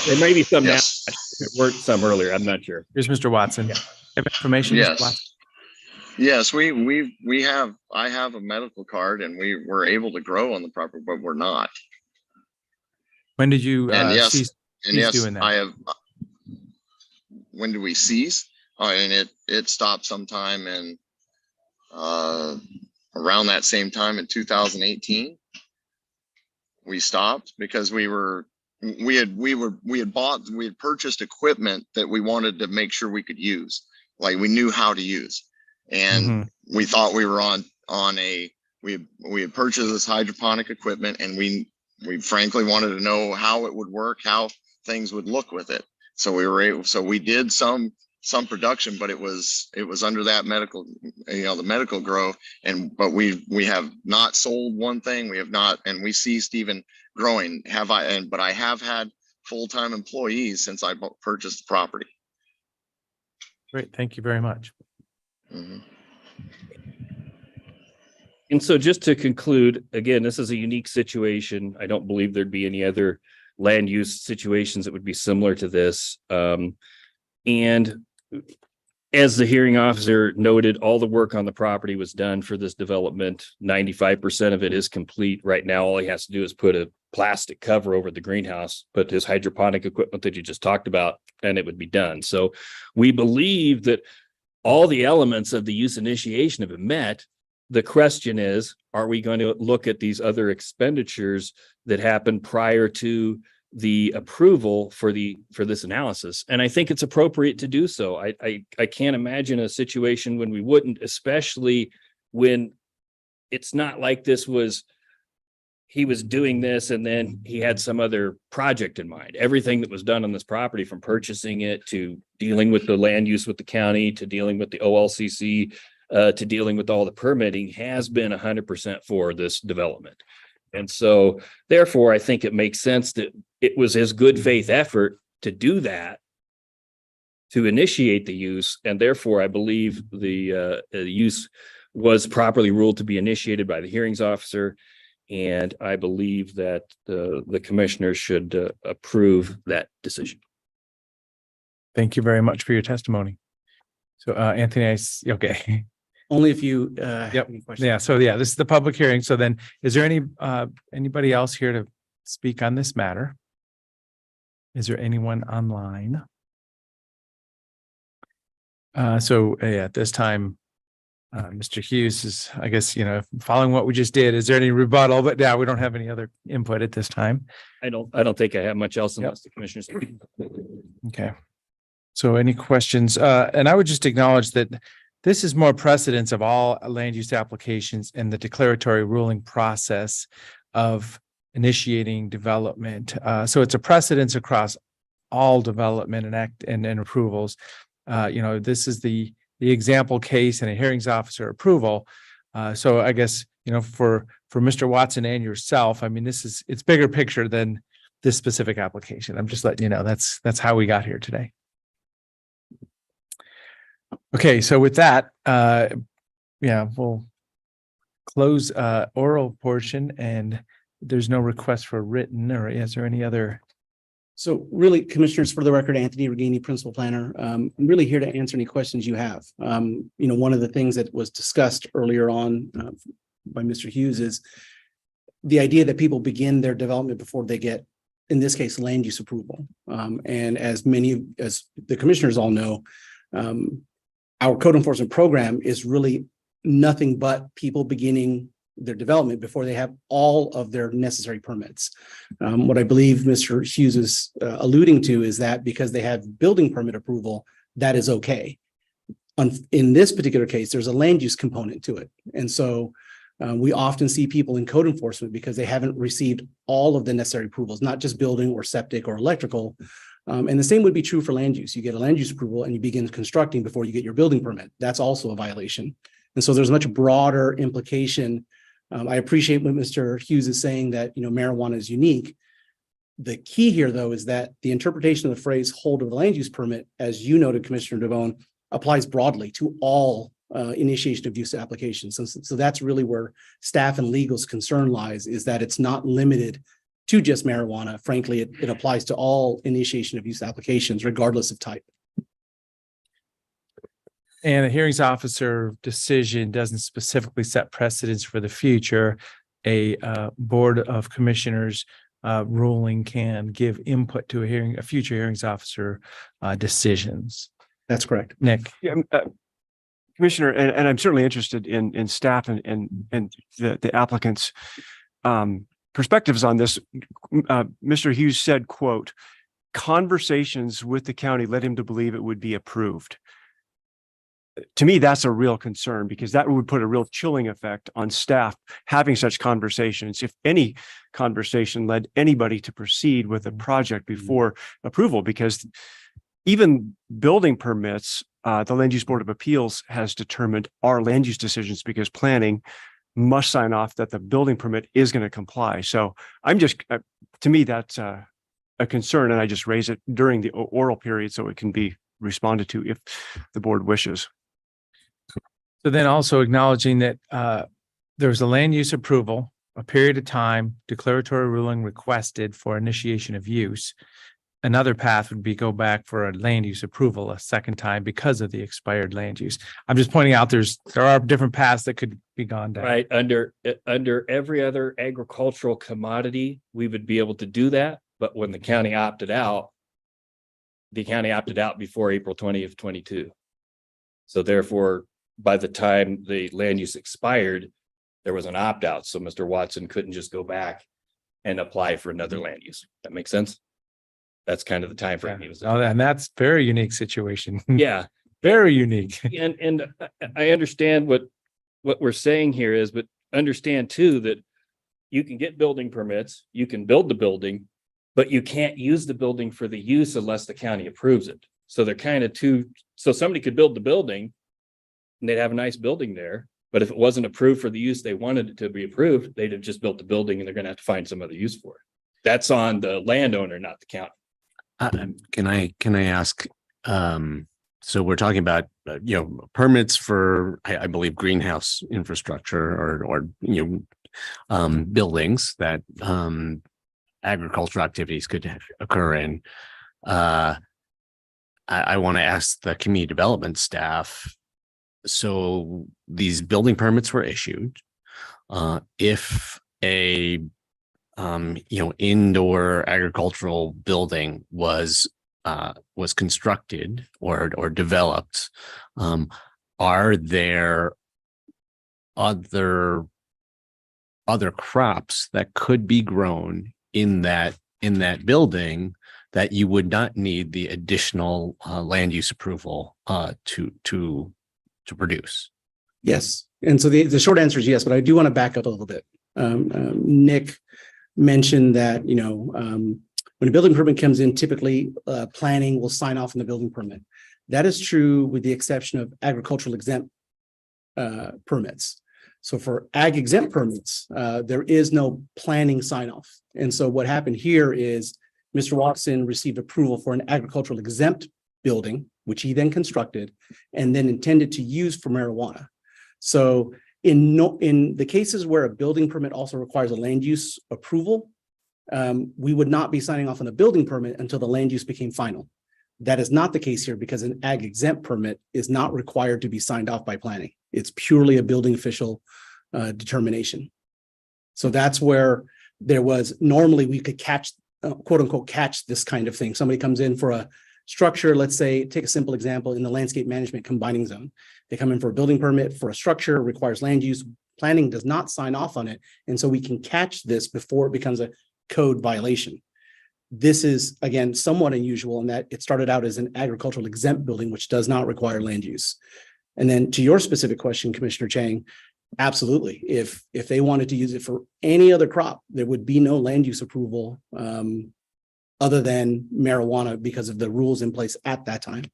[SPEAKER 16] There may be some
[SPEAKER 17] Yes.
[SPEAKER 16] now. There weren't some earlier. I'm not sure.
[SPEAKER 1] Here's Mr. Watson.
[SPEAKER 16] Yeah.
[SPEAKER 1] Have information? Mr.
[SPEAKER 17] Yes.
[SPEAKER 1] Watson?
[SPEAKER 17] Yes, I have a medical card and we were able to grow on the property, but we're not.
[SPEAKER 1] When did you
[SPEAKER 17] And yes,
[SPEAKER 1] cease
[SPEAKER 17] and yes,
[SPEAKER 1] doing that?
[SPEAKER 17] I have. When do we cease? And it stopped sometime in around that same time in 2018. We stopped because we had purchased equipment that we wanted to make sure we could use, like we knew how to use, and we thought we were we had purchased this hydroponic equipment, and we frankly wanted to know how it would work, how things would look with it. So we did some production, but it was under that medical, the medical grow. But we have not sold one thing. We have not, and we ceased even growing. But I have had full-time employees since I purchased the property.
[SPEAKER 1] Great. Thank you very much.
[SPEAKER 16] And so just to conclude, again, this is a unique situation. I don't believe there'd be any other land use situations that would be similar to this. And as the hearing officer noted, all the work on the property was done for this development. 95% of it is complete. Right now, all he has to do is put a plastic cover over the greenhouse, put his hydroponic equipment that you just talked about, and it would be done. So we believe that all the elements of the use initiation have been met. The question is, are we going to look at these other expenditures that happened prior to the approval for this analysis? And I think it's appropriate to do so. I can't imagine a situation when we wouldn't, especially when it's not like he was doing this and then he had some other project in mind. Everything that was done on this property, from purchasing it to dealing with the land use with the county, to dealing with the OLCC, to dealing with all the permitting, has been 100% for this development. And so therefore, I think it makes sense that it was his good faith effort to do that, to initiate the use. And therefore, I believe the use was properly ruled to be initiated by the hearings officer. And I believe that the commissioners should approve that decision.
[SPEAKER 1] Thank you very much for your testimony. So Anthony, okay.
[SPEAKER 18] Only if you have any questions.
[SPEAKER 1] Yeah. So this is the public hearing. So then, is there anybody else here to speak on this matter? Is there anyone online? At this time, Mr. Hughes is, I guess, following what we just did. Is there any rebuttal? But yeah, we don't have any other input at this time.
[SPEAKER 16] I don't think I have much else unless the commissioners.
[SPEAKER 1] Okay. So any questions? And I would just acknowledge that this is more precedence of all land use applications in the declaratory ruling process of initiating development. So it's a precedence across all development and approvals. This is the example case and a hearings officer approval. So I guess, for Mr. Watson and yourself, I mean, it's bigger picture than this specific application. I'm just letting you know that's how we got here today. Okay, so with that, we'll close oral portion, and there's no request for written, or is there any other?
[SPEAKER 18] So really, commissioners, for the record, Anthony Regini, principal planner, I'm really here to answer any questions you have. One of the things that was discussed earlier on by Mr. Hughes is the idea that people begin their development before they get, in this case, land use approval. And as the commissioners all know, our code enforcement program is really nothing but people beginning their development before they have all of their necessary permits. What I believe Mr. Hughes is alluding to is that because they have building permit approval, that is okay. In this particular case, there's a land use component to it. And so we often see people in code enforcement because they haven't received all of the necessary approvals, not just building or septic or electrical. And the same would be true for land use. You get a land use approval and you begin constructing before you get your building permit. That's also a violation. And so there's much broader implication. I appreciate what Mr. Hughes is saying, that marijuana is unique. The key here, though, is that the interpretation of the phrase "hold of the land use permit," as you noted, Commissioner DeBone, applies broadly to all initiation of use applications. So that's really where staff and legal's concern lies, is that it's not limited to just marijuana. Frankly, it applies to all initiation of use applications, regardless of type.
[SPEAKER 1] And a hearings officer decision doesn't specifically set precedents for the future. A board of commissioners ruling can give input to a future hearings officer decisions.
[SPEAKER 18] That's correct.
[SPEAKER 1] Nick?
[SPEAKER 6] Yeah, Commissioner, and I'm certainly interested in staff and the applicants' perspectives on this. Mr. Hughes said, quote, "Conversations with the county led him to believe it would be approved." To me, that's a real concern because that would put a real chilling effect on staff having such conversations. If any conversation led anybody to proceed with a project before approval, because even building permits, the Land Use Board of Appeals has determined are land use decisions because planning must sign off that the building permit is going to comply. So I'm just, to me, that's a concern, and I just raise it during the oral period so it can be responded to if the board wishes.
[SPEAKER 1] So then also acknowledging that there's a land use approval, a period of time, declaratory ruling requested for initiation of use. Another path would be go back for a land use approval a second time because of the expired land use. I'm just pointing out there are different paths that could be gone down.
[SPEAKER 16] Right, under every other agricultural commodity, we would be able to do that, but when the county opted out before April 20th, 22. So therefore, by the time the land use expired, there was an opt-out, so Mr. Watson couldn't just go back and apply for another land use. That makes sense? That's kind of the time frame he was in.
[SPEAKER 1] Oh, and that's very unique situation.
[SPEAKER 16] Yeah,
[SPEAKER 1] Very unique.
[SPEAKER 16] and I understand what we're saying here is, but understand too that you can get building permits, you can build the building, but you can't use the building for the use unless the county approves it. So they're kind of so somebody could build the building and they'd have a nice building there, but if it wasn't approved for the use they wanted it to be approved, they'd have just built the building and they're going to have to find some other use for it. That's on the landowner, not the county.
[SPEAKER 4] Can I ask, so we're talking about, permits for, I believe, greenhouse infrastructure or buildings that, agricultural activities could occur in. I want to ask the community development staff. So these building permits were issued. If a indoor agricultural building was constructed or developed, are there other crops that could be grown in that building that you would not need the additional land use approval to produce?
[SPEAKER 18] Yes. And so the short answer is yes, but I do want to back up a little bit. Nick mentioned that, when a building permit comes in, typically planning will sign off on the building permit. That is true with the exception of agricultural exempt permits. So for ag exempt permits, there is no planning sign off. And so what happened here is Mr. Watson received approval for an agricultural exempt building, which he then constructed and then intended to use for marijuana. So in the cases where a building permit also requires a land use approval, we would not be signing off on the building permit until the land use became final. That is not the case here because an ag exempt permit is not required to be signed off by planning. It's purely a building official determination. So that's where there was, normally we could catch, quote unquote, catch this kind of thing. Somebody comes in for a structure, let's say, take a simple example in the landscape management combining zone. They come in for a building permit for a structure, requires land use. Planning does not sign off on it. And so we can catch this before it becomes a code violation. This is, again, somewhat unusual in that it started out as an agricultural exempt building, which does not require land use. And then to your specific question, Commissioner Chang, absolutely. If they wanted to use it for any other crop, there would be no land use approval other than marijuana because of the rules in place at that time.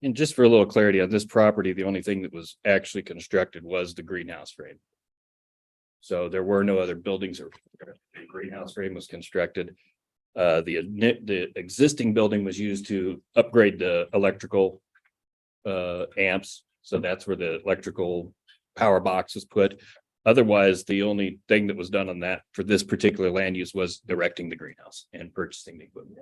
[SPEAKER 16] And just for a little clarity on this property, the only thing that was actually constructed was the greenhouse frame. So there were no other buildings or the greenhouse frame was constructed. The existing building was used to upgrade the electrical amps. So that's where the electrical power box was put. Otherwise, the only thing that was done on that for this particular land use was erecting the greenhouse and purchasing the equipment.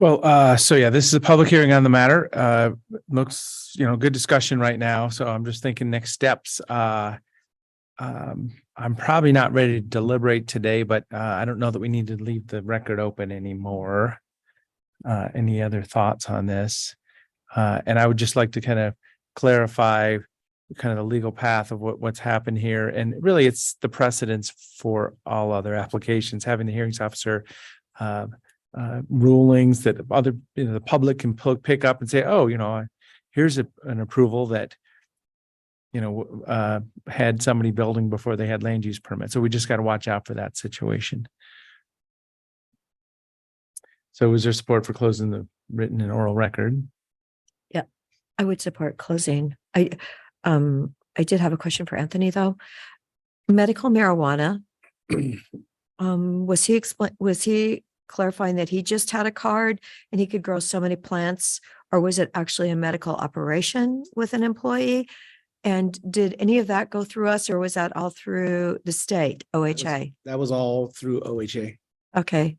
[SPEAKER 1] Well, so yeah, this is a public hearing on the matter. Looks, good discussion right now. So I'm just thinking next steps. I'm probably not ready to deliberate today, but I don't know that we need to leave the record open anymore. Any other thoughts on this? And I would just like to kind of clarify kind of the legal path of what's happened here. And really, it's the precedence for all other applications, having the hearings officer rulings that other, the public can pick up and say, oh, here's an approval that had somebody building before they had land use permit. So we just got to watch out for that situation. So is there support for closing the written and oral record?
[SPEAKER 3] Yeah, I would support closing. I did have a question for Anthony though. Medical marijuana. Was he clarifying that he just had a card and he could grow so many plants, or was it actually a medical operation with an employee? And did any of that go through us, or was that all through the state, OHA?
[SPEAKER 18] That was all through OHA.
[SPEAKER 3] Okay.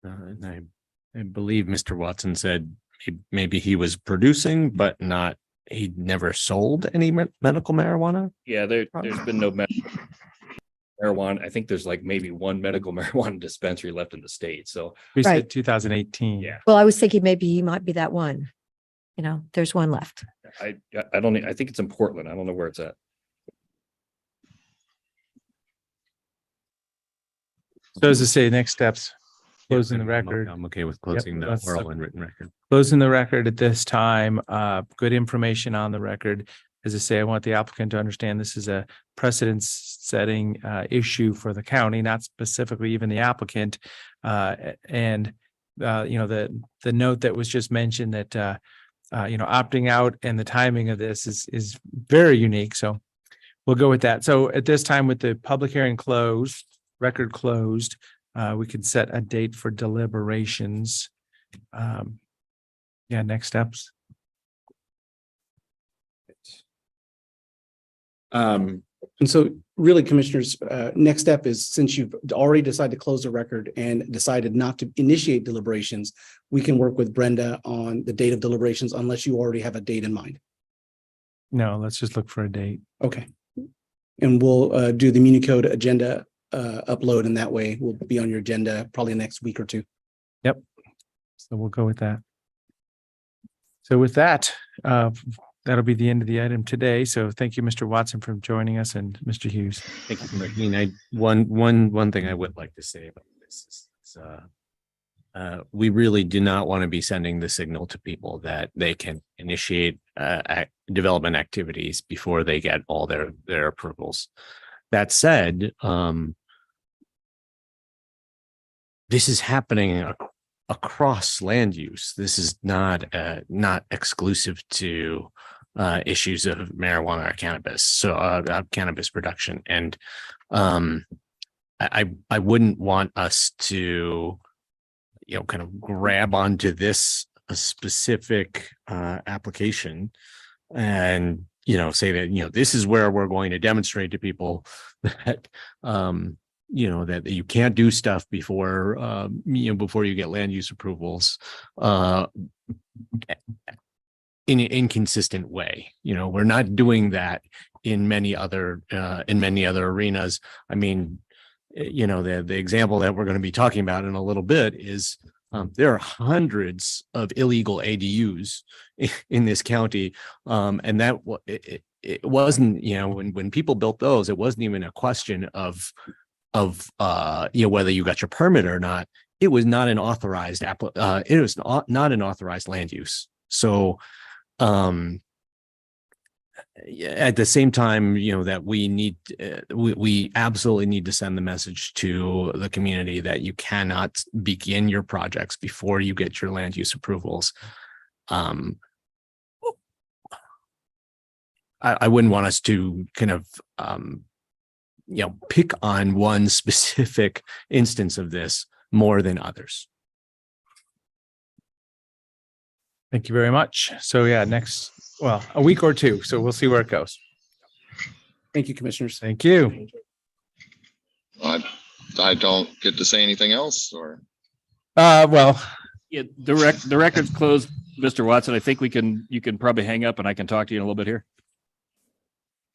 [SPEAKER 4] And I believe Mr. Watson said maybe he was producing, but he never sold any medical marijuana.
[SPEAKER 16] Yeah, there's been no marijuana. I think there's like maybe one medical marijuana dispensary left in the state. So
[SPEAKER 1] We
[SPEAKER 3] Right.
[SPEAKER 1] said 2018.
[SPEAKER 16] yeah,
[SPEAKER 3] Well, I was thinking maybe he might be that one. There's one left.
[SPEAKER 16] I think it's in Portland. I don't know where it's at.
[SPEAKER 1] So as I say, next steps, closing the
[SPEAKER 4] I'm
[SPEAKER 1] record.
[SPEAKER 4] I'm okay with closing the
[SPEAKER 1] that's-
[SPEAKER 4] oral and written record.
[SPEAKER 1] Closing the record at this time, good information on the record. As I say, I want the applicant to understand this is a precedence-setting issue for the county, not specifically even the applicant. And the note that was just mentioned that opting out and the timing of this is very unique. So we'll go with that. So at this time, with the public hearing closed, record closed, we can set a date for deliberations. Next steps.
[SPEAKER 18] And so really, commissioners, next step is, since you've already decided to close the record and decided not to initiate deliberations, we can work with Brenda on the date of deliberations unless you already have a date in mind.
[SPEAKER 1] No, let's just look for a date.
[SPEAKER 18] Okay. And we'll do the MuniCode agenda upload, and that way we'll be on your agenda probably next week or two.
[SPEAKER 1] Yep. So we'll go with that. So with that, that'll be the end of the item today. So thank you, Mr. Watson, for joining us, and Mr. Hughes.
[SPEAKER 4] Thank you. One thing I would like to say about this is we really do not want to be sending the signal to people that they can initiate development activities before they get all their approvals. That said, this is happening across land use. This is not exclusive to issues of marijuana or cannabis, so cannabis production. And I wouldn't want us to, kind of grab onto this specific application and, say that, this is where we're going to demonstrate to people that, that you can't do stuff before, before you get land use approvals, in an inconsistent way. We're not doing that in many other arenas. I mean, the example that we're going to be talking about in a little bit is there are hundreds of illegal ADUs in this county, and that it wasn't, when people built those, it wasn't even a question of whether you got your permit or not. It was not an authorized not an authorized land use. So at the same time, that we absolutely need to send the message to the community that you cannot begin your projects before you get your land use approvals. I wouldn't want us to kind of pick on one specific instance of this more than others.
[SPEAKER 1] Thank you very much. So a week or two. So we'll see where it goes.
[SPEAKER 18] Thank you, commissioners.
[SPEAKER 1] Thank you.
[SPEAKER 17] Bye. I don't get to say anything else or?
[SPEAKER 1] Well,
[SPEAKER 16] Yeah, the record's closed, Mr. Watson. I think you can probably hang up and I can talk to you in a little bit here.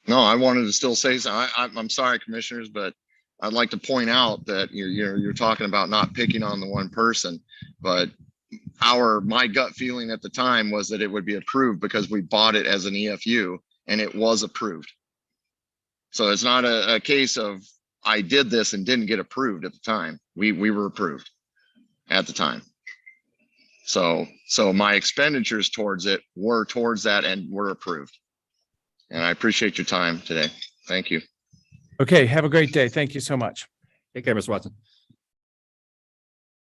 [SPEAKER 17] No, I wanted to still say something. I'm sorry, commissioners, but I'd like to point out that you're talking about not picking on the one person, but my gut feeling at the time was that it would be approved because we bought it as an EFU and it was approved. So it's not a case of I did this and didn't get approved at the time. We were approved at the time. So my expenditures towards it were towards that and were approved. And I appreciate your time today. Thank you.
[SPEAKER 1] okay, have a great day. Thank you so much.
[SPEAKER 16] Take care, Mr. Watson.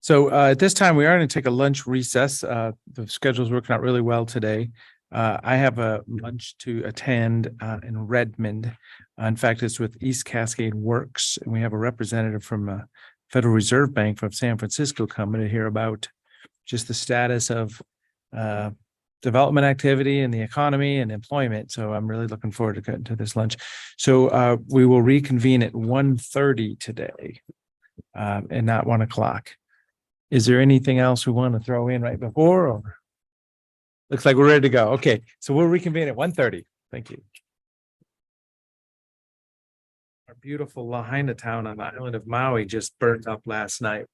[SPEAKER 1] So at this time, we are going to take a lunch recess. The schedule's working out really well today. I have a lunch to attend in Redmond. In fact, it's with East Cascade Works, and we have a representative from Federal Reserve Bank from San Francisco coming to hear about just the status of development activity in the economy and employment. So I'm really looking forward to this lunch. So we will reconvene at 1:30 today and not 1 o'clock. Is there anything else we want to throw in right before, or? Looks like we're ready to go. Okay, so we'll reconvene at 1:30. Thank you. Our beautiful Lahaina town on the island of Maui just burnt up last night.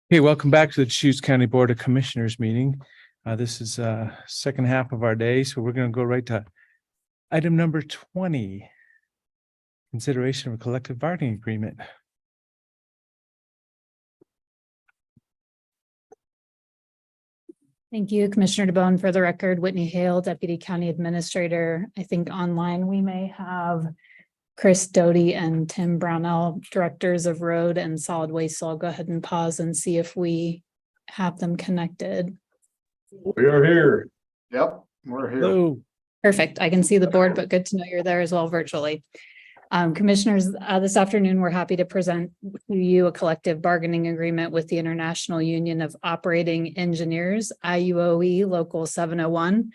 [SPEAKER 1] Hey, welcome back to the Deschutes County Board of Commissioners meeting. This is second half of our day, so we're going to go right to item number 20. Consideration of a collective bargaining agreement.
[SPEAKER 2] Thank you, Commissioner DeBonne. For the record, Whitney Hale, Deputy County Administrator. I think online we may have Chris Doty and Tim Brownell, Directors of Road and Solid Waste. So I'll go ahead and pause and see if we have them connected.
[SPEAKER 19] We are here. Yep, we're here.
[SPEAKER 1] Hello.
[SPEAKER 2] Perfect. I can see the board, but good to know you're there as well virtually. Commissioners, this afternoon, we're happy to present to you a collective bargaining agreement with the International Union of Operating Engineers, IUOE Local 701.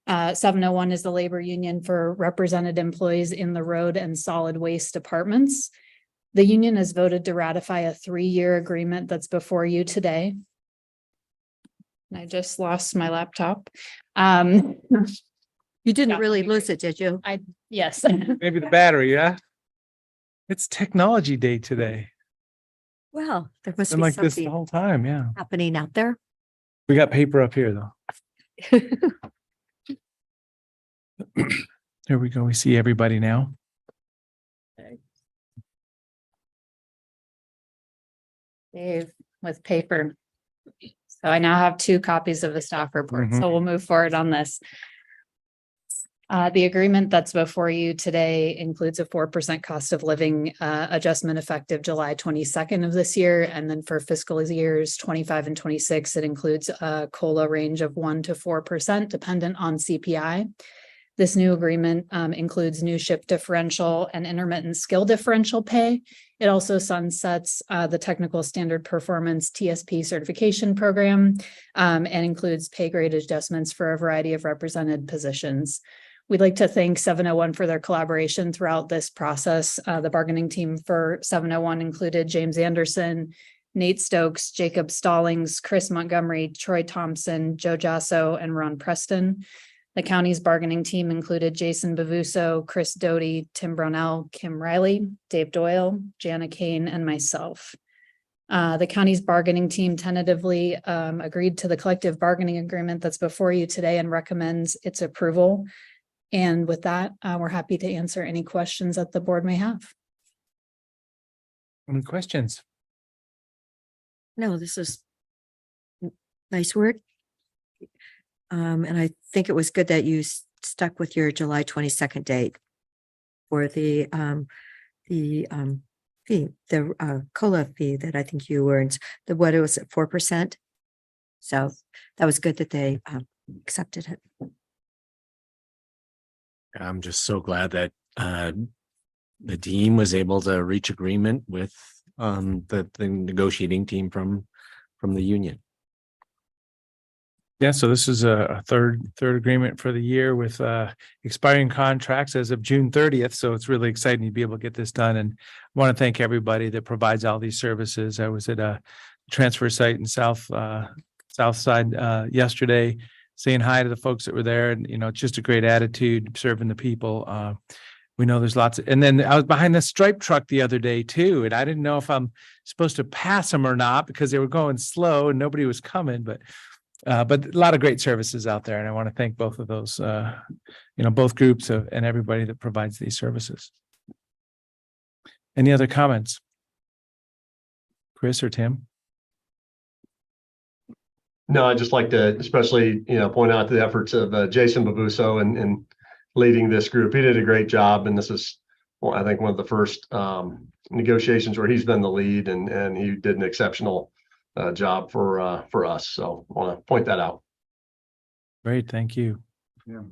[SPEAKER 2] 701 is the labor union for represented employees in the road and solid waste departments. The union has voted to ratify a 3-year agreement that's before you today. And I just lost my laptop.
[SPEAKER 3] You didn't really lose it, did you?
[SPEAKER 2] Yes.
[SPEAKER 1] Maybe the battery, yeah? It's technology day today.
[SPEAKER 3] Well, there must
[SPEAKER 1] Been
[SPEAKER 3] be
[SPEAKER 1] like this the
[SPEAKER 3] something
[SPEAKER 1] whole time, yeah.
[SPEAKER 3] happening out there.
[SPEAKER 1] We got paper up here, though. There we go. We see everybody now.
[SPEAKER 2] Dave with paper. So I now have 2 copies of the staff report,
[SPEAKER 1] Mhm.
[SPEAKER 2] so we'll move forward on this. The agreement that's before you today includes a 4% cost of living adjustment effective July 22nd of this year. And then for fiscal years 25 and 26, it includes a COLA range of 1 to 4% dependent on CPI. This new agreement includes new shift differential and intermittent skill differential pay. It also sunsets the Technical Standard Performance TSP certification program and includes pay grade adjustments for a variety of represented positions. We'd like to thank 701 for their collaboration throughout this process. The bargaining team for 701 included James Anderson, Nate Stokes, Jacob Stallings, Chris Montgomery, Troy Thompson, Joe Jasso, and Ron Preston. The county's bargaining team included Jason Bavuso, Chris Doty, Tim Brownell, Kim Riley, Dave Doyle, Jana Kane, and myself. The county's bargaining team tentatively agreed to the collective bargaining agreement that's before you today and recommends its approval. And with that, we're happy to answer any questions that the board may have.
[SPEAKER 1] Any questions?
[SPEAKER 3] No, this is nice work. And I think it was good that you stuck with your July 22nd date for the fee, the COLA fee that I think you earned. What it was at 4%. So that was good that they accepted it.
[SPEAKER 4] I'm just so glad that the team was able to reach agreement with the negotiating team from the union.
[SPEAKER 1] Yeah, so this is a third agreement for the year with expiring contracts as of June 30th. So it's really exciting to be able to get this done. And I want to thank everybody that provides all these services. I was at a transfer site in South Side yesterday, saying hi to the folks that were there, and it's just a great attitude serving the people. We know there's lots of, and then I was behind the stripe truck the other day too, and I didn't know if I'm supposed to pass them or not because they were going slow and nobody was coming, but a lot of great services out there, and I want to thank both of those, both groups and everybody that provides these services. Any other comments? Chris or Tim?
[SPEAKER 19] No, I'd just like to especially, point out the efforts of Jason Bavuso and leading this group. He did a great job, and this is, I think, one of the first negotiations where he's been the lead, and he did an exceptional job for us. So I want to point that out.
[SPEAKER 1] Great, thank you.
[SPEAKER 20] Yeah.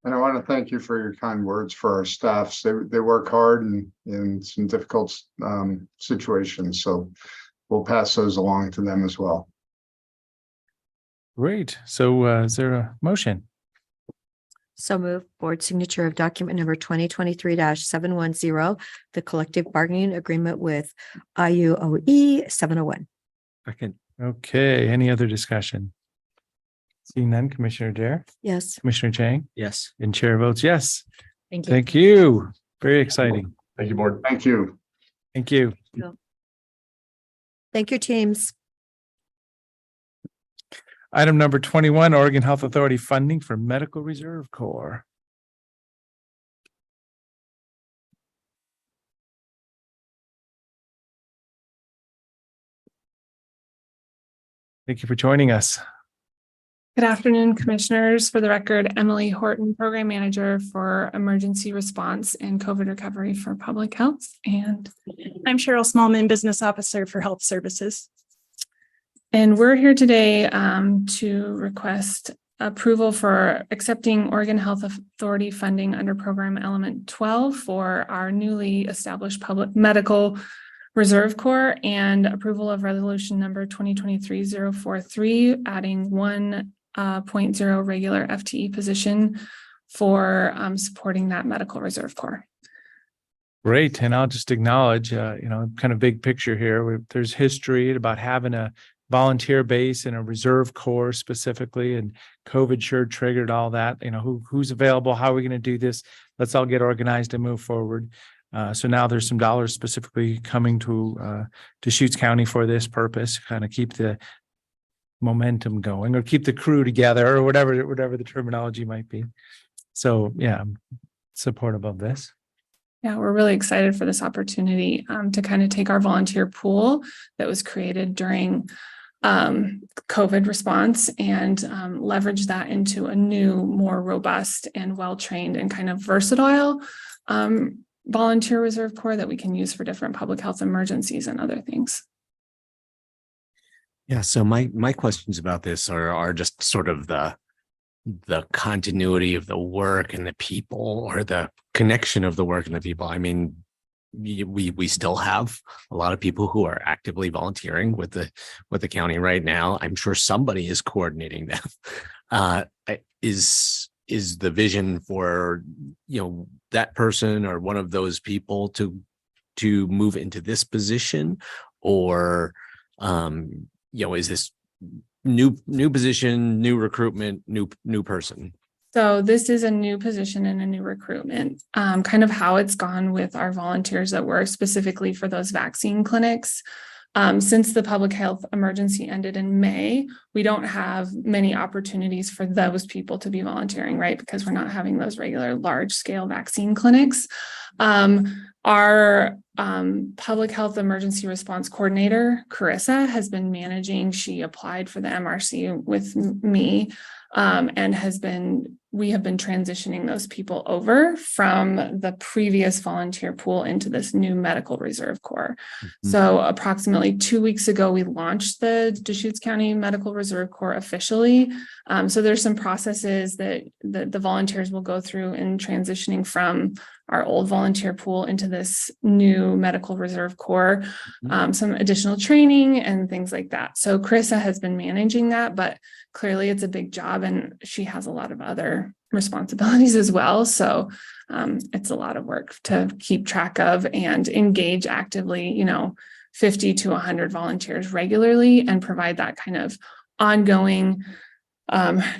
[SPEAKER 20] And I want to thank you for your kind words for our staffs. They work hard in some difficult situations. So we'll pass those along to them as well.
[SPEAKER 1] Great. So is there a motion?
[SPEAKER 3] So move board signature of document number 2023-710, the collective bargaining agreement with IUOE 701.
[SPEAKER 1] Second. Okay, any other discussion? Seeing none, Commissioner Dare?
[SPEAKER 3] Yes.
[SPEAKER 1] Commissioner Chang?
[SPEAKER 4] Yes.
[SPEAKER 1] And chair votes yes.
[SPEAKER 2] Thank you.
[SPEAKER 1] Thank you. Very exciting.
[SPEAKER 19] Thank you, board.
[SPEAKER 20] Thank you.
[SPEAKER 1] Thank you.
[SPEAKER 3] Thank you, teams.
[SPEAKER 1] Item number 21, Oregon Health Authority funding for Medical Reserve Corps. Thank you for joining us.
[SPEAKER 11] Good afternoon, commissioners. For the record, Emily Horton, Program Manager for Emergency Response and COVID Recovery for Public Health. And
[SPEAKER 13] I'm Cheryl Smallman, Business Officer for Health Services.
[SPEAKER 11] And we're here today to request approval for accepting Oregon Health Authority funding under Program Element 12 for our newly established Public Medical Reserve Corps, and approval of resolution number 2023-043, adding 1.0 regular FTE position for supporting that Medical Reserve Corps.
[SPEAKER 1] Great. And I'll just acknowledge, kind of big picture here. There's history about having a volunteer base and a reserve corps specifically, and COVID sure triggered all that. Who's available? How are we going to do this? Let's all get organized and move forward. So now there's some dollars specifically coming to Deschutes County for this purpose, kind of keep the momentum going or keep the crew together or whatever the terminology might be. So yeah, I'm supportive of this.
[SPEAKER 11] Yeah, we're really excited for this opportunity to kind of take our volunteer pool that was created during COVID response and leverage that into a new, more robust and well-trained and kind of versatile volunteer reserve corps that we can use for different public health emergencies and other things.
[SPEAKER 4] Yeah, so my questions about this are just sort of the continuity of the work and the people, or the connection of the work and the people. I mean, we still have a lot of people who are actively volunteering with the county right now. I'm sure somebody is coordinating them. Is the vision for that person or one of those people to move into this position, or is this new position, new recruitment, new person?
[SPEAKER 11] So this is a new position and a new recruitment, kind of how it's gone with our volunteers that were specifically for those vaccine clinics. Since the public health emergency ended in May, we don't have many opportunities for those people to be volunteering, right? Because we're not having those regular large scale vaccine clinics. Our public health emergency response coordinator, Carissa, has been managing. She applied for the MRC with me and we have been transitioning those people over from the previous volunteer pool into this new Medical Reserve Corps. Mm-hmm. So approximately 2 weeks ago, we launched the Deschutes County Medical Reserve Corps officially. So there's some processes that the volunteers will go through in transitioning from our old volunteer pool into this new Medical Reserve Corps, some additional training and things like that. So Carissa has been managing that, but clearly it's a big job and she has a lot of other responsibilities as well. So it's a lot of work to keep track of and engage actively, 50 to 100 volunteers regularly and provide that kind of ongoing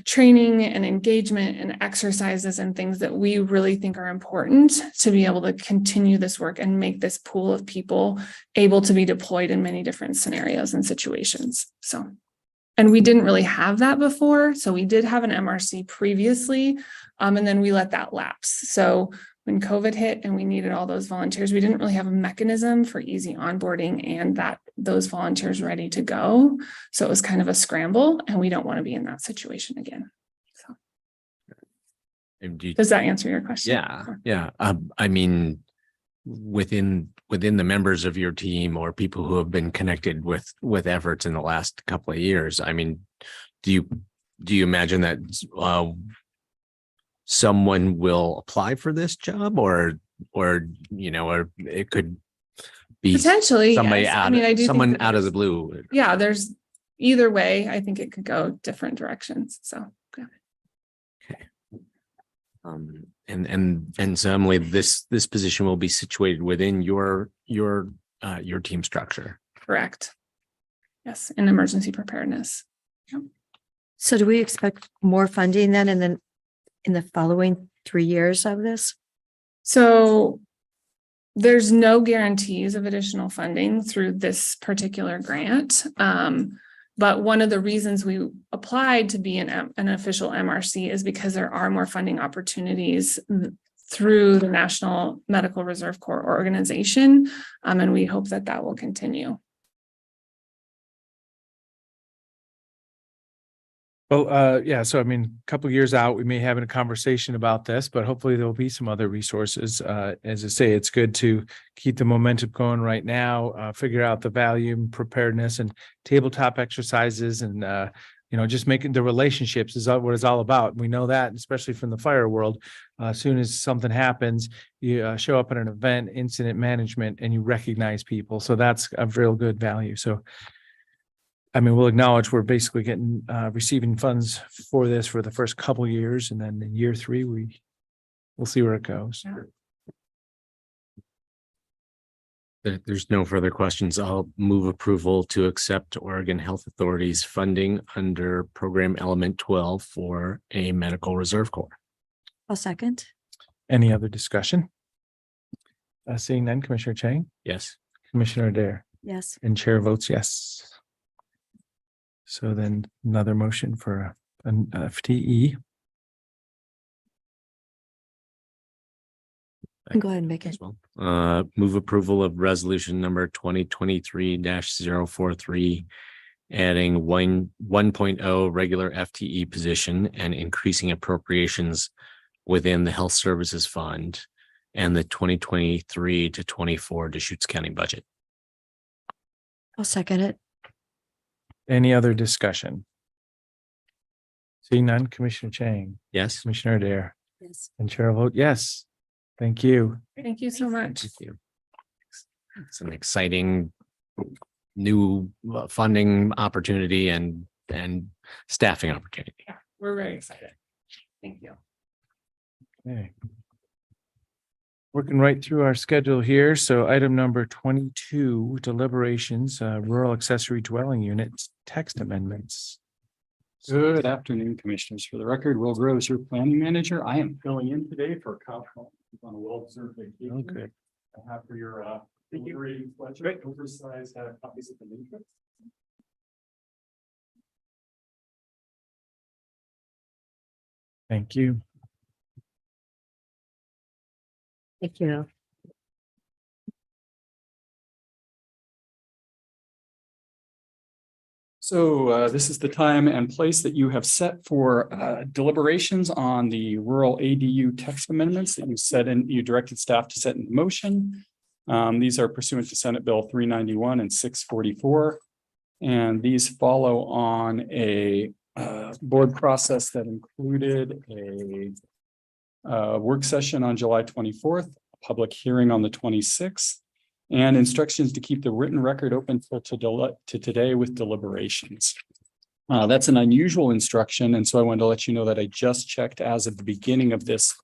[SPEAKER 11] training and engagement and exercises and things that we really think are important to be able to continue this work and make this pool of people able to be deployed in many different scenarios and situations. And we didn't really have that before. So we did have an MRC previously, and then we let that lapse. So when COVID hit and we needed all those volunteers, we didn't really have a mechanism for easy onboarding and those volunteers ready to go. So it was kind of a scramble, and we don't want to be in that situation again. So does that answer your question?
[SPEAKER 4] Yeah. I mean, within the members of your team or people who have been connected with efforts in the last couple of years, I mean, do you imagine that someone will apply for this job, or it could be
[SPEAKER 11] potentially
[SPEAKER 4] somebody
[SPEAKER 11] yes.
[SPEAKER 4] someone out of the blue?
[SPEAKER 11] Yeah, there's either way. I think it could go different directions. So yeah.
[SPEAKER 4] Okay. And so Emily, this position will be situated within your team structure.
[SPEAKER 11] Correct. Yes, in emergency preparedness. Yep.
[SPEAKER 3] So do we expect more funding then in the following 3 years of this?
[SPEAKER 11] So there's no guarantees of additional funding through this particular grant.
[SPEAKER 13] But one of the reasons we applied to be an official MRC is because there are more funding opportunities through the National Medical Reserve Corps organization. And we hope that that will continue.
[SPEAKER 1] Well, yeah, so I mean, a couple of years out, we may have a conversation about this, but hopefully there'll be some other resources. As I say, it's good to keep the momentum going right now, figure out the value and preparedness and tabletop exercises and, just making the relationships is what it's all about. We know that, especially from the fire world. As soon as something happens, you show up at an event, incident management, and you recognize people. So that's a real good value. So I mean, we'll acknowledge we're basically getting receiving funds for this for the first couple years, and then in year 3, we'll see where it goes.
[SPEAKER 4] There's no further questions. I'll move approval to accept Oregon Health Authority's funding under Program Element 12 for a Medical Reserve Corps.
[SPEAKER 3] I'll second.
[SPEAKER 1] Any other discussion? Seeing none, Commissioner Chang,
[SPEAKER 4] Yes.
[SPEAKER 1] Commissioner Adair,
[SPEAKER 3] Yes.
[SPEAKER 1] and Chair votes yes. So then another motion for an FTE.
[SPEAKER 3] Go ahead and make it.
[SPEAKER 4] Move approval of resolution number 2023-043, adding 1.0 regular FTE position and increasing appropriations within the Health Services Fund and the 2023 to 24 Deschutes County budget.
[SPEAKER 3] I'll second it.
[SPEAKER 1] Any other discussion? Seeing none, Commissioner Chang,
[SPEAKER 4] Yes.
[SPEAKER 1] Commissioner Adair,
[SPEAKER 3] Yes.
[SPEAKER 1] and Chair vote yes. Thank you.
[SPEAKER 13] Thank you so much.
[SPEAKER 4] Thank you. It's an exciting new funding opportunity and staffing opportunity.
[SPEAKER 13] We're very excited. Thank you.
[SPEAKER 1] Okay. Working right through our schedule here. So item number 22, deliberations, rural accessory dwelling units, text amendments.
[SPEAKER 21] Good afternoon, Commissioners. For the record, Will Groves, your planning manager. I am filling in today for Kyle Collins on a well-deserved vacation.
[SPEAKER 1] Okay.
[SPEAKER 21] I have for your deliberating pleasure, oversized copies of the matrix.
[SPEAKER 1] Thank you.
[SPEAKER 3] Thank you.
[SPEAKER 21] So this is the time and place that you have set for deliberations on the rural ADU text amendments that you directed staff to set in motion. These are pursuant to Senate Bill 391 and 644. And these follow on a board process that included a work session on July 24th, a public hearing on the 26th, and instructions to keep the written record open to today with deliberations. That's an unusual instruction, and so I wanted to let you know that I just checked as of the beginning of this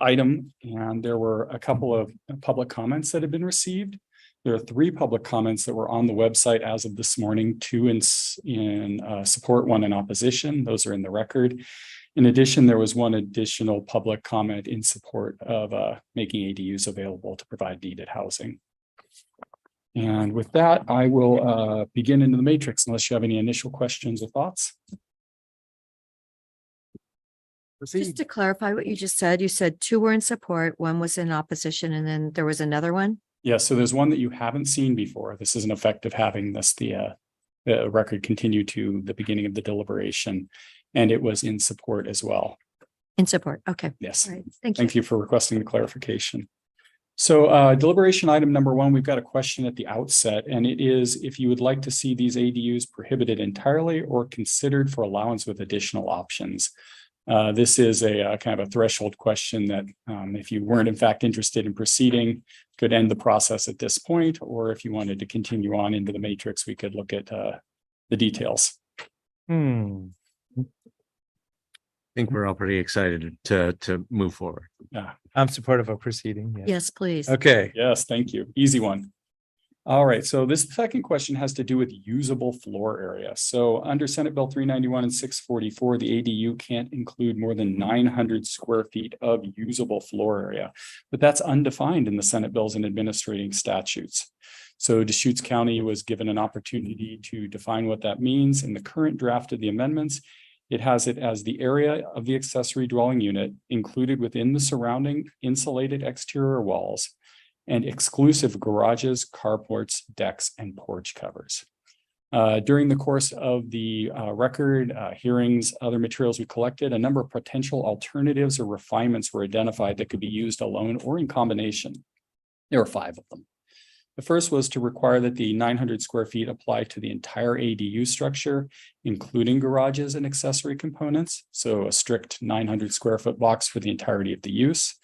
[SPEAKER 21] item, and there were a couple of public comments that have been received. There are 3 public comments that were on the website as of this morning, 2 in support, 1 in opposition. Those are in the record. In addition, there was 1 additional public comment in support of making ADUs available to provide needed housing. And with that, I will begin into the matrix unless you have any initial questions or thoughts.
[SPEAKER 3] Just to clarify what you just said, you said 2 were in support, 1 was in opposition, and then there was another one?
[SPEAKER 21] Yeah, so there's one that you haven't seen before. This is an effect of having the record continue to the beginning of the deliberation. And it was in support as well.
[SPEAKER 3] In support, okay.
[SPEAKER 21] Yes.
[SPEAKER 3] All right. Thank you.
[SPEAKER 21] Thank you for requesting the clarification. So deliberation item number 1, we've got a question at the outset, and it is if you would like to see these ADUs prohibited entirely or considered for allowance with additional options. This is a kind of a threshold question that if you weren't in fact interested in proceeding, could end the process at this point, or if you wanted to continue on into the matrix, we could look at the details.
[SPEAKER 4] I think we're all pretty excited to move forward.
[SPEAKER 21] Yeah,
[SPEAKER 1] I'm supportive of proceeding.
[SPEAKER 3] Yes, please.
[SPEAKER 1] Okay.
[SPEAKER 21] Yes, thank you. Easy one. All right, so this second question has to do with usable floor area. So under Senate Bill 391 and 644, the ADU can't include more than 900 square feet of usable floor area, but that's undefined in the Senate bills and administrating statutes. So Deschutes County was given an opportunity to define what that means. In the current draft of the amendments, it has it as the area of the accessory dwelling unit included within the surrounding insulated exterior walls and exclusive garages, carports, decks, and porch covers. During the course of the record, hearings, other materials we collected, a number of potential alternatives or refinements were identified that could be used alone or in combination. There were 5 of them. The first was to require that the 900 square feet apply to the entire ADU structure, including garages and accessory components. So a strict 900 square foot box for the entirety of the use.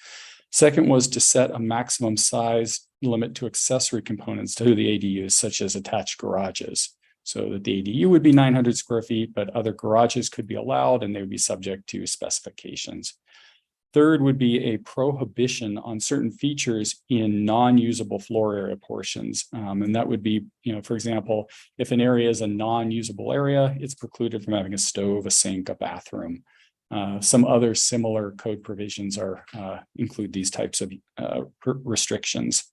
[SPEAKER 21] Second was to set a maximum size limit to accessory components to the ADUs, such as attached garages. So that the ADU would be 900 square feet, but other garages could be allowed and they would be subject to specifications. Third would be a prohibition on certain features in non-usable floor area portions. And that would be, for example, if an area is a non-usable area, it's precluded from having a stove, a sink, a bathroom. Some other similar code provisions are include these types of restrictions.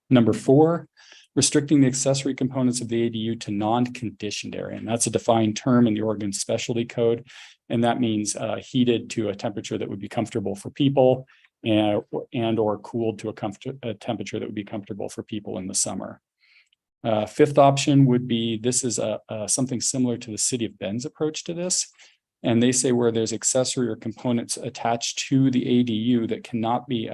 [SPEAKER 21] Number 4, restricting the accessory components of the ADU to non-conditioned area. And that's a defined term in the Oregon Specialty Code. And that means heated to a temperature that would be comfortable for people and or cooled to a temperature that would be comfortable for people in the summer. 5th option would be, this is something similar to the City of Bend's approach to this. And they say where there's accessory or components attached to the ADU that cannot be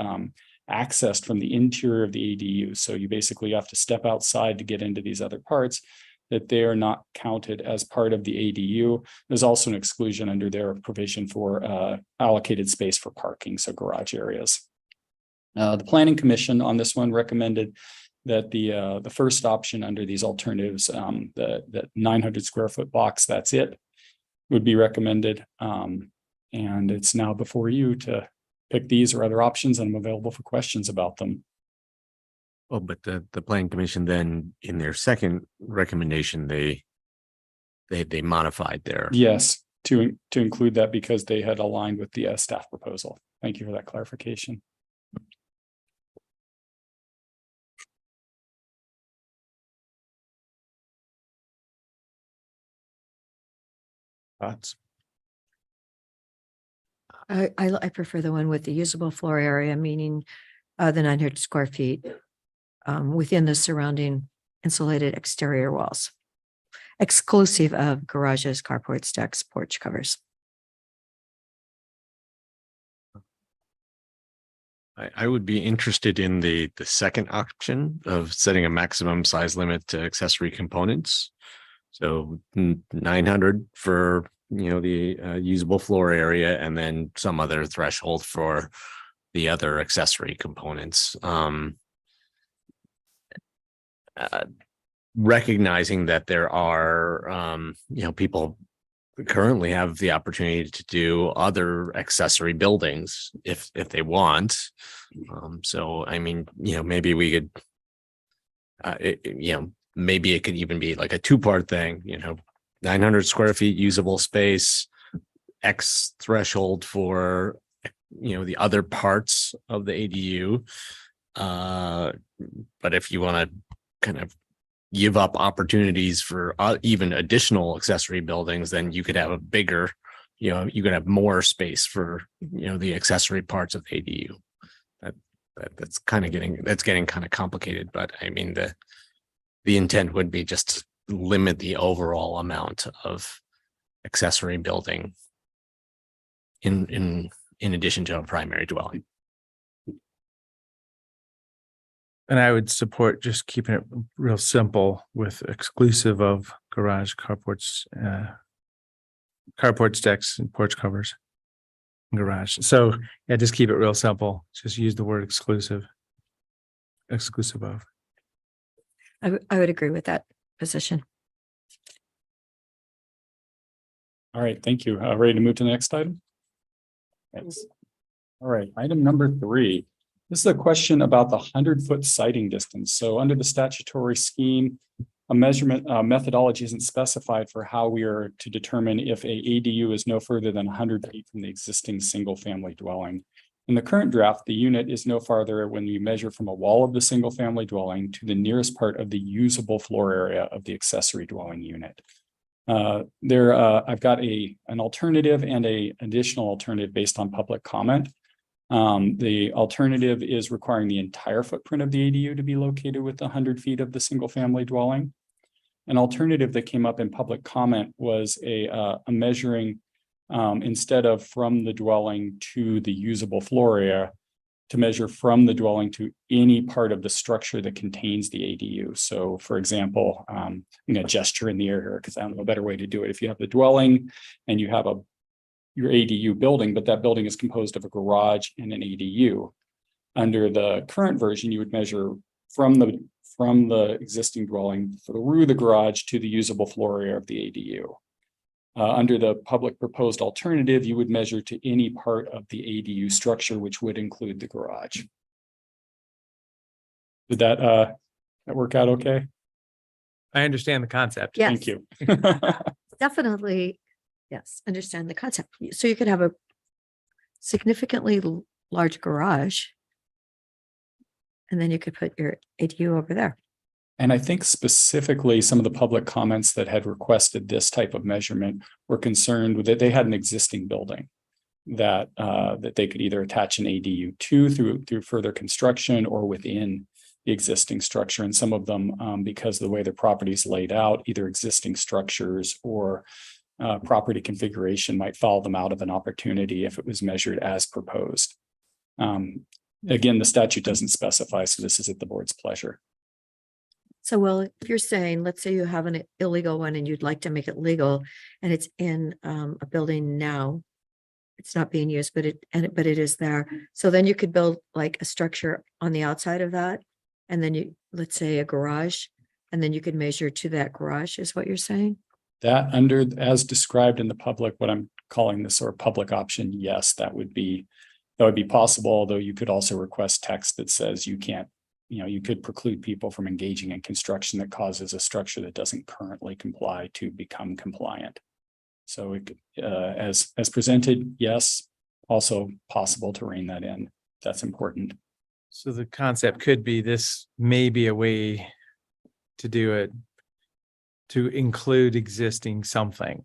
[SPEAKER 21] accessed from the interior of the ADU. So you basically have to step outside to get into these other parts, that they are not counted as part of the ADU. There's also an exclusion under their provision for allocated space for parking, so garage areas. The Planning Commission on this one recommended that the first option under these alternatives, the 900 square foot box, that's it, would be recommended. And it's now before you to pick these or other options, and I'm available for questions about them.
[SPEAKER 4] Well, but the Planning Commission then in their second recommendation, they modified their.
[SPEAKER 21] Yes, to include that because they had aligned with the staff proposal. Thank you for that clarification.
[SPEAKER 1] Thoughts?
[SPEAKER 3] I prefer the one with the usable floor area, meaning the 900 square feet within the surrounding insulated exterior walls, exclusive of garages, carports, decks, porch covers.
[SPEAKER 4] I would be interested in the second option of setting a maximum size limit to accessory components. So 900 for the usable floor area, and then some other threshold for the other accessory components. Recognizing that there are people currently have the opportunity to do other accessory buildings if they want. So I mean, maybe we could maybe it could even be like a 2-part thing, 900 square feet usable space, X threshold for, the other parts of the ADU. But if you want to kind of give up opportunities for even additional accessory buildings, then you could have a bigger, you could have more space for, the accessory parts of the ADU. That's getting kind of complicated, but I mean, the intent would be just to limit the overall amount of accessory building in addition to a primary dwelling.
[SPEAKER 1] And I would support just keeping it real simple with exclusive of garage, carports, decks, and porch covers. Garage. So yeah, just keep it real simple. Just use the word exclusive. Exclusive of.
[SPEAKER 3] I would agree with that position.
[SPEAKER 21] All right, thank you. Ready to move to the next item? Thanks. All right, item number 3. This is a question about the 100-foot sighting distance. So under the statutory scheme, a measurement methodology isn't specified for how we are to determine if a ADU is no further than 100 feet from the existing single-family dwelling. In the current draft, the unit is no farther when you measure from a wall of the single family dwelling to the nearest part of the usable floor area of the accessory dwelling unit. I've got an alternative and a additional alternative based on public comment. The alternative is requiring the entire footprint of the ADU to be located within 100 feet of the single family dwelling. An alternative that came up in public comment was a measuring instead of from the dwelling to the usable floor area, to measure from the dwelling to any part of the structure that contains the ADU. So for example, I'm going to gesture in the air here because I don't know a better way to do it. If you have the dwelling and you have your ADU building, but that building is composed of a garage and an ADU. Under the current version, you would measure from the existing dwelling through the garage to the usable floor area of the ADU. Under the public proposed alternative, you would measure to any part of the ADU structure, which would include the garage. Did that work out okay?
[SPEAKER 1] I understand the concept.
[SPEAKER 3] Yes.
[SPEAKER 21] Thank you.
[SPEAKER 3] Definitely, yes, understand the concept. So you could have a significantly large garage, and then you could put your ADU over there.
[SPEAKER 21] And I think specifically some of the public comments that had requested this type of measurement were concerned with that they had an existing building that they could either attach an ADU to through further construction or within the existing structure. And some of them, because of the way their property is laid out, either existing structures or property configuration might fall them out of an opportunity if it was measured as proposed. Again, the statute doesn't specify, so this is at the board's pleasure.
[SPEAKER 3] So, well, if you're saying, let's say you have an illegal one and you'd like to make it legal and it's in a building now, it's not being used, but it is there. So then you could build like a structure on the outside of that. And then let's say a garage, and then you could measure to that garage is what you're saying?
[SPEAKER 21] That as described in the public, what I'm calling the sort of public option, yes, that would be possible, although you could also request text that says you can't, you could preclude people from engaging in construction that causes a structure that doesn't currently comply to become compliant. So as presented, yes, also possible to rein that in. That's important.
[SPEAKER 1] So the concept could be this may be a way to do it, to include existing something.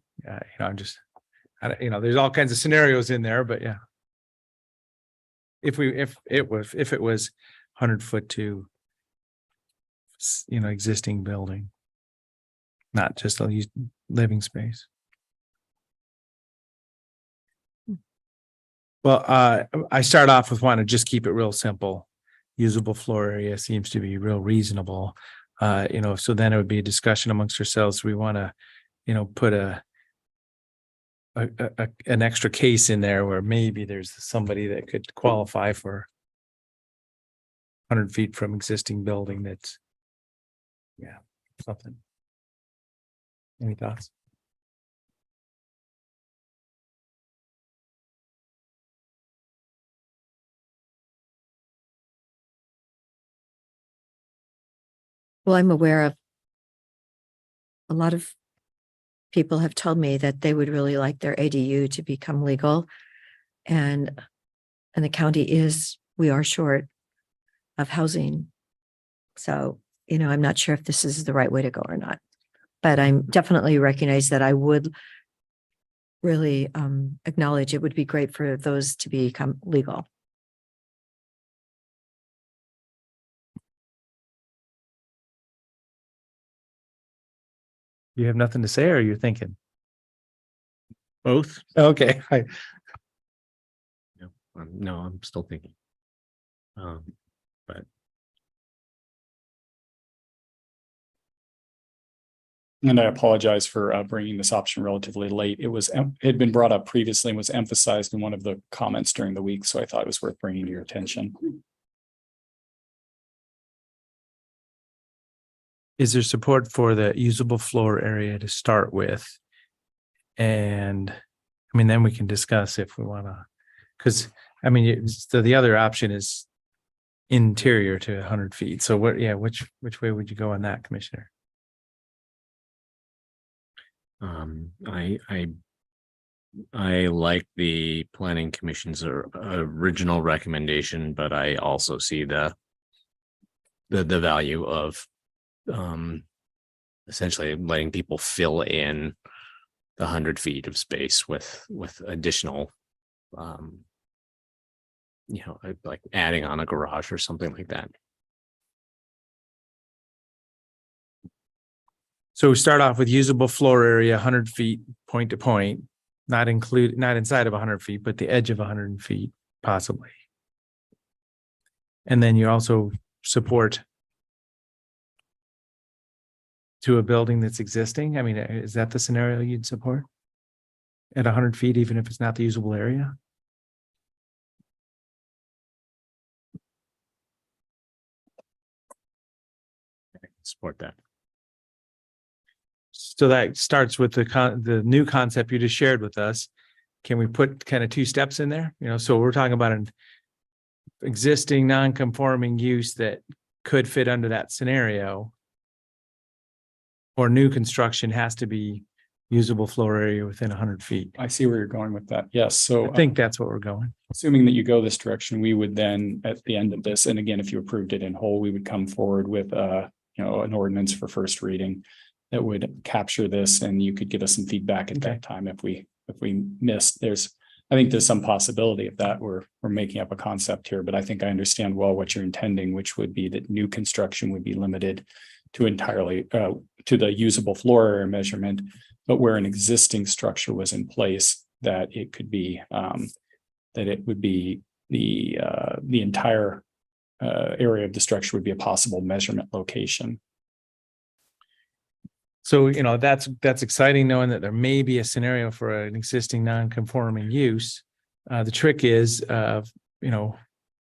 [SPEAKER 1] There's all kinds of scenarios in there, but yeah. If it was 100-foot to, existing building, not just a living space. Well, I start off with wanting to just keep it real simple. Usable floor area seems to be real reasonable. So then it would be a discussion amongst ourselves. We want to, put an extra case in there where maybe there's somebody that could qualify for 100 feet from existing building. That's, something. Any thoughts?
[SPEAKER 3] Well, I'm aware of a lot of people have told me that they would really like their ADU to become legal. And the county we are short of housing. So, I'm not sure if this is the right way to go or not, but I'm definitely recognize that I would really acknowledge it would be great for those to become legal.
[SPEAKER 1] You have nothing to say, or you're thinking?
[SPEAKER 4] Both.
[SPEAKER 1] Okay.
[SPEAKER 4] No, I'm still thinking. But
[SPEAKER 21] And I apologize for bringing this option relatively late. It had been brought up previously and was emphasized in one of the comments during the week, so I thought it was worth bringing to your attention.
[SPEAKER 1] Is there support for the usable floor area to start with? And then we can discuss if we want to, because so the other option is interior to 100 feet. So which way would you go on that, Commissioner?
[SPEAKER 4] I I like the planning commission's original recommendation, but I also see the value of essentially letting people fill in the 100 feet of space with additional like adding on a garage or something like that.
[SPEAKER 1] So we start off with usable floor area, 100 feet, point to point, not inside of 100 feet, but the edge of 100 feet, possibly. And then you also support to a building that's existing. I mean, is that the scenario you'd support? At 100 feet, even if it's not the usable area?
[SPEAKER 4] Support that.
[SPEAKER 1] So that starts with the new concept you just shared with us. Can we put kind of two steps in there? So we're talking about an existing non-conforming use that could fit under that scenario, or new construction has to be usable floor area within 100 feet.
[SPEAKER 21] I see where you're going with that. Yes, so
[SPEAKER 1] I think that's what we're going.
[SPEAKER 21] assuming that you go this direction, we would then, at the end of this, and again, if you approved it in whole, we would come forward with an ordinance for first reading that would capture this, and you could give us some feedback at that time if we missed. I think there's some possibility of that. We're making up a concept here, but I think I understand well what you're intending, which would be that new construction would be limited to entirely to the usable floor area measurement, but where an existing structure was in place, that it could be that it would be the entire area of the structure would be a possible measurement location.
[SPEAKER 1] So, that's exciting, knowing that there may be a scenario for an existing non-conforming use. The trick is,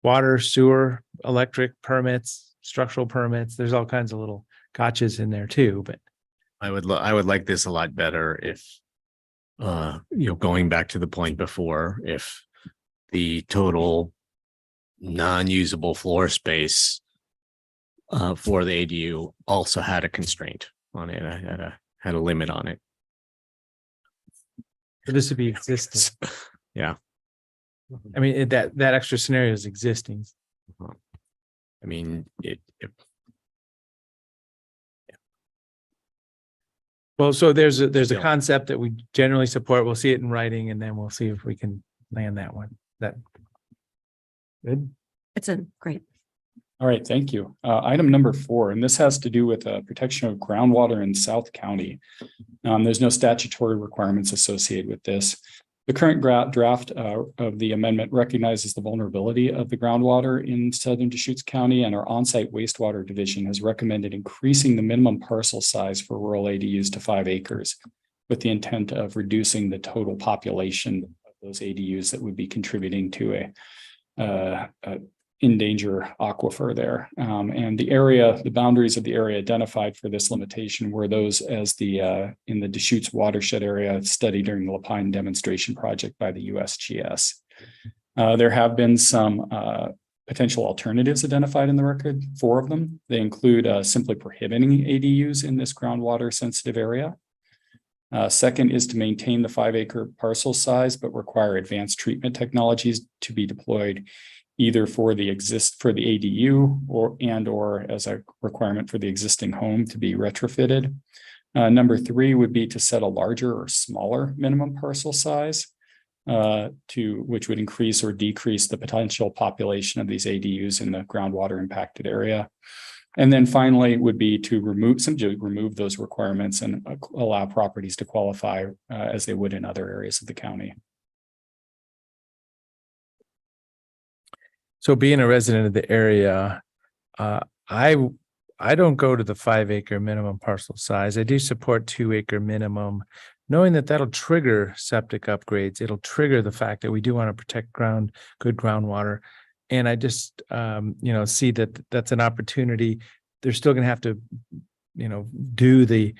[SPEAKER 1] water, sewer, electric permits, structural permits. There's all kinds of little gotchas in there too, but
[SPEAKER 4] I would like this a lot better if, going back to the point before, if the total non-usable floor space for the ADU also had a constraint on it. I had a limit on it.
[SPEAKER 1] for this to be existing.
[SPEAKER 4] Yeah.
[SPEAKER 1] I mean, that extra scenario is existing.
[SPEAKER 4] I mean,
[SPEAKER 1] Well, so there's a concept that we generally support. We'll see it in writing, and then we'll see if we can land that one. That good?
[SPEAKER 3] It's a great.
[SPEAKER 21] All right, thank you. Item number 4, and this has to do with protection of groundwater in South County. There's no statutory requirements associated with this. The current draft of the amendment recognizes the vulnerability of the groundwater in southern Deschutes County, and our on-site wastewater division has recommended increasing the minimum parcel size for rural ADUs to 5 acres with the intent of reducing the total population of those ADUs that would be contributing to a in-danger aquifer there. And the boundaries of the area identified for this limitation were those as in the Deschutes watershed area studied during the Lapine demonstration project by the USGS. There have been some potential alternatives identified in the record, 4 of them. They include simply prohibiting ADUs in this groundwater sensitive area. Second is to maintain the 5-acre parcel size, but require advanced treatment technologies to be deployed either for the ADU or as a requirement for the existing home to be retrofitted. Number 3 would be to set a larger or smaller minimum parcel size, which would increase or decrease the potential population of these ADUs in the groundwater impacted area. And then finally would be to remove those requirements and allow properties to qualify as they would in other areas of the county.
[SPEAKER 1] So being a resident of the area, I don't go to the 5-acre minimum parcel size. I do support 2-acre minimum, knowing that that'll trigger septic upgrades. It'll trigger the fact that we do want to protect good groundwater. And I just, see that that's an opportunity. They're still going to have to, do the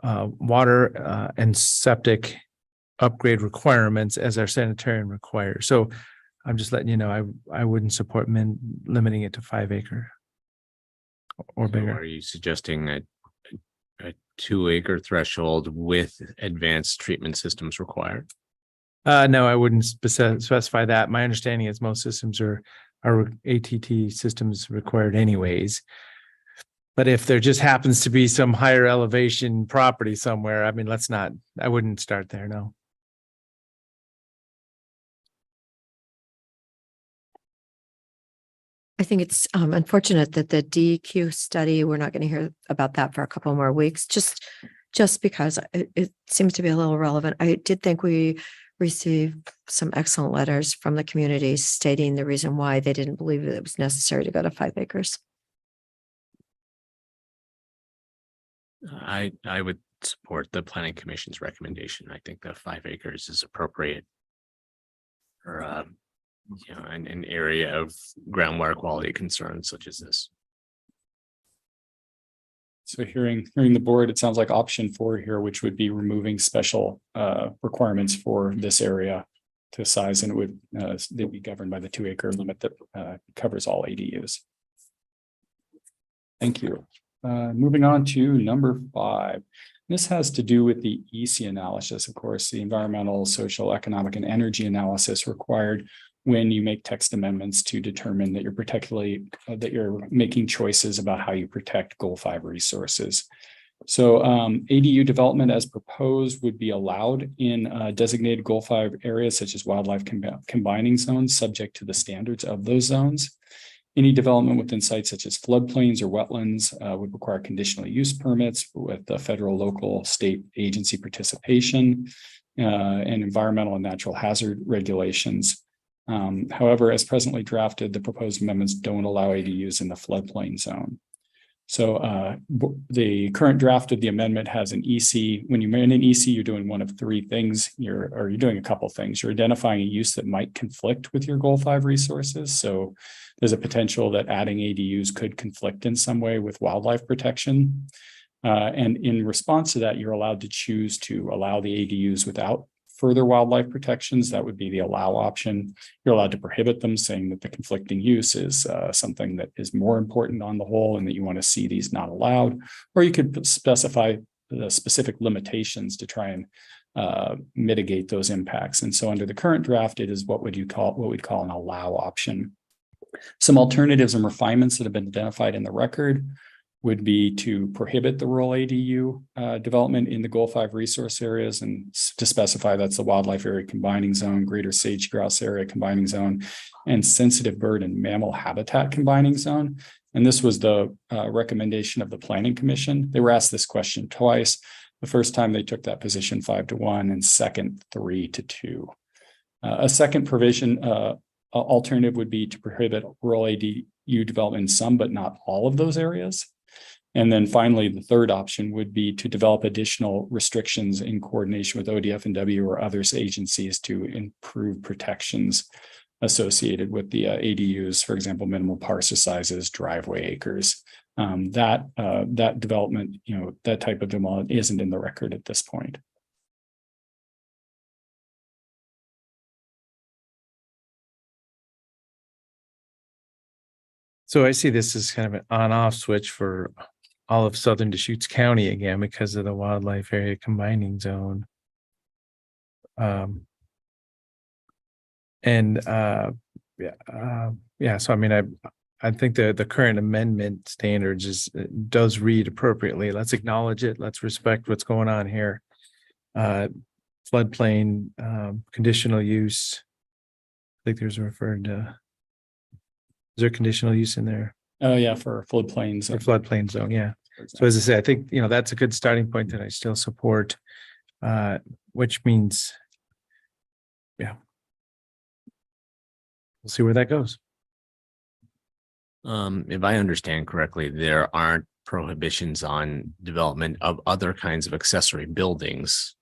[SPEAKER 1] water and septic upgrade requirements as our sanitarian requires. So I'm just letting you know, I wouldn't support limiting it to 5-acre or bigger.
[SPEAKER 4] Are you suggesting a 2-acre threshold with advanced treatment systems required?
[SPEAKER 1] No, I wouldn't specify that. My understanding is most systems are ATT systems required anyways. But if there just happens to be some higher elevation property somewhere, I mean, I wouldn't start there, no.
[SPEAKER 3] I think it's unfortunate that the DEQ study, we're not going to hear about that for a couple more weeks, just because it seems to be a little relevant. I did think we received some excellent letters from the community stating the reason why they didn't believe that it was necessary to go to 5 acres.
[SPEAKER 4] I would support the planning commission's recommendation. I think that 5 acres is appropriate for an area of groundwater quality concerns such as this.
[SPEAKER 21] So hearing the board, it sounds like option 4 here, which would be removing special requirements for this area to size, and it would they'd be governed by the 2 acre limit that covers all ADUs. Thank you. Moving on to number 5. This has to do with the EC analysis, of course, the environmental, social, economic, and energy analysis required when you make text amendments to determine that you're making choices about how you protect Goal 5 resources. So ADU development as proposed would be allowed in designated Goal 5 areas such as wildlife combining zones, subject to the standards of those zones. Any development within sites such as floodplains or wetlands would require conditional use permits with the federal, local, state agency participation and environmental and natural hazard regulations. However, as presently drafted, the proposed amendments don't allow ADUs in the floodplain zone. So the current draft of the amendment has an EC. When you're in an EC, you're doing one of 3 things. You're doing a couple things. You're identifying a use that might conflict with your Goal 5 resources. So there's a potential that adding ADUs could conflict in some way with wildlife protection. And in response to that, you're allowed to choose to allow the ADUs without further wildlife protections. That would be the allow option. You're allowed to prohibit them, saying that the conflicting use is something that is more important on the whole and that you want to see these not allowed. Or you could specify the specific limitations to try and mitigate those impacts. And so under the current draft, it is what we'd call an allow option. Some alternatives and refinements that have been identified in the record would be to prohibit the rural ADU development in the Goal 5 resource areas, and to specify that's the wildlife area combining zone, greater sage grouse area combining zone, and sensitive bird and mammal habitat combining zone. And this was the recommendation of the Planning Commission. They were asked this question twice. The first time they took that position 5-1, and second 3-2. A second provision alternative would be to prohibit rural ADU development in some but not all of those areas. And then finally, the third option would be to develop additional restrictions in coordination with ODF&W or other agencies to improve protections associated with the ADUs, for example, minimal parcel sizes, driveway acres. That development, that type of development isn't in the record at this point.
[SPEAKER 1] So I see this as kind of an on-off switch for all of southern Deschutes County again because of the wildlife area combining zone. So I mean, I think the current amendment standards does read appropriately. Let's acknowledge it. Let's respect what's going on here. Floodplain, conditional use. I think there's referred to. Is there conditional use in there?
[SPEAKER 21] Oh yeah, for floodplains.
[SPEAKER 1] For floodplain zone, yeah. So as I say, I think, that's a good starting point that I still support, which means, we'll see where that goes.
[SPEAKER 4] If I understand correctly, there aren't prohibitions on development of other kinds of accessory buildings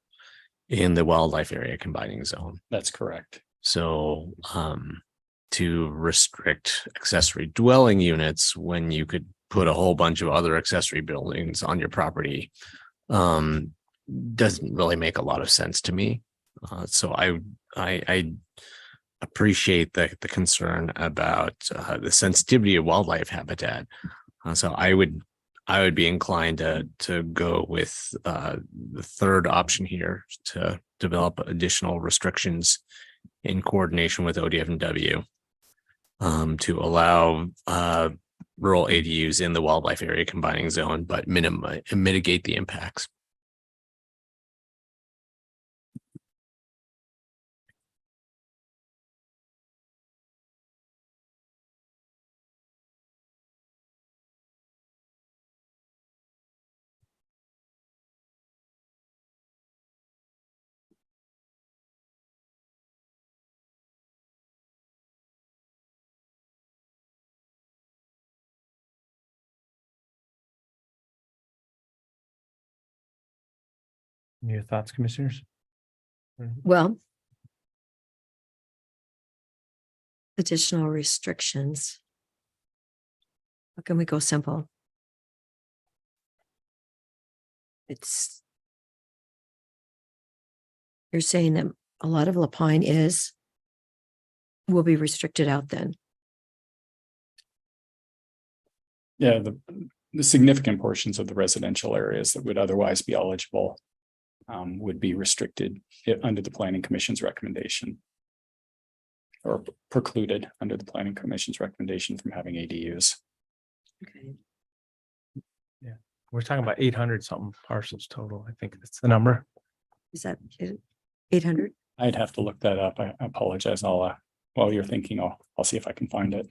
[SPEAKER 4] in the wildlife area combining zone.
[SPEAKER 21] That's correct.
[SPEAKER 4] So, to restrict accessory dwelling units when you could put a whole bunch of other accessory buildings on your property doesn't really make a lot of sense to me. So I appreciate the concern about the sensitivity of wildlife habitat. So I would I would be inclined to go with the third option here to develop additional restrictions in coordination with ODFW to allow rural ADUs in the wildlife area combining zone, but mitigate the impacts.
[SPEAKER 1] Your thoughts, commissioners?
[SPEAKER 3] Well, additional restrictions. How can we go simple? You're saying that a lot of Lapine will be restricted out then.
[SPEAKER 21] Yeah, the significant portions of the residential areas that would otherwise be eligible would be restricted under the Planning Commission's recommendation. Or precluded under the Planning Commission's recommendation from having ADUs.
[SPEAKER 3] Okay.
[SPEAKER 1] Yeah, we're talking about 800 something parcels total. I think that's the number.
[SPEAKER 3] Is that 800?
[SPEAKER 21] I'd have to look that up. I apologize. While you're thinking, I'll see if I can find it.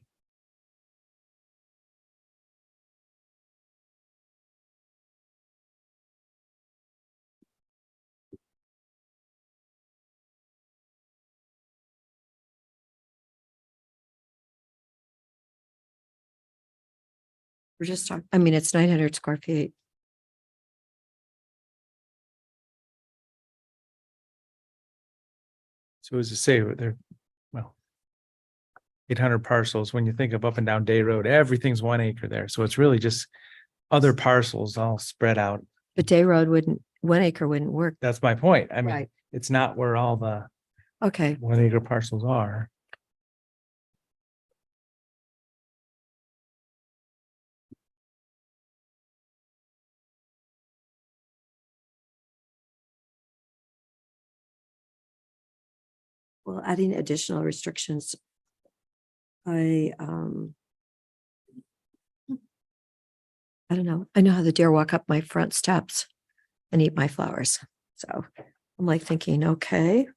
[SPEAKER 3] We're just talking, I mean, it's 900 square feet.
[SPEAKER 1] So as to say, they're, well, 800 parcels. When you think of up and down Day Road, everything's 1 acre there. So it's really just other parcels all spread out.
[SPEAKER 3] But Day Road 1 acre wouldn't work.
[SPEAKER 1] That's my point. I mean,
[SPEAKER 3] Right.
[SPEAKER 1] it's not where all the
[SPEAKER 3] Okay.
[SPEAKER 1] 1 acre parcels are.
[SPEAKER 3] Well, adding additional restrictions. I don't know. I know how the deer walk up my front steps and eat my flowers. So I'm like thinking, okay.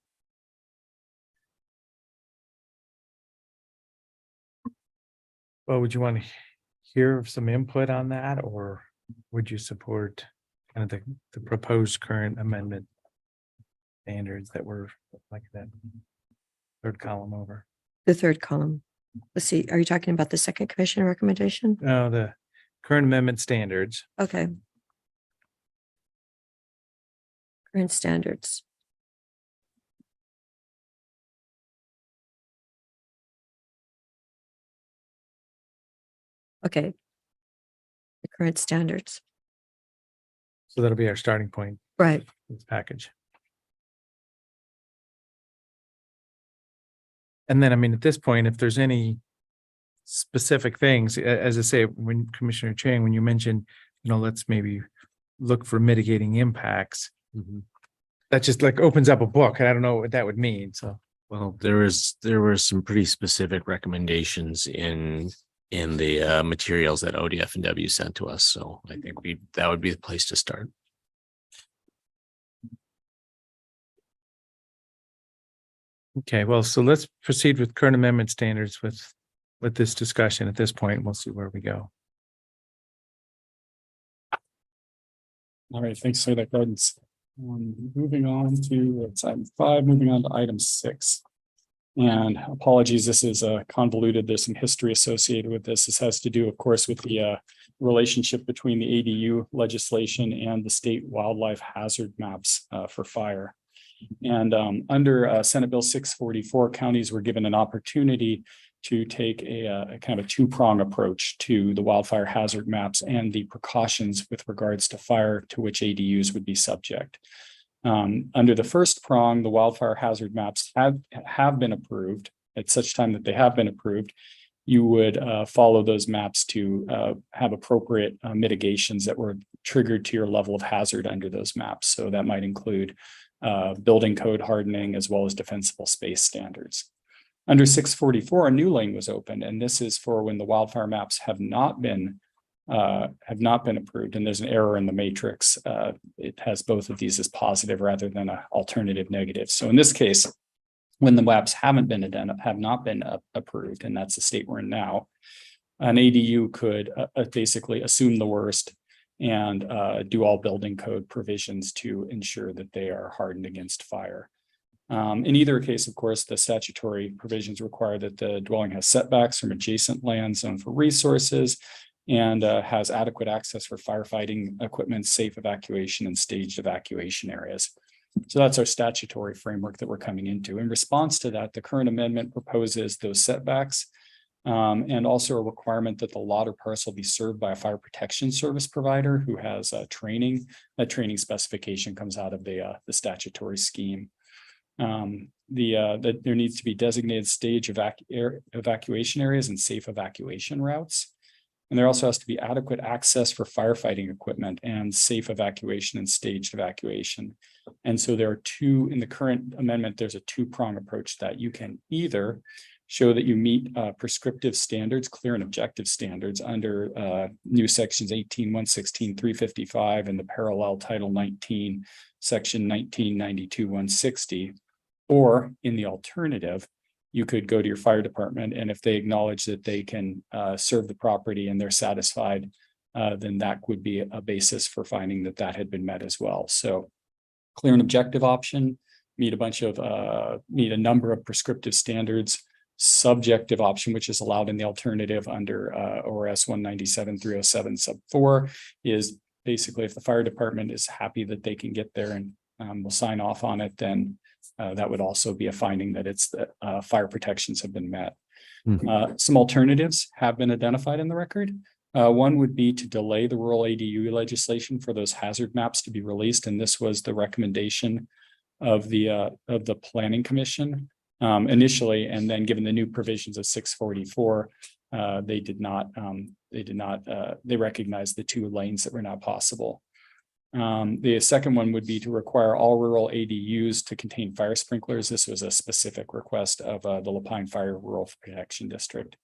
[SPEAKER 1] Well, would you want to hear some input on that, or would you support kind of the proposed current amendment standards that were like that third column over?
[SPEAKER 3] The third column. Let's see. Are you talking about the second commission recommendation?
[SPEAKER 1] No, the current amendment standards.
[SPEAKER 3] Okay. Current standards. Okay. The current standards.
[SPEAKER 1] So that'll be our starting point.
[SPEAKER 3] Right.
[SPEAKER 1] For this package. And then, I mean, at this point, if there's any specific things, as I say, when Commissioner Chang, when you mentioned, let's maybe look for mitigating impacts. That just like opens up a book, and I don't know what that would mean. So,
[SPEAKER 4] well, there were some pretty specific recommendations in the materials that ODF&W sent to us. So I think that would be the place to start.
[SPEAKER 1] okay, well, so let's proceed with current amendment standards with this discussion at this point. We'll see where we go.
[SPEAKER 21] All right, thanks for that guidance. Moving on to item 5, moving on to item 6. And apologies, this is convoluted. There's some history associated with this. This has to do, of course, with the relationship between the ADU legislation and the state wildlife hazard maps for fire. And under Senate Bill 644, counties were given an opportunity to take a kind of a two-prong approach to the wildfire hazard maps and the precautions with regards to fire to which ADUs would be subject. Under the first prong, the wildfire hazard maps have been approved at such time that they have been approved. you would follow those maps to have appropriate mitigations that were triggered to your level of hazard under those maps. So that might include building code hardening as well as defensible space standards. Under 644, a new lane was opened, and this is for when the wildfire maps have not been approved, and there's an error in the matrix. It has both of these as positive rather than an alternative negative. So in this case, when the maps have not been approved, and that's the state we're in now, an ADU could basically assume the worst and do all building code provisions to ensure that they are hardened against fire. In either case, of course, the statutory provisions require that the dwelling has setbacks from adjacent land zoned for resources and has adequate access for firefighting equipment, safe evacuation, and staged evacuation areas. So that's our statutory framework that we're coming into. In response to that, the current amendment proposes those setbacks and also a requirement that the lot or parcel be served by a fire protection service provider who has training. That training specification comes out of the statutory scheme. That there needs to be designated stage evacuation areas and safe evacuation routes. And there also has to be adequate access for firefighting equipment and safe evacuation and staged evacuation. And so there are two, in the current amendment, there's a two-prong approach that you can either show that you meet prescriptive standards, clear and objective standards under new sections 18, 116, 355, and the parallel Title 19, section 1992, 160. Or in the alternative, you could go to your fire department, and if they acknowledge that they can serve the property and they're satisfied, then that would be a basis for finding that that had been met as well. So clear and objective option, meet a number of prescriptive standards. Subjective option, which is allowed in the alternative under ORS 197-307 sub 4, is basically if the fire department is happy that they can get there and will sign off on it, then that would also be a finding that it's that fire protections have been met. Some alternatives have been identified in the record. One would be to delay the rural ADU legislation for those hazard maps to be released, and this was the recommendation of the Planning Commission initially, and then given the new provisions of 644, they recognized the two lanes that were not possible. The second one would be to require all rural ADUs to contain fire sprinklers. This was a specific request of the Lapine Fire Rural Protection District.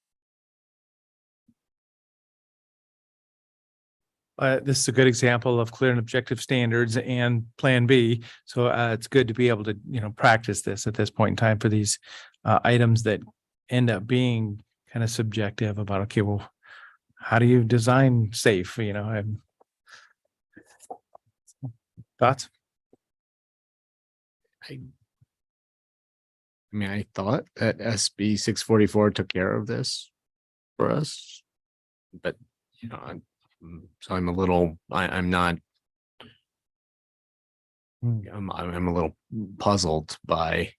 [SPEAKER 1] This is a good example of clear and objective standards and Plan B. So it's good to be able to, practice this at this point in time for these items that end up being kind of subjective about, okay, well, how do you design safe? Thoughts?
[SPEAKER 4] I mean, I thought that SB 644 took care of this for us, but I'm a little, I'm not, I'm a little puzzled by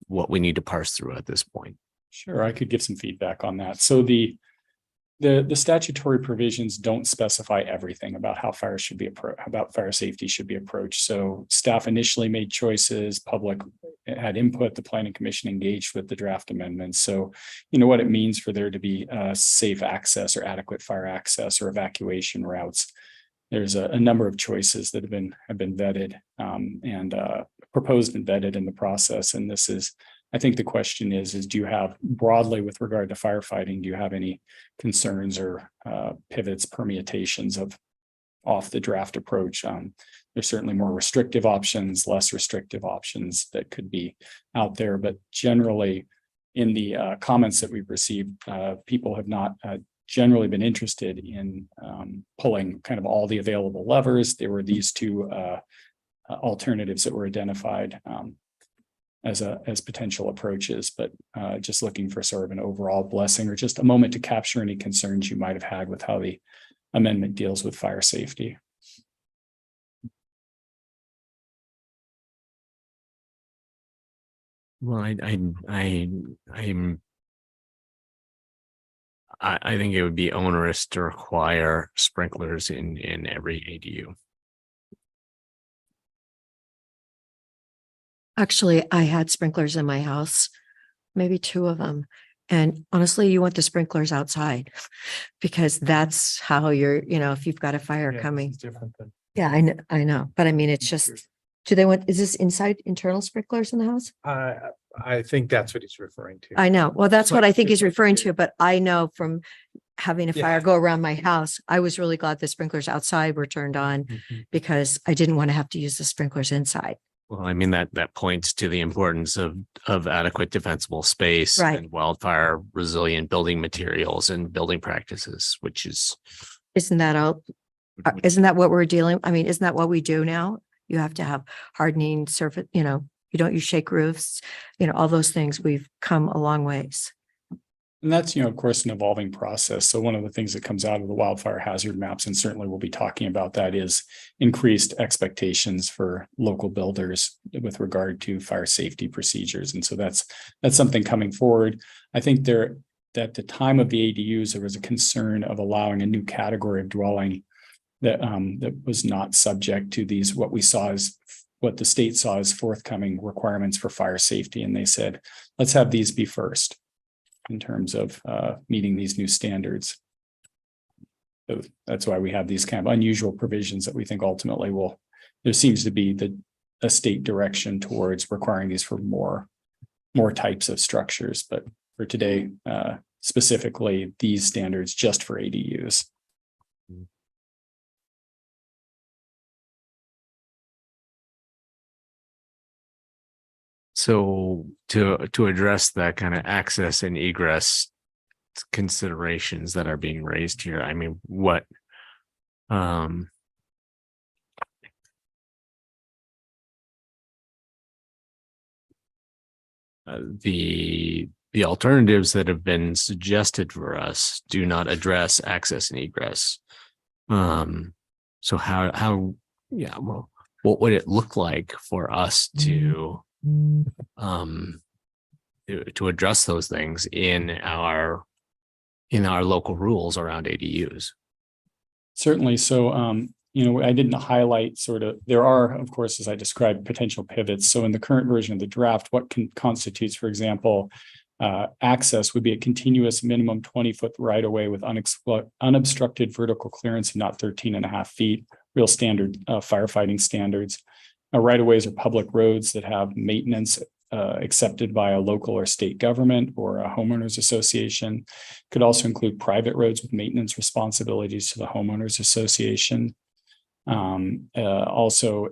[SPEAKER 4] what we need to parse through at this point.
[SPEAKER 21] Sure, I could give some feedback on that. So the statutory provisions don't specify everything about how fire should be about fire safety should be approached. So staff initially made choices, public had input, the Planning Commission engaged with the draft amendments. So what it means for there to be safe access or adequate fire access or evacuation routes. There's a number of choices that have been vetted and proposed and vetted in the process. And this is, I think the question is do you have broadly with regard to firefighting, do you have any concerns or pivots, permutations of off the draft approach? There's certainly more restrictive options, less restrictive options that could be out there, but generally in the comments that we've received, people have not generally been interested in pulling kind of all the available levers. There were these two alternatives that were identified as potential approaches, but just looking for sort of an overall blessing or just a moment to capture any concerns you might have had with how the amendment deals with fire safety.
[SPEAKER 4] Well, I think it would be onerous to require sprinklers in every ADU.
[SPEAKER 3] Actually, I had sprinklers in my house maybe two of them. And honestly, you want the sprinklers outside because that's how you're, if you've got a fire coming.
[SPEAKER 1] It's different than.
[SPEAKER 3] Yeah, I know. But I mean, it's just, is this inside internal sprinklers in the house?
[SPEAKER 1] I think that's what he's referring to.
[SPEAKER 3] I know. Well, that's
[SPEAKER 1] So
[SPEAKER 3] what I think
[SPEAKER 1] it's
[SPEAKER 3] he's
[SPEAKER 1] like
[SPEAKER 3] referring
[SPEAKER 1] here.
[SPEAKER 3] to, but I know from having a
[SPEAKER 1] Yeah.
[SPEAKER 3] fire go around my house, I was really glad the sprinklers outside were turned on because I didn't want to have to use the sprinklers inside.
[SPEAKER 4] Well, I mean, that points to the importance of adequate defensible space
[SPEAKER 3] Right.
[SPEAKER 4] and wildfire resilient building materials and building practices, which is.
[SPEAKER 3] Isn't that all? Isn't that what we're dealing? I mean, isn't that what we do now? You have to have hardening surface, you don't use shake roofs, all those things. We've come a long ways.
[SPEAKER 21] And that's, of course, an evolving process. So one of the things that comes out of the wildfire hazard maps, and certainly we'll be talking about that, is increased expectations for local builders with regard to fire safety procedures. And so that's something coming forward. I think at the time of the ADUs, there was a concern of allowing a new category of dwelling that was not subject to these, what the state saw as forthcoming requirements for fire safety. And they said, let's have these be first in terms of meeting these new standards. So that's why we have these kind of unusual provisions that we think ultimately there seems to be a state direction towards requiring these for more types of structures. But for today, specifically these standards just for ADUs.
[SPEAKER 4] So to address that kind of access and egress considerations that are being raised here, I mean, what the alternatives that have been suggested for us do not address access and egress. So how well, what would it look like for us to address those things in our local rules around ADUs?
[SPEAKER 21] Certainly. So, I didn't highlight there are, of course, as I described, potential pivots. So in the current version of the draft, what constitutes, for example, access would be a continuous minimum 20-foot right of way with unobstructed vertical clearance of not 13.5 feet, real standard firefighting standards. Right of ways are public roads that have maintenance accepted by a local or state government or a homeowners association. Could also include private roads with maintenance responsibilities to the homeowners association. Also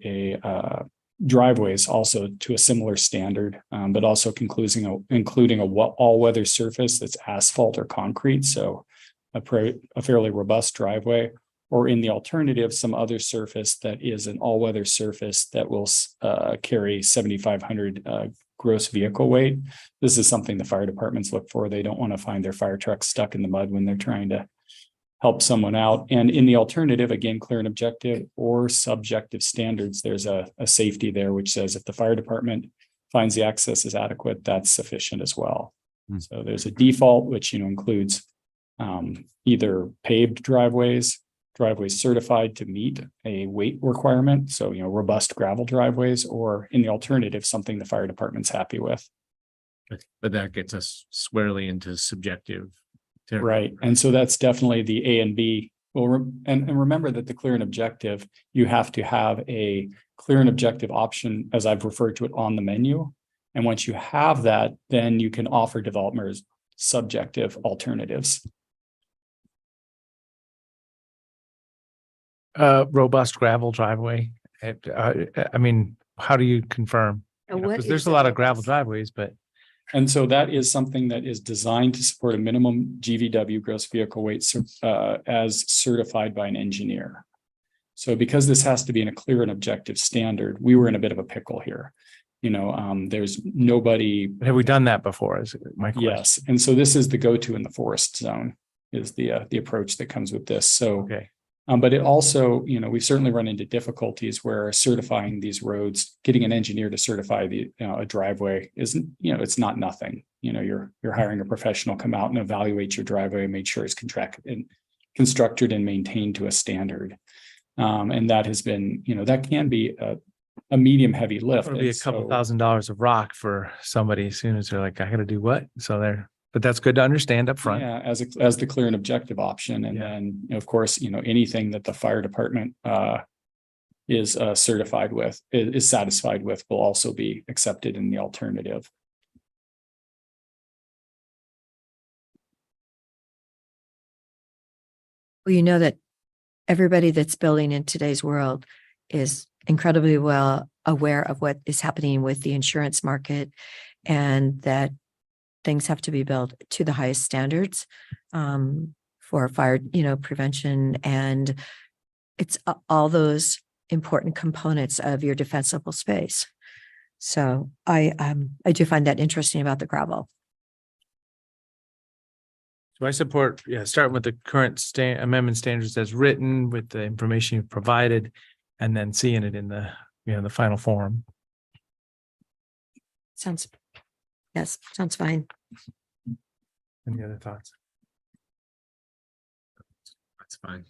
[SPEAKER 21] driveways also to a similar standard, but also including a all-weather surface that's asphalt or concrete. So a fairly robust driveway, or in the alternative, some other surface that is an all-weather surface that will carry 7,500 gross vehicle weight. This is something the fire departments look for. They don't want to find their fire truck stuck in the mud when they're trying to help someone out. And in the alternative, again, clear and objective or subjective standards, there's a safety there, which says if the fire department finds the access is adequate, that's sufficient as well. So there's a default, which includes either paved driveways certified to meet a weight requirement. So, robust gravel driveways, or in the alternative, something the fire department's happy with.
[SPEAKER 4] But that gets us squarely into subjective.
[SPEAKER 21] Right. And so that's definitely the A and B. Well, and remember that the clear and objective, you have to have a clear and objective option, as I've referred to it, on the menu. And once you have that, then you can offer developers subjective alternatives.
[SPEAKER 1] Robust gravel driveway. I mean, how do you confirm? Because there's a lot of gravel driveways, but.
[SPEAKER 21] And so that is something that is designed to support a minimum GVW, gross vehicle weight, as certified by an engineer. So because this has to be in a clear and objective standard, we were in a bit of a pickle here. There's nobody.
[SPEAKER 1] Have we done that before? Is my question.
[SPEAKER 21] Yes. And so this is the go-to in the forest zone is the approach that comes with this. So,
[SPEAKER 1] okay.
[SPEAKER 21] But it also, we've certainly run into difficulties where certifying these roads, getting an engineer to certify a driveway isn't, it's not nothing. You're hiring a professional, come out and evaluate your driveway and make sure it's constructed and maintained to a standard. And that has been, that can be a medium heavy lift.
[SPEAKER 1] It'll be a
[SPEAKER 21] And
[SPEAKER 1] couple
[SPEAKER 21] so-
[SPEAKER 1] $1,000s of rock for somebody as soon as they're like, I gotta do what? So but that's good to understand up front.
[SPEAKER 21] Yeah, as the clear and objective option. And then, you know, of course, you know, anything that the fire department is certified with, is satisfied with, will also be accepted in the alternative.
[SPEAKER 3] Well, you know that everybody that's building in today's world is incredibly well aware of what is happening with the insurance market, and that things have to be built to the highest standards for fire, prevention, and it's all those important components of your defensible space. So I do find that interesting about the gravel.
[SPEAKER 1] So I support, starting with the current amendment standards as written with the information you've provided, and then seeing it in the, the final form.
[SPEAKER 3] Sounds fine.
[SPEAKER 1] Any other thoughts?
[SPEAKER 4] That's fine.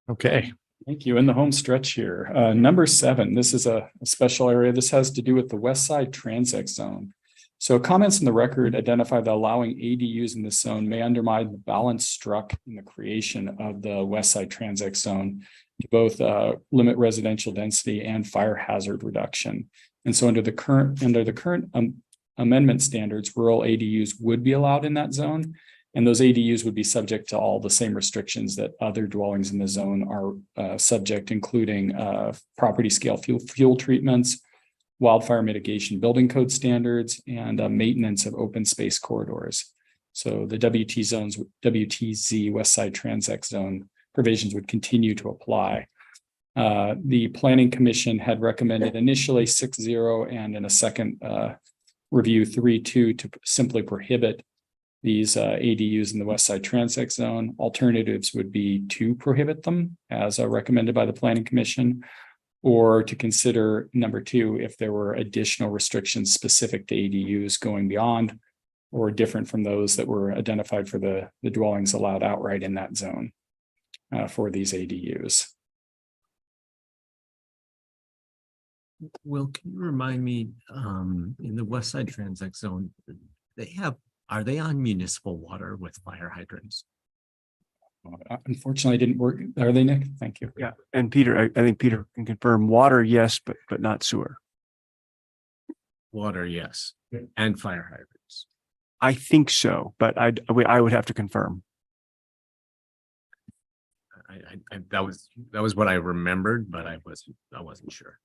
[SPEAKER 1] Okay.
[SPEAKER 21] Thank you. In the home stretch here, number 7, this is a special area. This has to do with the West Side Transect Zone. So comments in the record identify that allowing ADUs in this zone may undermine the balance struck in the creation of the West Side Transect Zone to both limit residential density and fire hazard reduction. And so under the current amendment standards, rural ADUs would be allowed in that zone. And those ADUs would be subject to all the same restrictions that other dwellings in the zone are subject, including property scale fuel treatments, wildfire mitigation building code standards, and maintenance of open space corridors. So the WTZ West Side Transect Zone provisions would continue to apply. The Planning Commission had recommended initially 6-0 and in a second review 3-2 to simply prohibit these ADUs in the West Side Transect Zone. Alternatives would be to prohibit them as recommended by the Planning Commission, or to consider number 2, if there were additional restrictions specific to ADUs going beyond or different from those that were identified for the dwellings allowed outright in that zone for these ADUs.
[SPEAKER 4] Will, can you remind me, in the West Side Transect Zone, are they on municipal water with fire hydrants?
[SPEAKER 21] Unfortunately, it didn't work. Are they, Nick? Thank you.
[SPEAKER 6] Yeah, and Peter, I think Peter can confirm water, yes, but not sewer.
[SPEAKER 4] Water, yes, and fire hydrants.
[SPEAKER 6] I think so, but I would have to confirm.
[SPEAKER 4] That was what I remembered, but I wasn't sure.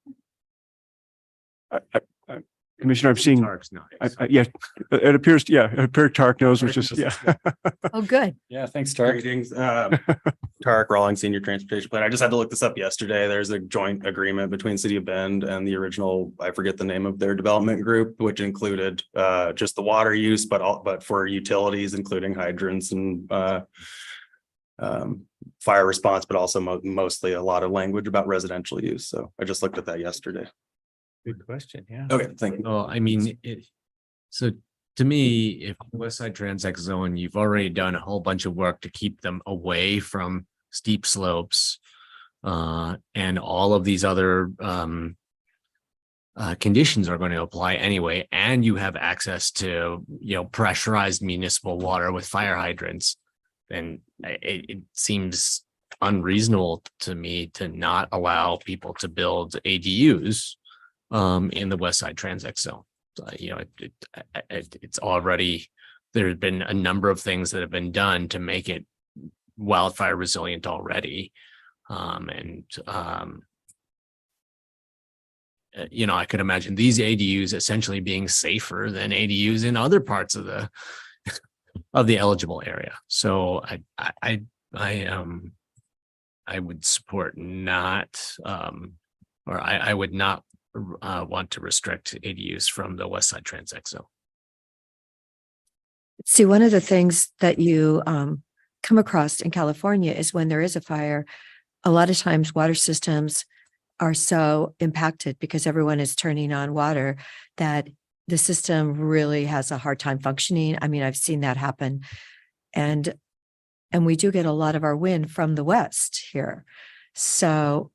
[SPEAKER 6] Commissioner, I'm seeing.
[SPEAKER 4] Tark's not.
[SPEAKER 6] Yeah, it appears. Yeah, it appears Tark knows, which is
[SPEAKER 3] Oh, good.
[SPEAKER 21] Yeah, thanks, Tark.
[SPEAKER 5] Greetings, Tarek Rawlings, Senior Transportation Planner. I just had to look this up yesterday. There's a joint agreement between City of Bend and the original, I forget the name of their development group, which included just the water use, but for utilities, including hydrants and fire response, but also mostly a lot of language about residential use. So I just looked at that yesterday.
[SPEAKER 1] Good question. Yeah.
[SPEAKER 5] Okay, thank you.
[SPEAKER 4] Well, I mean, so to me, if West Side Transect Zone, you've already done a whole bunch of work to keep them away from steep slopes, and all of these other conditions are going to apply anyway, and you have access to, pressurized municipal water with fire hydrants, then it seems unreasonable to me to not allow people to build ADUs in the West Side Transect Zone. It's already, there have been a number of things that have been done to make it wildfire resilient already. I could imagine these ADUs essentially being safer than ADUs in other parts of the eligible area. So I would support not, or I would not want to restrict ADUs from the West Side Transect Zone.
[SPEAKER 3] See, one of the things that you come across in California is when there is a fire, a lot of times water systems are so impacted because everyone is turning on water that the system really has a hard time functioning. I mean, I've seen that happen. And we do get a lot of our wind from the west here. So,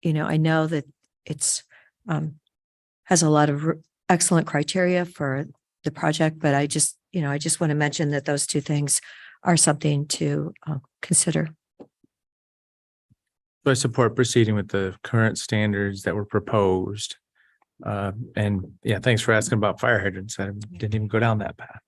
[SPEAKER 3] I know that it's has a lot of excellent criteria for the project, but I just want to mention that those two things are something to consider.
[SPEAKER 1] So I support proceeding with the current standards that were proposed. And yeah, thanks for asking about fire hydrants. I didn't even go down that path.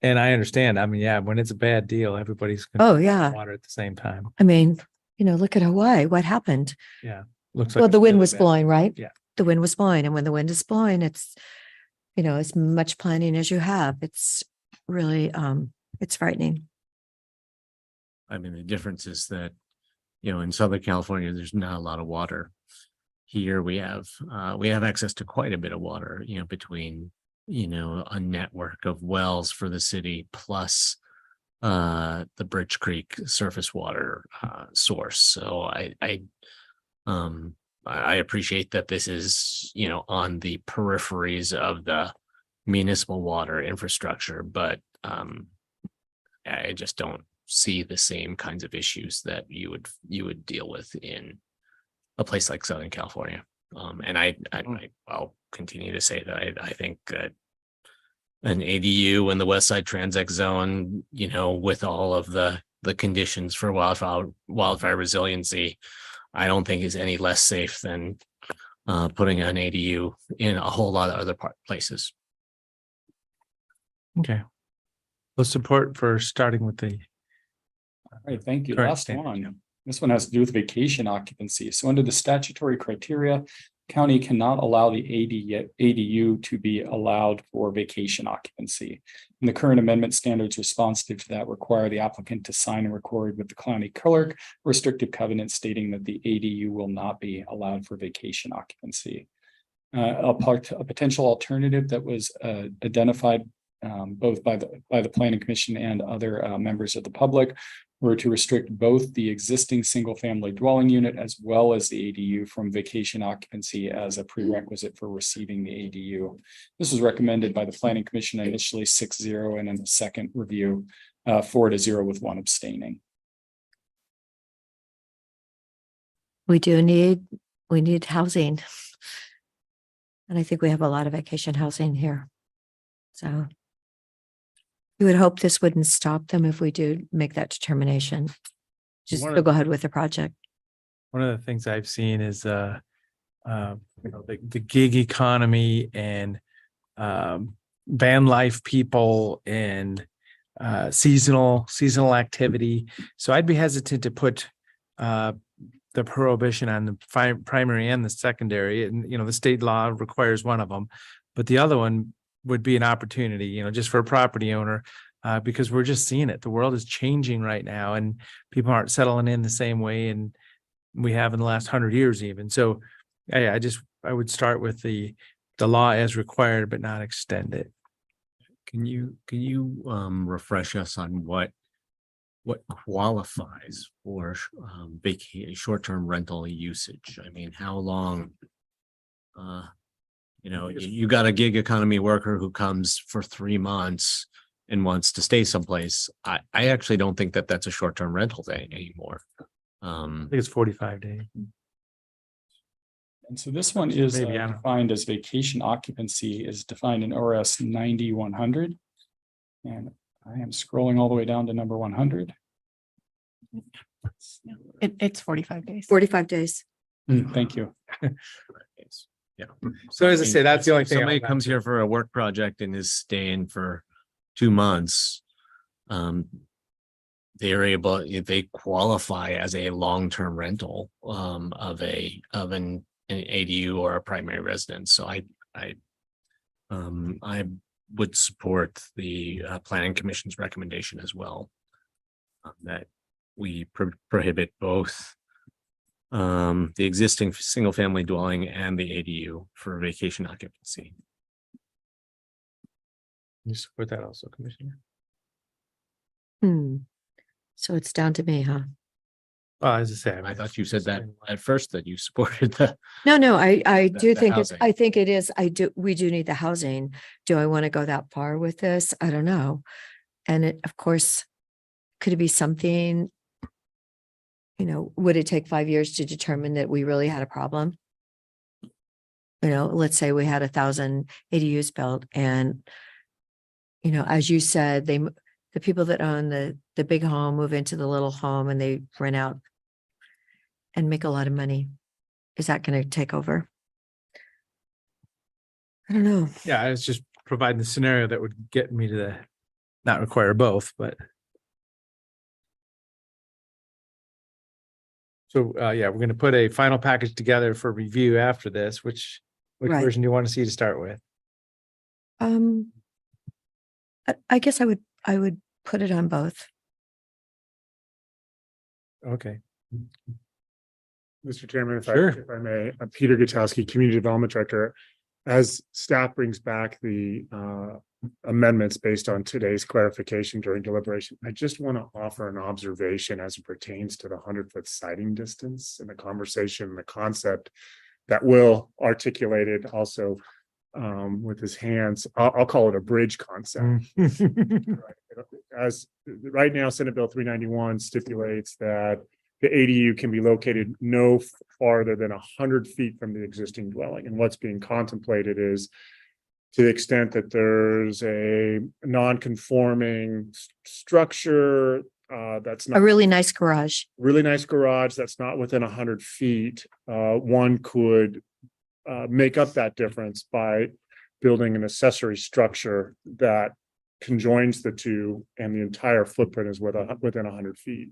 [SPEAKER 1] And I understand. I mean, yeah, when it's a bad deal, everybody's gonna
[SPEAKER 3] Oh, yeah.
[SPEAKER 1] water at the same time.
[SPEAKER 3] I mean, look at Hawaii. What happened?
[SPEAKER 1] Yeah. Looks like
[SPEAKER 3] Well, the
[SPEAKER 1] it's
[SPEAKER 3] wind
[SPEAKER 1] really
[SPEAKER 3] was
[SPEAKER 1] bad.
[SPEAKER 3] blowing, right?
[SPEAKER 1] Yeah.
[SPEAKER 3] The wind was blowing. And when the wind is blowing, it's, as much planning as you have. It's really, it's frightening.
[SPEAKER 4] I mean, the difference is that, in Southern California, there's not a lot of water. Here we have access to quite a bit of water, between, a network of wells for the city plus the Bridge Creek surface water source. So I appreciate that this is, on the peripheries of the municipal water infrastructure, but I just don't see the same kinds of issues that you would deal with in a place like Southern California. And I'll continue to say that I think that an ADU in the West Side Transect Zone, with all of the conditions for wildfire resiliency, I don't think is any less safe than putting an ADU in a whole lot of other places.
[SPEAKER 1] Okay. Well, support for starting with the.
[SPEAKER 21] All right, thank you.
[SPEAKER 1] Current
[SPEAKER 21] Last
[SPEAKER 1] standards, yeah.
[SPEAKER 21] one. This one has to do with vacation occupancy. So under the statutory criteria, county cannot allow the ADU to be allowed for vacation occupancy. And the current amendment standards responsive to that require the applicant to sign and record with the county clerk restrictive covenant stating that the ADU will not be allowed for vacation occupancy. A potential alternative that was identified both by the Planning Commission and other members of the public were to restrict both the existing single-family dwelling unit as well as the ADU from vacation occupancy as a prerequisite for receiving the ADU. This was recommended by the Planning Commission initially 6-0 and in the second review 4-0 with one abstaining.
[SPEAKER 3] We need housing. And I think we have a lot of vacation housing here. So you would hope this wouldn't stop them if we do make that determination. Just
[SPEAKER 1] One
[SPEAKER 3] to
[SPEAKER 1] of-
[SPEAKER 3] go ahead with the project.
[SPEAKER 1] One of the things I've seen is the gig economy and van life people and seasonal activity. So I'd be hesitant to put the prohibition on the primary and the secondary. And the state law requires one of them, but the other one would be an opportunity, just for a property owner, because we're just seeing it. The world is changing right now, and people aren't settling in the same way and we have in the last 100 years even. So I would start with the law as required, but not extend it.
[SPEAKER 4] Can you refresh us on what qualifies for short-term rental usage? I mean, how long? You got a gig economy worker who comes for 3 months and wants to stay someplace. I actually don't think that that's a short-term rental day anymore.
[SPEAKER 1] I think it's 45 days.
[SPEAKER 21] And so this one is
[SPEAKER 1] Maybe, I don't know.
[SPEAKER 21] defined as vacation occupancy is defined in ORS 90-100. And I am scrolling all the way down to number 100.
[SPEAKER 12] It's 45 days.
[SPEAKER 3] 45 days.
[SPEAKER 21] Thank you.
[SPEAKER 4] Yeah.
[SPEAKER 1] So as I say, that's the only
[SPEAKER 4] If
[SPEAKER 1] thing.
[SPEAKER 4] somebody comes here for a work project and is staying for 2 months, they qualify as a long-term rental of an ADU or a primary residence. So I would support the Planning Commission's recommendation as well, that we prohibit both the existing single-family dwelling and the ADU for vacation occupancy.
[SPEAKER 1] You support that also, Commissioner?
[SPEAKER 3] So it's down to me, huh?
[SPEAKER 1] Well, as I say,
[SPEAKER 4] I thought you said that at first, that you supported the.
[SPEAKER 3] No, I do
[SPEAKER 4] the
[SPEAKER 3] think
[SPEAKER 4] housing.
[SPEAKER 3] I think it is. We do need the housing. Do I want to go that far with this? I don't know. And of course, could it be something, would it take 5 years to determine that we really had a problem? you know, let's say we had 1,000 ADUs built and, you know, as you said, the people that own the big home move into the little home and they rent out and make a lot of money. Is that going to take over? I don't know.
[SPEAKER 1] Yeah, I was just providing the scenario that would get me to not require both, but. So, yeah, we're gonna put a final package together for review after this, which
[SPEAKER 3] Right.
[SPEAKER 1] version do you want to see to start with?
[SPEAKER 3] I guess I would put it on both.
[SPEAKER 1] Okay.
[SPEAKER 8] Mr. Chairman,
[SPEAKER 1] Sure.
[SPEAKER 8] if I may, I'm Peter Gutowski, Community Development Director. As staff brings back the amendments based on today's clarification during deliberation, I just want to offer an observation as it pertains to the 100-foot sighting distance and the conversation, the concept that Will articulated also with his hands. I'll call it a bridge concept. As right now, Senate Bill 391 stipulates that the ADU can be located no farther than 100 feet from the existing dwelling. And what's being contemplated is, to the extent that there's a non-conforming structure that's not
[SPEAKER 3] A really nice garage.
[SPEAKER 8] that's not within 100 feet, one could make up that difference by building an accessory structure that conjoins the two, and the entire footprint is within 100 feet.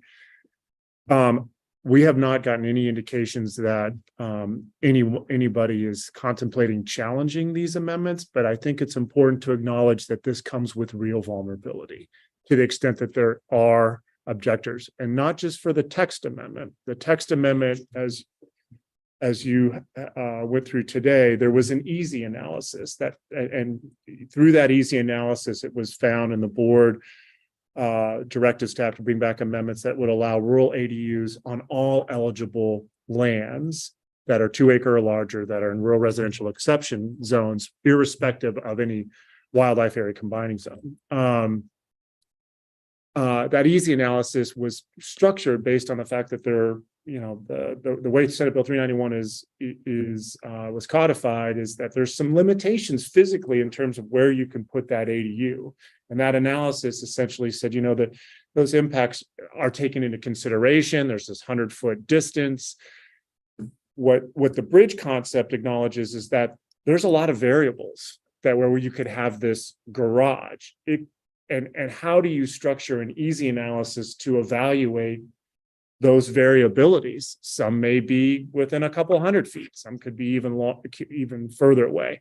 [SPEAKER 8] We have not gotten any indications that anybody is contemplating challenging these amendments, but I think it's important to acknowledge that this comes with real vulnerability to the extent that there are objectors, and not just for the text amendment. The text amendment, as you went through today, there was an easy analysis and through that easy analysis, it was found, and the board directed staff to bring back amendments that would allow rural ADUs on all eligible lands that are 2 acre or larger, that are in rural residential exception zones, irrespective of any wildlife area combining zone. That easy analysis was structured based on the fact that there, you know, the way Senate Bill 391 was codified is that there's some limitations physically in terms of where you can put that ADU. And that analysis essentially said, you know, that those impacts are taken into consideration. There's this 100-foot distance. What the bridge concept acknowledges is that there's a lot of variables that where you could have this garage. And how do you structure an easy analysis to evaluate those variabilities? Some may be within a couple 100 feet. Some could be even further away.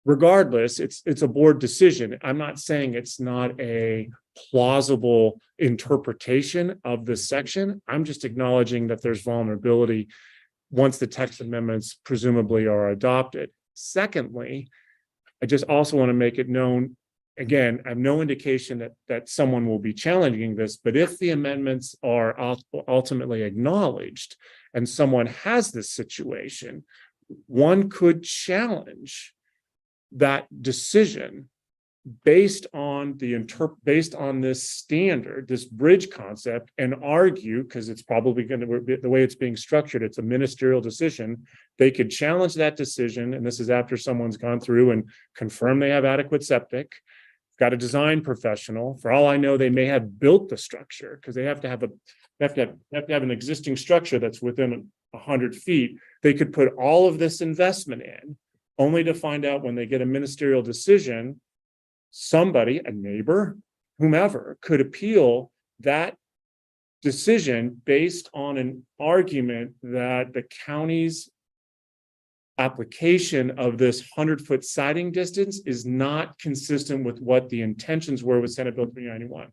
[SPEAKER 8] Regardless, it's a board decision. I'm not saying it's not a plausible interpretation of this section. I'm just acknowledging that there's vulnerability once the text amendments presumably are adopted. Secondly, I just also want to make it known, again, I have no indication that someone will be challenging this, but if the amendments are ultimately acknowledged and someone has this situation, one could challenge that decision based on this standard, this bridge concept, and argue, because it's probably going to be the way it's being structured, it's a ministerial decision. They could challenge that decision, and this is after someone's gone through and confirmed they have adequate septic, got a design professional. For all I know, they may have built the structure, because they have to have an existing structure that's within 100 feet. They could put all of this investment in, only to find out when they get a ministerial decision, somebody, a neighbor, whomever, could appeal that decision based on an argument that the county's application of this 100-foot sighting distance is not consistent with what the intentions were with Senate Bill 391.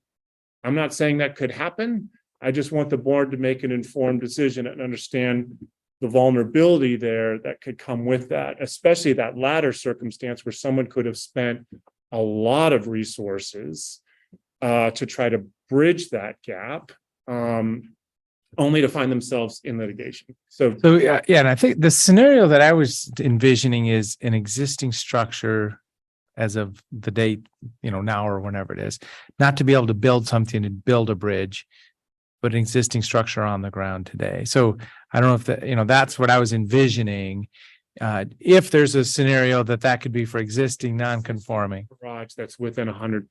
[SPEAKER 8] I'm not saying that could happen. I just want the board to make an informed decision and understand the vulnerability there that could come with that, especially that latter circumstance where someone could have spent a lot of resources to try to bridge that gap, only to find themselves in litigation. So
[SPEAKER 1] yeah, and I think the scenario that I was envisioning is an existing structure as of the date, you know, now or whenever it is, not to be able to build something and build a bridge, but an existing structure on the ground today. So I don't know if that, you know, that's what I was envisioning. if there's a scenario that could be for existing non-conforming
[SPEAKER 8] Garage that's within 100.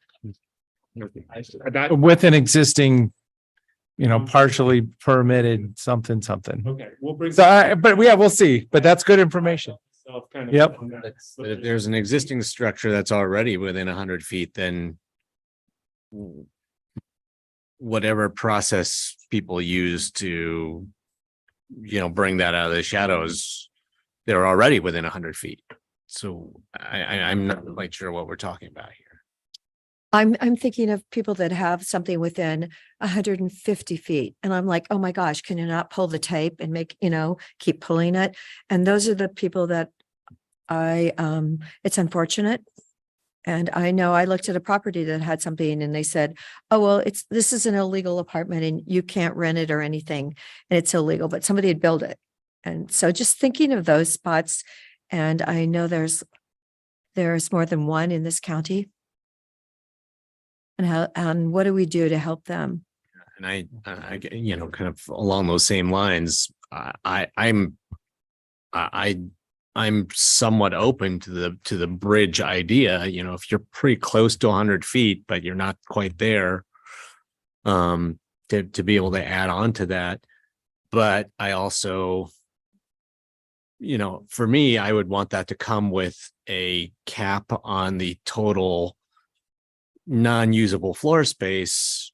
[SPEAKER 1] with an existing, partially permitted something.
[SPEAKER 8] Okay, we'll bring.
[SPEAKER 1] So, but yeah, we'll see, but that's good information. Yep.
[SPEAKER 4] But if there's an existing structure that's already within 100 feet, then whatever process people use to, bring that out of the shadows, they're already within 100 feet. So I'm not quite sure what we're talking about here.
[SPEAKER 3] I'm thinking of people that have something within 150 feet. And I'm like, oh my gosh, can you not pull the tape and keep pulling it? And those are the people that it's unfortunate. And I know I looked at a property that had something and they said, oh, well, this is an illegal apartment and you can't rent it or anything. And it's illegal, but somebody had built it. And so just thinking of those spots, and I know there's more than one in this county. And what do we do to help them?
[SPEAKER 4] And I kind of along those same lines, I'm somewhat open to the bridge idea. If you're pretty close to 100 feet, but you're not quite there, to be able to add on to that. But I also, for me, I would want that to come with a cap on the total non-usable floor space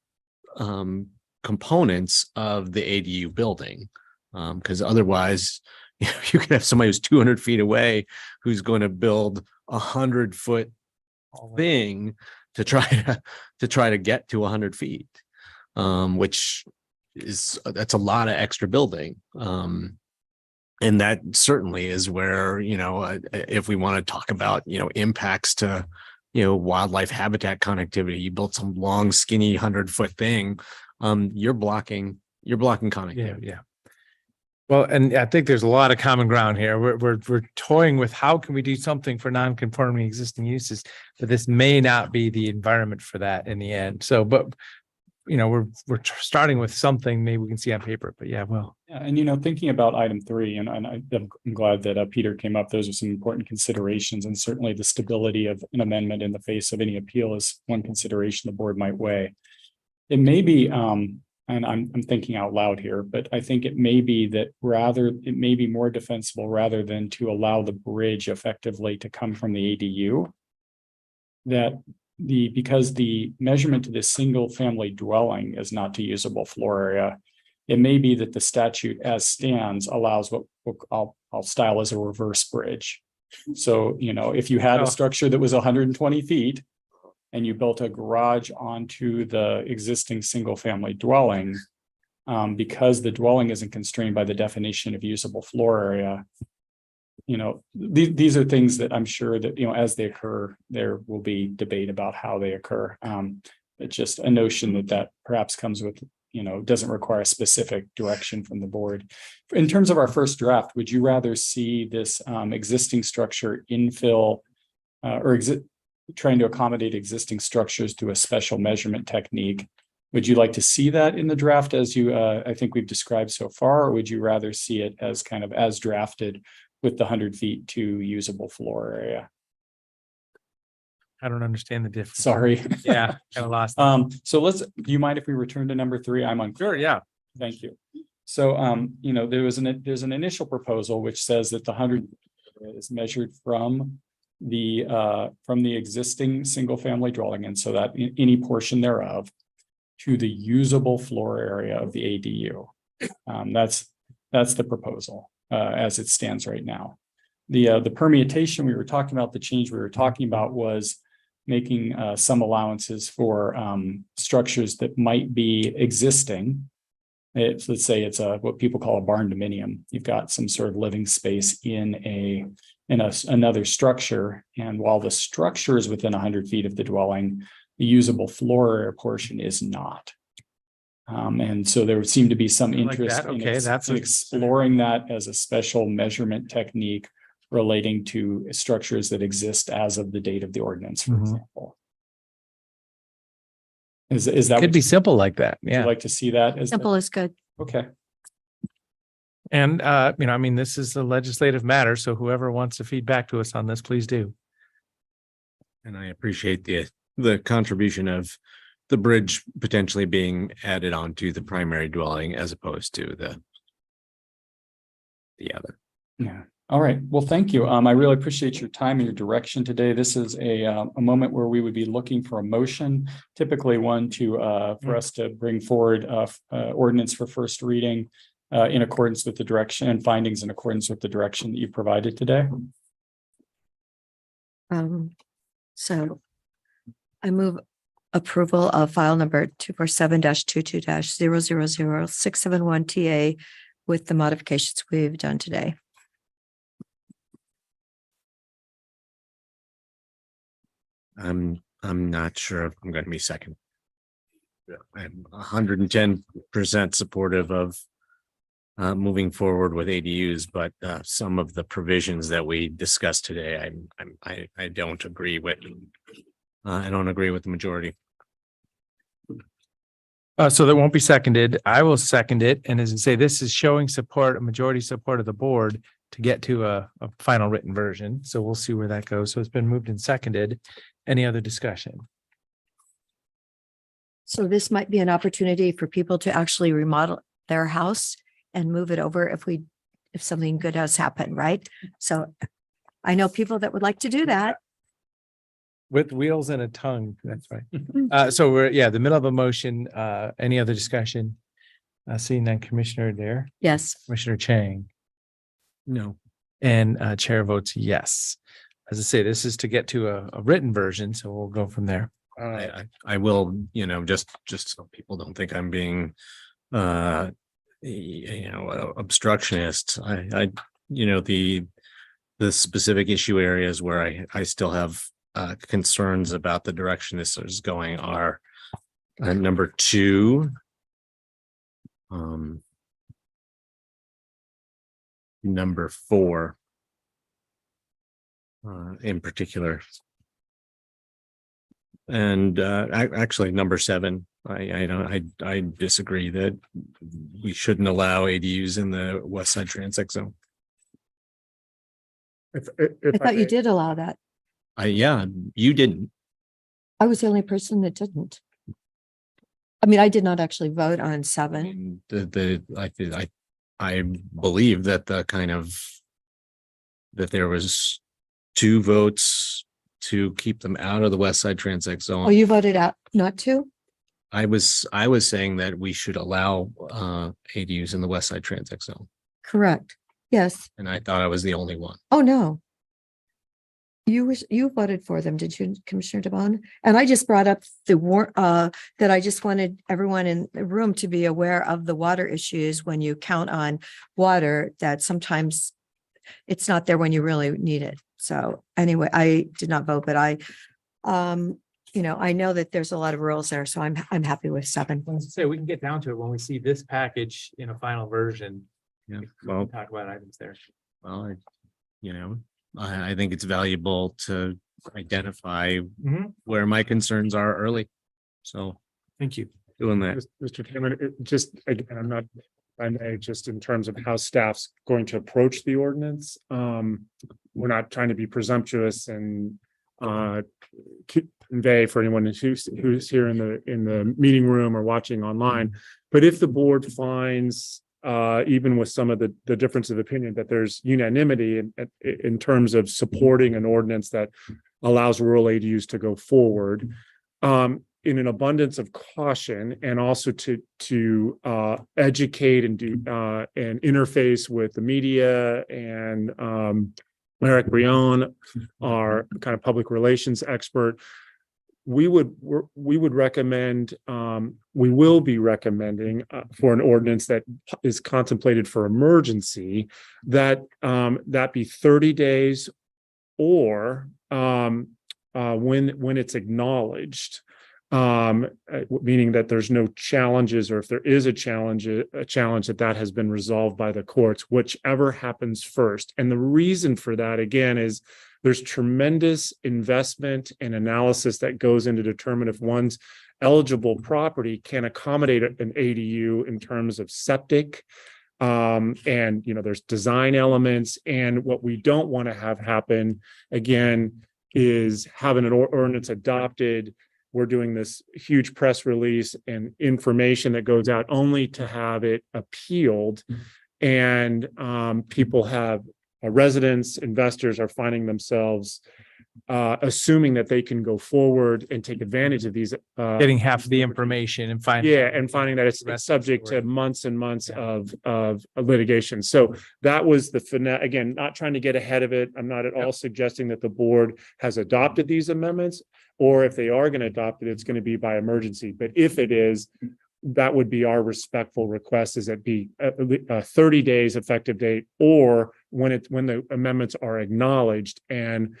[SPEAKER 4] components of the ADU building. Because otherwise, you could have somebody who's 200 feet away who's going to build 100-foot thing to try to get to 100 feet, which that's a lot of extra building. And that certainly is where, if we want to talk about, impacts to, wildlife habitat connectivity, you built some long, skinny 100-foot thing, you're blocking connectivity.
[SPEAKER 1] Yeah. Well, and I think there's a lot of common ground here. We're toying with how can we do something for non-conforming existing uses, but this may not be the environment for that in the end. So, but we're starting with something maybe we can see on paper, but yeah, well.
[SPEAKER 21] Yeah, and thinking about item 3, and I'm glad that Peter came up. Those are some important considerations, and certainly the stability of an amendment in the face of any appeal is one consideration the board might weigh. It may be, and I'm thinking out loud here, but I think it may be that it may be more defensible rather than to allow the bridge effectively to come from the ADU. Because the measurement to this single family dwelling is not to usable floor area, it may be that the statute as stands allows what I'll style as a reverse bridge. So, if you had a structure that was 120 feet and you built a garage onto the existing single family dwelling, because the dwelling isn't constrained by the definition of usable floor area, these are things that I'm sure that, as they occur, there will be debate about how they occur. It's just a notion that perhaps comes with, doesn't require a specific direction from the board. In terms of our first draft, would you rather see this existing structure infill or trying to accommodate existing structures through a special measurement technique? Would you like to see that in the draft as I think we've described so far, or would you rather see it as kind of as drafted with the 100 feet to usable floor area?
[SPEAKER 1] I don't understand the difference.
[SPEAKER 21] Sorry.
[SPEAKER 1] Yeah, kind of lost.
[SPEAKER 21] So do you mind if we return to number 3? I'm unclear.
[SPEAKER 1] Yeah.
[SPEAKER 21] Thank you. So, there's an initial proposal which says that the 100 is measured from the existing single family dwelling, and so that any portion thereof to the usable floor area of the ADU. That's the proposal as it stands right now. The permutation we were talking about, the change we were talking about was making some allowances for structures that might be existing. Let's say it's what people call a barn dominium. You've got some sort of living space in another structure, and while the structure is within 100 feet of the dwelling, the usable floor area portion is not. And so there would seem to be some interest in exploring that as a special measurement technique relating to structures that exist as of the date of the ordinance, for example. Is that
[SPEAKER 1] could be simple like that?
[SPEAKER 21] Would
[SPEAKER 1] Yeah.
[SPEAKER 21] you like to see that as
[SPEAKER 3] Simple is good.
[SPEAKER 21] okay?
[SPEAKER 1] And, I mean, this is a legislative matter, so whoever wants to feed back to us on this, please do.
[SPEAKER 4] And I appreciate the contribution of the bridge potentially being added onto the primary dwelling as opposed to the other.
[SPEAKER 21] Yeah. All right. Well, thank you. I really appreciate your time and your direction today. This is a moment where we would be looking for a motion, typically one for us to bring forward ordinance for first reading in accordance with the direction and findings in accordance with the direction that you provided today.
[SPEAKER 3] So I move approval of file number 247-22-000671 TA with the modifications we've done today.
[SPEAKER 4] I'm not sure if I'm going to be second. I'm 110% supportive of moving forward with ADUs, but some of the provisions that we discussed today, I don't agree with. I don't agree with the majority.
[SPEAKER 1] So that won't be seconded. I will second it. And as I say, this is showing support, a majority support of the board to get to a final written version. So we'll see where that goes. So it's been moved and seconded. Any other discussion?
[SPEAKER 3] So this might be an opportunity for people to actually remodel their house and move it over if something good has happened, right? So I know people that would like to do that.
[SPEAKER 1] With wheels and a tongue, that's right. So we're, the middle of a motion, any other discussion? Seeing none, Commissioner Adair,
[SPEAKER 3] Yes.
[SPEAKER 1] Commissioner Chang,
[SPEAKER 4] No.
[SPEAKER 1] and Chair votes yes. As I say, this is to get to a written version, so we'll go from there.
[SPEAKER 4] I will, just so people don't think I'm being, obstructionist. The specific issue areas where I still have concerns about the direction this is going are number 2. Number 4. In particular. And actually number 7, I disagree that we shouldn't allow ADUs in the West Side Transect Zone.
[SPEAKER 3] I thought you did allow that.
[SPEAKER 4] You didn't.
[SPEAKER 3] I was the only person that didn't. I mean, I did not actually vote on 7.
[SPEAKER 4] I believe that that there was 2 votes to keep them out of the West Side Transect Zone.
[SPEAKER 3] Oh, you voted out not to?
[SPEAKER 4] I was saying that we should allow ADUs in the West Side Transect Zone,
[SPEAKER 3] Correct. Yes.
[SPEAKER 4] and I thought I was the only one.
[SPEAKER 3] Oh, no. You voted for them, did you, Commissioner DeBonne? And I just brought up that I just wanted everyone in the room to be aware of the water issues when you count on water, that sometimes it's not there when you really need it. So anyway, I did not vote, but I know that there's a lot of rules there, so I'm happy with 7.
[SPEAKER 1] Say we can get down to it when we see this package in a final version.
[SPEAKER 4] Yeah,
[SPEAKER 1] We
[SPEAKER 4] well,
[SPEAKER 1] can talk about items there.
[SPEAKER 4] well, I think it's valuable to identify where my concerns are early. So
[SPEAKER 1] Thank you.
[SPEAKER 4] doing that.
[SPEAKER 8] Mr. Chairman, I may just in terms of how staff's going to approach the ordinance. We're not trying to be presumptuous and convey for anyone who's here in the meeting room or watching online. But if the board finds even with some of the difference of opinion, that there's unanimity in terms of supporting an ordinance that allows rural ADUs to go forward, in an abundance of caution, and also to educate and do and interface with the media and Eric Brion, our kind of public relations expert, we will be recommending for an ordinance that is contemplated for emergency, that be 30 days or when it's acknowledged, meaning that there's no challenges, or if there is a challenge that has been resolved by the courts, whichever happens first. And the reason for that, again, is there's tremendous investment and analysis that goes into determine if one's eligible property can accommodate an ADU in terms of septic, And, there's design elements, and what we don't want to have happen again is having an ordinance adopted. We're doing this huge press release and information that goes out only to have it appealed. And people have residents, investors are finding themselves assuming that they can go forward and take advantage of these.
[SPEAKER 1] Getting half of the information and finding.
[SPEAKER 8] Yeah, and finding that it's subject to months and months of litigation. So that was again, not trying to get ahead of it. I'm not at all suggesting that the board has adopted these amendments, or if they are going to adopt it, it's going to be by emergency. But if it is, that would be our respectful request, is it be a 30 days effective date, or when the amendments are acknowledged, and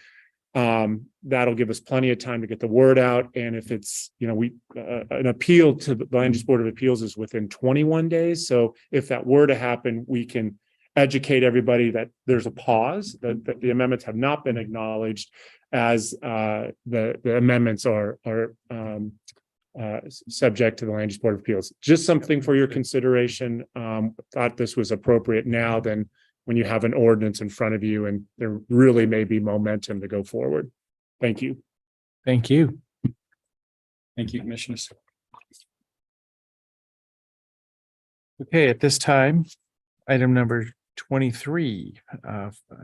[SPEAKER 8] that'll give us plenty of time to get the word out. And if it's, an appeal to the Land Use Board of Appeals is within 21 days. So if that were to happen, we can educate everybody that there's a pause, that the amendments have not been acknowledged, as the amendments are subject to the Land Use Board of Appeals. Just something for your consideration. Thought this was appropriate now than when you have an ordinance in front of you and there really may be momentum to go forward. Thank you.
[SPEAKER 1] Thank you.
[SPEAKER 21] Thank you, commissioners.
[SPEAKER 1] Okay, at this time, item number 23,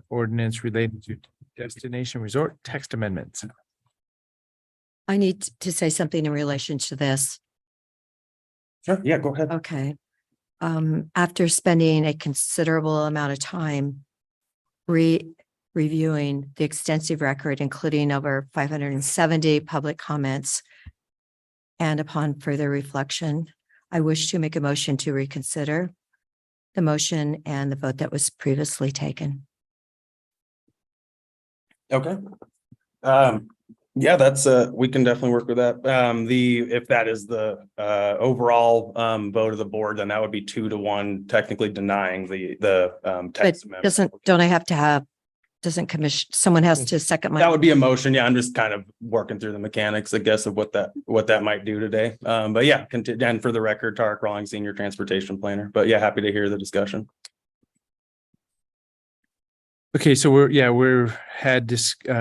[SPEAKER 1] ordinance related to destination resort text amendments.
[SPEAKER 3] I need to say something in relation to this.
[SPEAKER 5] Sure. Yeah, go ahead.
[SPEAKER 3] Okay. After spending a considerable amount of time reviewing the extensive record, including over 570 public comments, and upon further reflection, I wish to make a motion to reconsider the motion and the vote that was previously taken.
[SPEAKER 5] Okay. Yeah, that's we can definitely work with that. If that is the overall vote of the board, then that would be 2-1, technically denying the text amendment.
[SPEAKER 3] Doesn't commission, someone has to second
[SPEAKER 5] That would be a motion. Yeah, I'm just kind of working through the mechanics, I guess, of what that might do today. But yeah, and for the record, Tarek Rawling, Senior Transportation Planner. But yeah, happy to hear the discussion.
[SPEAKER 1] Okay, so we're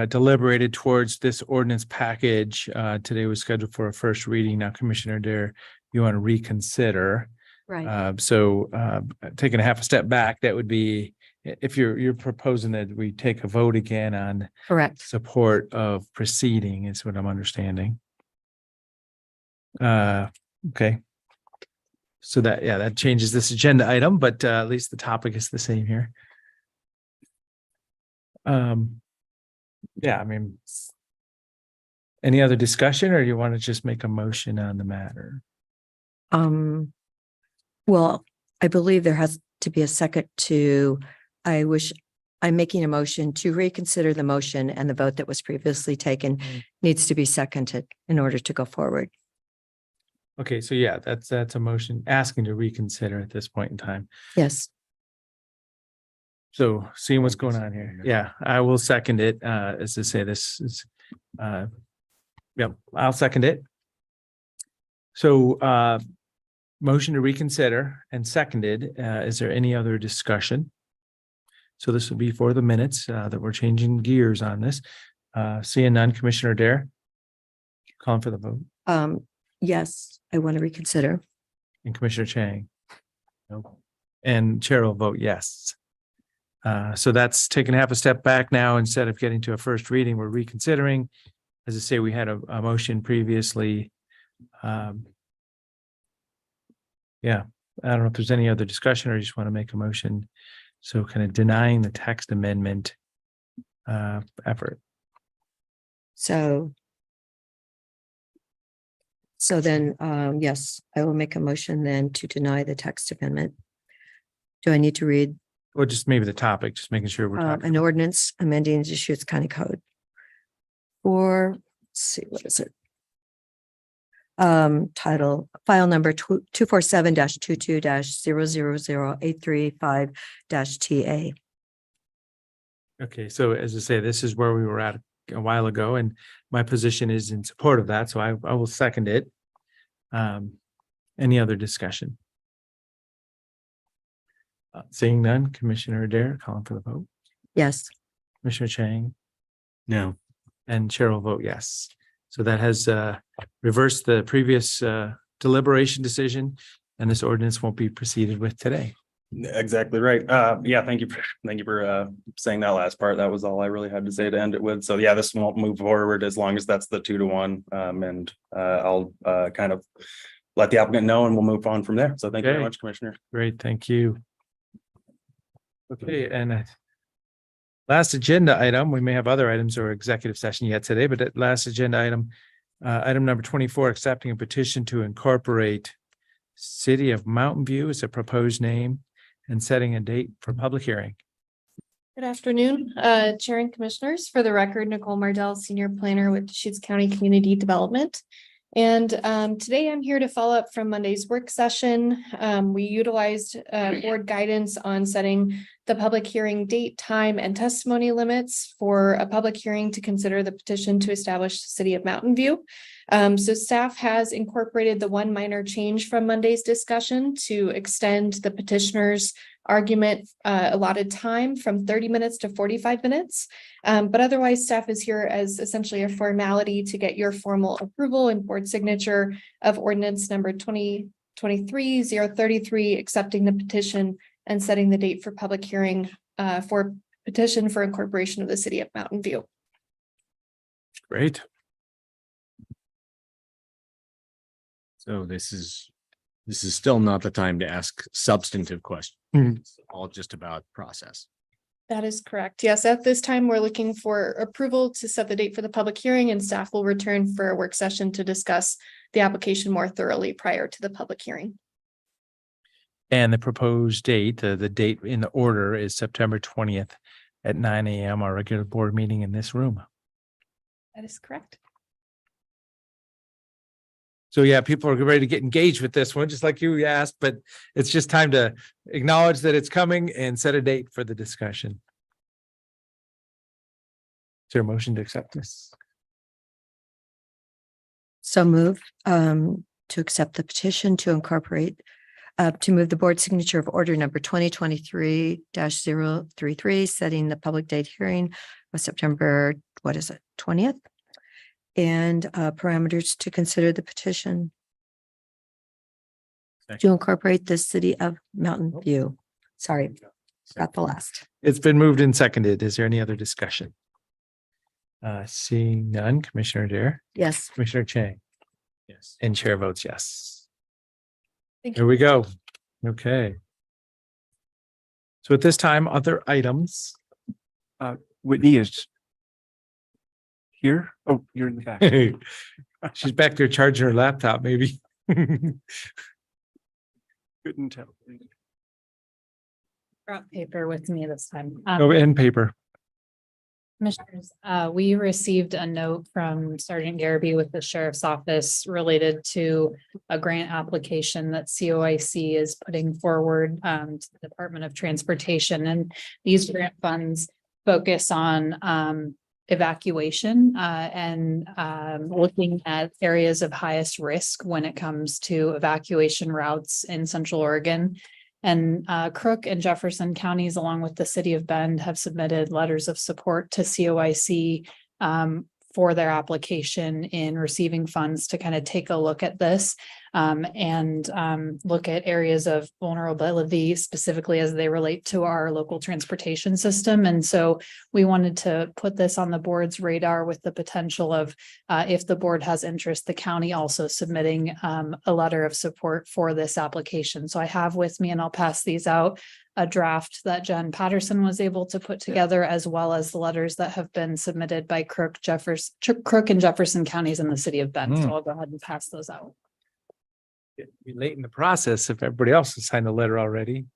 [SPEAKER 1] deliberated towards this ordinance package. Today was scheduled for a first reading. Now, Commissioner Dare, you want to reconsider.
[SPEAKER 3] Right.
[SPEAKER 1] Taking a half a step back, that would be, if you're proposing that we take a vote again on
[SPEAKER 3] Correct.
[SPEAKER 1] support of proceeding, is what I'm understanding. Okay. So that changes this agenda item, but at least the topic is the same here. I mean, any other discussion, or you want to just make a motion on the matter?
[SPEAKER 3] Well, I believe there has to be a second I'm making a motion to reconsider the motion, and the vote that was previously taken needs to be seconded in order to go forward.
[SPEAKER 1] Okay, so yeah, that's a motion asking to reconsider at this point in time.
[SPEAKER 3] Yes.
[SPEAKER 1] So seeing what's going on here. Yeah, I will second it. As to say, this is, I'll second it. So, motion to reconsider and seconded. Is there any other discussion? So this will be for the minutes, that we're changing gears on this. Seeing none, Commissioner Dare. Calling for the vote.
[SPEAKER 3] Yes, I want to reconsider.
[SPEAKER 1] And Commissioner Chang. No. And Chair will vote yes. So that's taking half a step back now. Instead of getting to a first reading, we're reconsidering. As I say, we had a motion previously. I don't know if there's any other discussion, or you just want to make a motion. So kind of denying the text amendment effort.
[SPEAKER 3] So then, yes, I will make a motion then to deny the text amendment. Do I need to read?
[SPEAKER 1] Or just maybe the topic, just making sure we're talking.
[SPEAKER 3] An ordinance amending the Deschutes County Code. Or, let's see, what is it? Title, file number 247-22-000-835-TA.
[SPEAKER 1] Okay, so as I say, this is where we were at a while ago, and my position is in support of that, so I will second it. Any other discussion? Seeing none, Commissioner Adair calling for the vote.
[SPEAKER 3] Yes.
[SPEAKER 1] Commissioner Chang
[SPEAKER 4] No.
[SPEAKER 1] and Chair will vote yes. So that has reversed the previous deliberation decision, and this ordinance won't be proceeded with today.
[SPEAKER 5] Exactly right. Yeah, thank you for saying that last part. That was all I really had to say to end it with. So yeah, this won't move forward as long as that's the 2-1. And I'll kind of let the applicant know and we'll move on from there. So thank you very
[SPEAKER 1] Okay.
[SPEAKER 5] much, Commissioner.
[SPEAKER 1] Great, thank you. Okay, and last agenda item, we may have other items or executive session yet today, but at last agenda item, item number 24, accepting a petition to incorporate City of Mountain View as a proposed name and setting a date for public hearing.
[SPEAKER 12] Good afternoon, Chair and Commissioners. For the record, Nicole Mardell, Senior Planner with Deschutes County Community Development. And today I'm here to follow up from Monday's work session. We utilized board guidance on setting the public hearing date, time, and testimony limits for a public hearing to consider the petition to establish the City of Mountain View. So staff has incorporated the one minor change from Monday's discussion to extend the petitioner's argument allotted time from 30 minutes to 45 minutes. But otherwise, staff is here as essentially a formality to get your formal approval and board signature of ordinance number 2023-033, accepting the petition and setting the date for public hearing for petition for incorporation of the City of Mountain View.
[SPEAKER 1] Great.
[SPEAKER 4] So this is still not the time to ask substantive questions.
[SPEAKER 1] Mhm.
[SPEAKER 4] It's all just about process.
[SPEAKER 12] That is correct. Yes, at this time, we're looking for approval to set the date for the public hearing, and staff will return for a work session to discuss the application more thoroughly prior to the public hearing.
[SPEAKER 1] And the proposed date, the date in the order is September 20th at 9 a.m., our regular board meeting in this room.
[SPEAKER 12] That is correct.
[SPEAKER 1] So yeah, people are ready to get engaged with this one, just like you asked, but it's just time to acknowledge that it's coming and set a date for the discussion. Is there a motion to accept this?
[SPEAKER 3] So move to accept the petition to incorporate, to move the board signature of order number 2023-033, setting the public date hearing of September, 20th? And parameters to consider the petition to incorporate the City of Mountain View. Sorry, got the last.
[SPEAKER 1] It's been moved and seconded. Is there any other discussion? Seeing none, Commissioner Adair,
[SPEAKER 3] Yes.
[SPEAKER 1] Commissioner Chang,
[SPEAKER 4] Yes.
[SPEAKER 1] and Chair votes yes.
[SPEAKER 12] Thank
[SPEAKER 1] Here we go. Okay. So at this time, other items.
[SPEAKER 6] Whitney is here. Oh, you're in the back.
[SPEAKER 1] She's back there charging her laptop, maybe.
[SPEAKER 6] Couldn't tell.
[SPEAKER 9] Brought paper with me this time.
[SPEAKER 1] Oh, and paper.
[SPEAKER 9] Commissioners, we received a note from Sergeant Garrity with the Sheriff's Office related to a grant application that COIC is putting forward to the Department of Transportation. And these grant funds focus on evacuation and looking at areas of highest risk when it comes to evacuation routes in Central Oregon. And Crook and Jefferson counties, along with the city of Bend, have submitted letters of support to COIC for their application in receiving funds to kind of take a look at this and look at areas of vulnerability specifically as they relate to our local transportation system. And so we wanted to put this on the board's radar with the potential of if the board has interest, the county also submitting a letter of support for this application. So I have with me, and I'll pass these out, a draft that Jen Patterson was able to put together, as well as the letters that have been submitted by Crook and Jefferson counties in the city of Bend. So I'll go ahead and pass those out.
[SPEAKER 1] Be late in the process if everybody else has signed a letter already.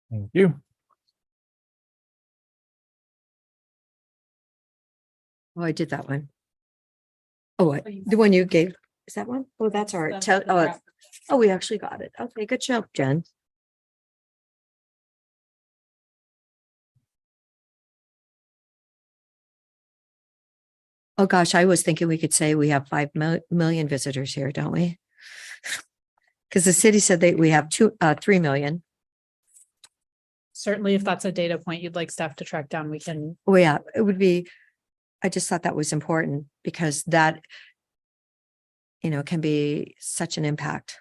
[SPEAKER 1] Thank you.
[SPEAKER 3] Oh, I did that one. Oh, the one you gave, is that one? Oh, that's all right. Oh, we actually got it. Okay, good job, Jen. Oh, gosh, I was thinking we could say we have 5 million visitors here, don't we? Because the city said that we have 3 million.
[SPEAKER 9] Certainly, if that's a data point you'd like staff to track down, we can.
[SPEAKER 3] Oh, yeah, it would be, I just thought that was important because that, can be such an impact.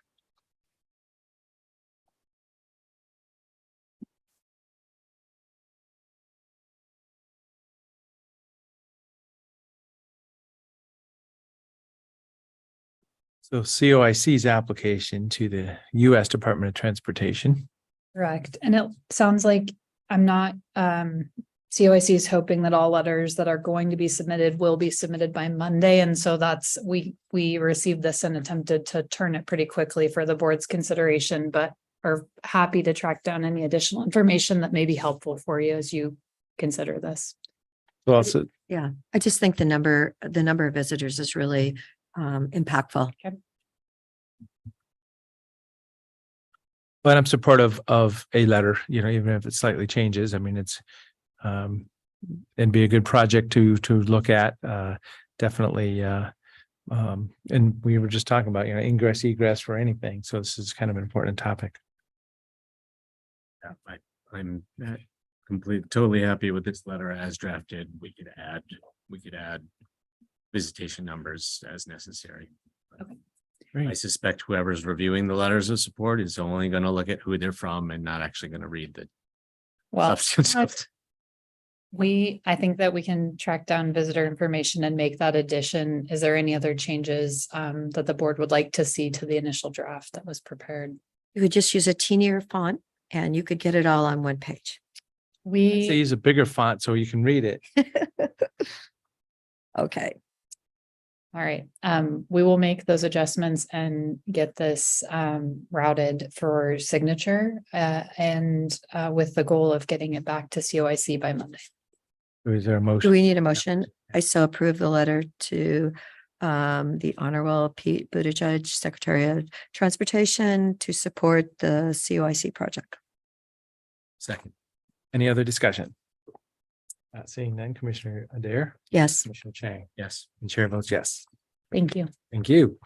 [SPEAKER 1] So COIC's application to the U.S. Department of Transportation.
[SPEAKER 9] Correct. And it sounds like COIC is hoping that all letters that are going to be submitted will be submitted by Monday. And so we received this and attempted to turn it pretty quickly for the board's consideration, but are happy to track down any additional information that may be helpful for you as you consider this.
[SPEAKER 1] Well, so
[SPEAKER 3] Yeah, I just think the number of visitors is really impactful.
[SPEAKER 9] Okay.
[SPEAKER 1] but I'm supportive of a letter, even if it slightly changes. I mean, it's it'd be a good project to look at, definitely. And we were just talking about, ingress, egress for anything. So this is kind of an important topic.
[SPEAKER 15] Yeah, I'm totally happy with this letter as drafted. We could add visitation numbers as necessary.
[SPEAKER 9] Okay.
[SPEAKER 15] I suspect whoever's reviewing the letters of support is only going to look at who they're from and not actually going to read the
[SPEAKER 9] Well,
[SPEAKER 15] substance of it.
[SPEAKER 9] I think that we can track down visitor information and make that addition. Is there any other changes that the board would like to see to the initial draft that was prepared?
[SPEAKER 3] You could just use a teenier font and you could get it all on one page.
[SPEAKER 1] Say use a bigger font so you can read it.
[SPEAKER 3] Okay.
[SPEAKER 9] All right. We will make those adjustments and get this routed for signature and with the goal of getting it back to COIC by Monday.
[SPEAKER 1] Is there a
[SPEAKER 3] Do
[SPEAKER 1] motion?
[SPEAKER 3] we need a motion? I so approve the letter to the Honorable Pete Buttigieg, Secretary of Transportation, to support the COIC project.
[SPEAKER 15] Second.
[SPEAKER 1] Any other discussion? Seeing none, Commissioner Adair,
[SPEAKER 3] Yes.
[SPEAKER 1] Commissioner Chang,
[SPEAKER 15] Yes.
[SPEAKER 1] and Chair votes yes.
[SPEAKER 9] Thank you.
[SPEAKER 1] Thank you.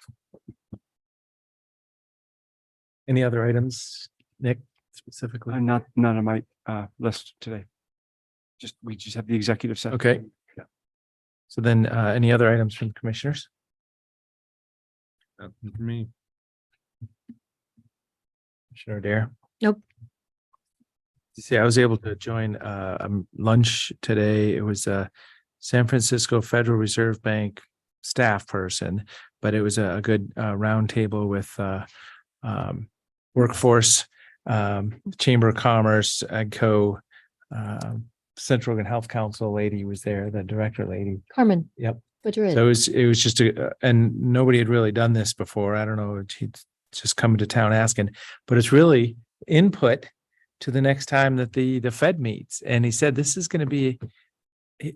[SPEAKER 1] Any other items, Nick, specifically?
[SPEAKER 6] Not none on my list today. We just have the executive session.
[SPEAKER 1] Okay. So then, any other items from the commissioners?
[SPEAKER 15] Nothing for me.
[SPEAKER 1] Commissioner Adair?
[SPEAKER 3] Nope.
[SPEAKER 1] See, I was able to join lunch today. It was a San Francisco Federal Reserve Bank staff person, but it was a good roundtable with workforce, Chamber of Commerce, AGCO, Central Oregon Health Council lady was there, the director lady.
[SPEAKER 3] Carmen.
[SPEAKER 1] Yep.
[SPEAKER 3] Madrid.
[SPEAKER 1] So it was just and nobody had really done this before. I don't know. She'd just come to town asking, but it's really input to the next time that the Fed meets. And he said, this is going to be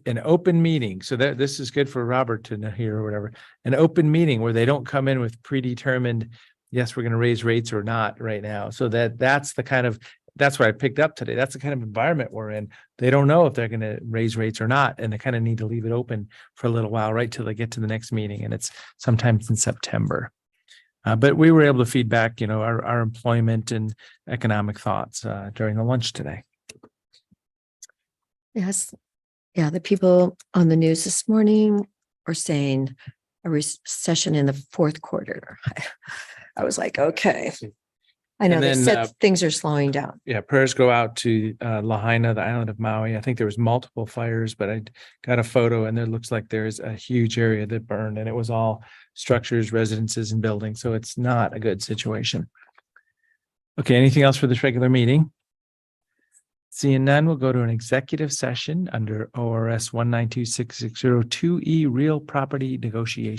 [SPEAKER 1] an open meeting. So that this is good for Robert to hear or whatever, an open meeting where they don't come in with predetermined, yes, we're going to raise rates or not right now. So that's what I picked up today. That's the kind of environment we're in. They don't know if they're going to raise rates or not. And they kind of need to leave it open for a little while, right till they get to the next meeting. And it's sometimes in September. But we were able to feedback, our employment and economic thoughts during the lunch today.
[SPEAKER 3] Yes. Yeah. The people on the news this morning were saying a recession in the fourth quarter. I was like, okay. I know
[SPEAKER 1] And
[SPEAKER 3] they
[SPEAKER 1] then,
[SPEAKER 3] said things are slowing down.
[SPEAKER 1] Yeah, prayers go out to Lahaina, the island of Maui. I think there was multiple fires, but I got a photo and it looks like there's a huge area that burned and it was all structures, residences and buildings. So it's not a good situation. Okay, anything else for this regular meeting? Seeing none, we'll go to an executive session under ORS 1926602E, real property negotiation.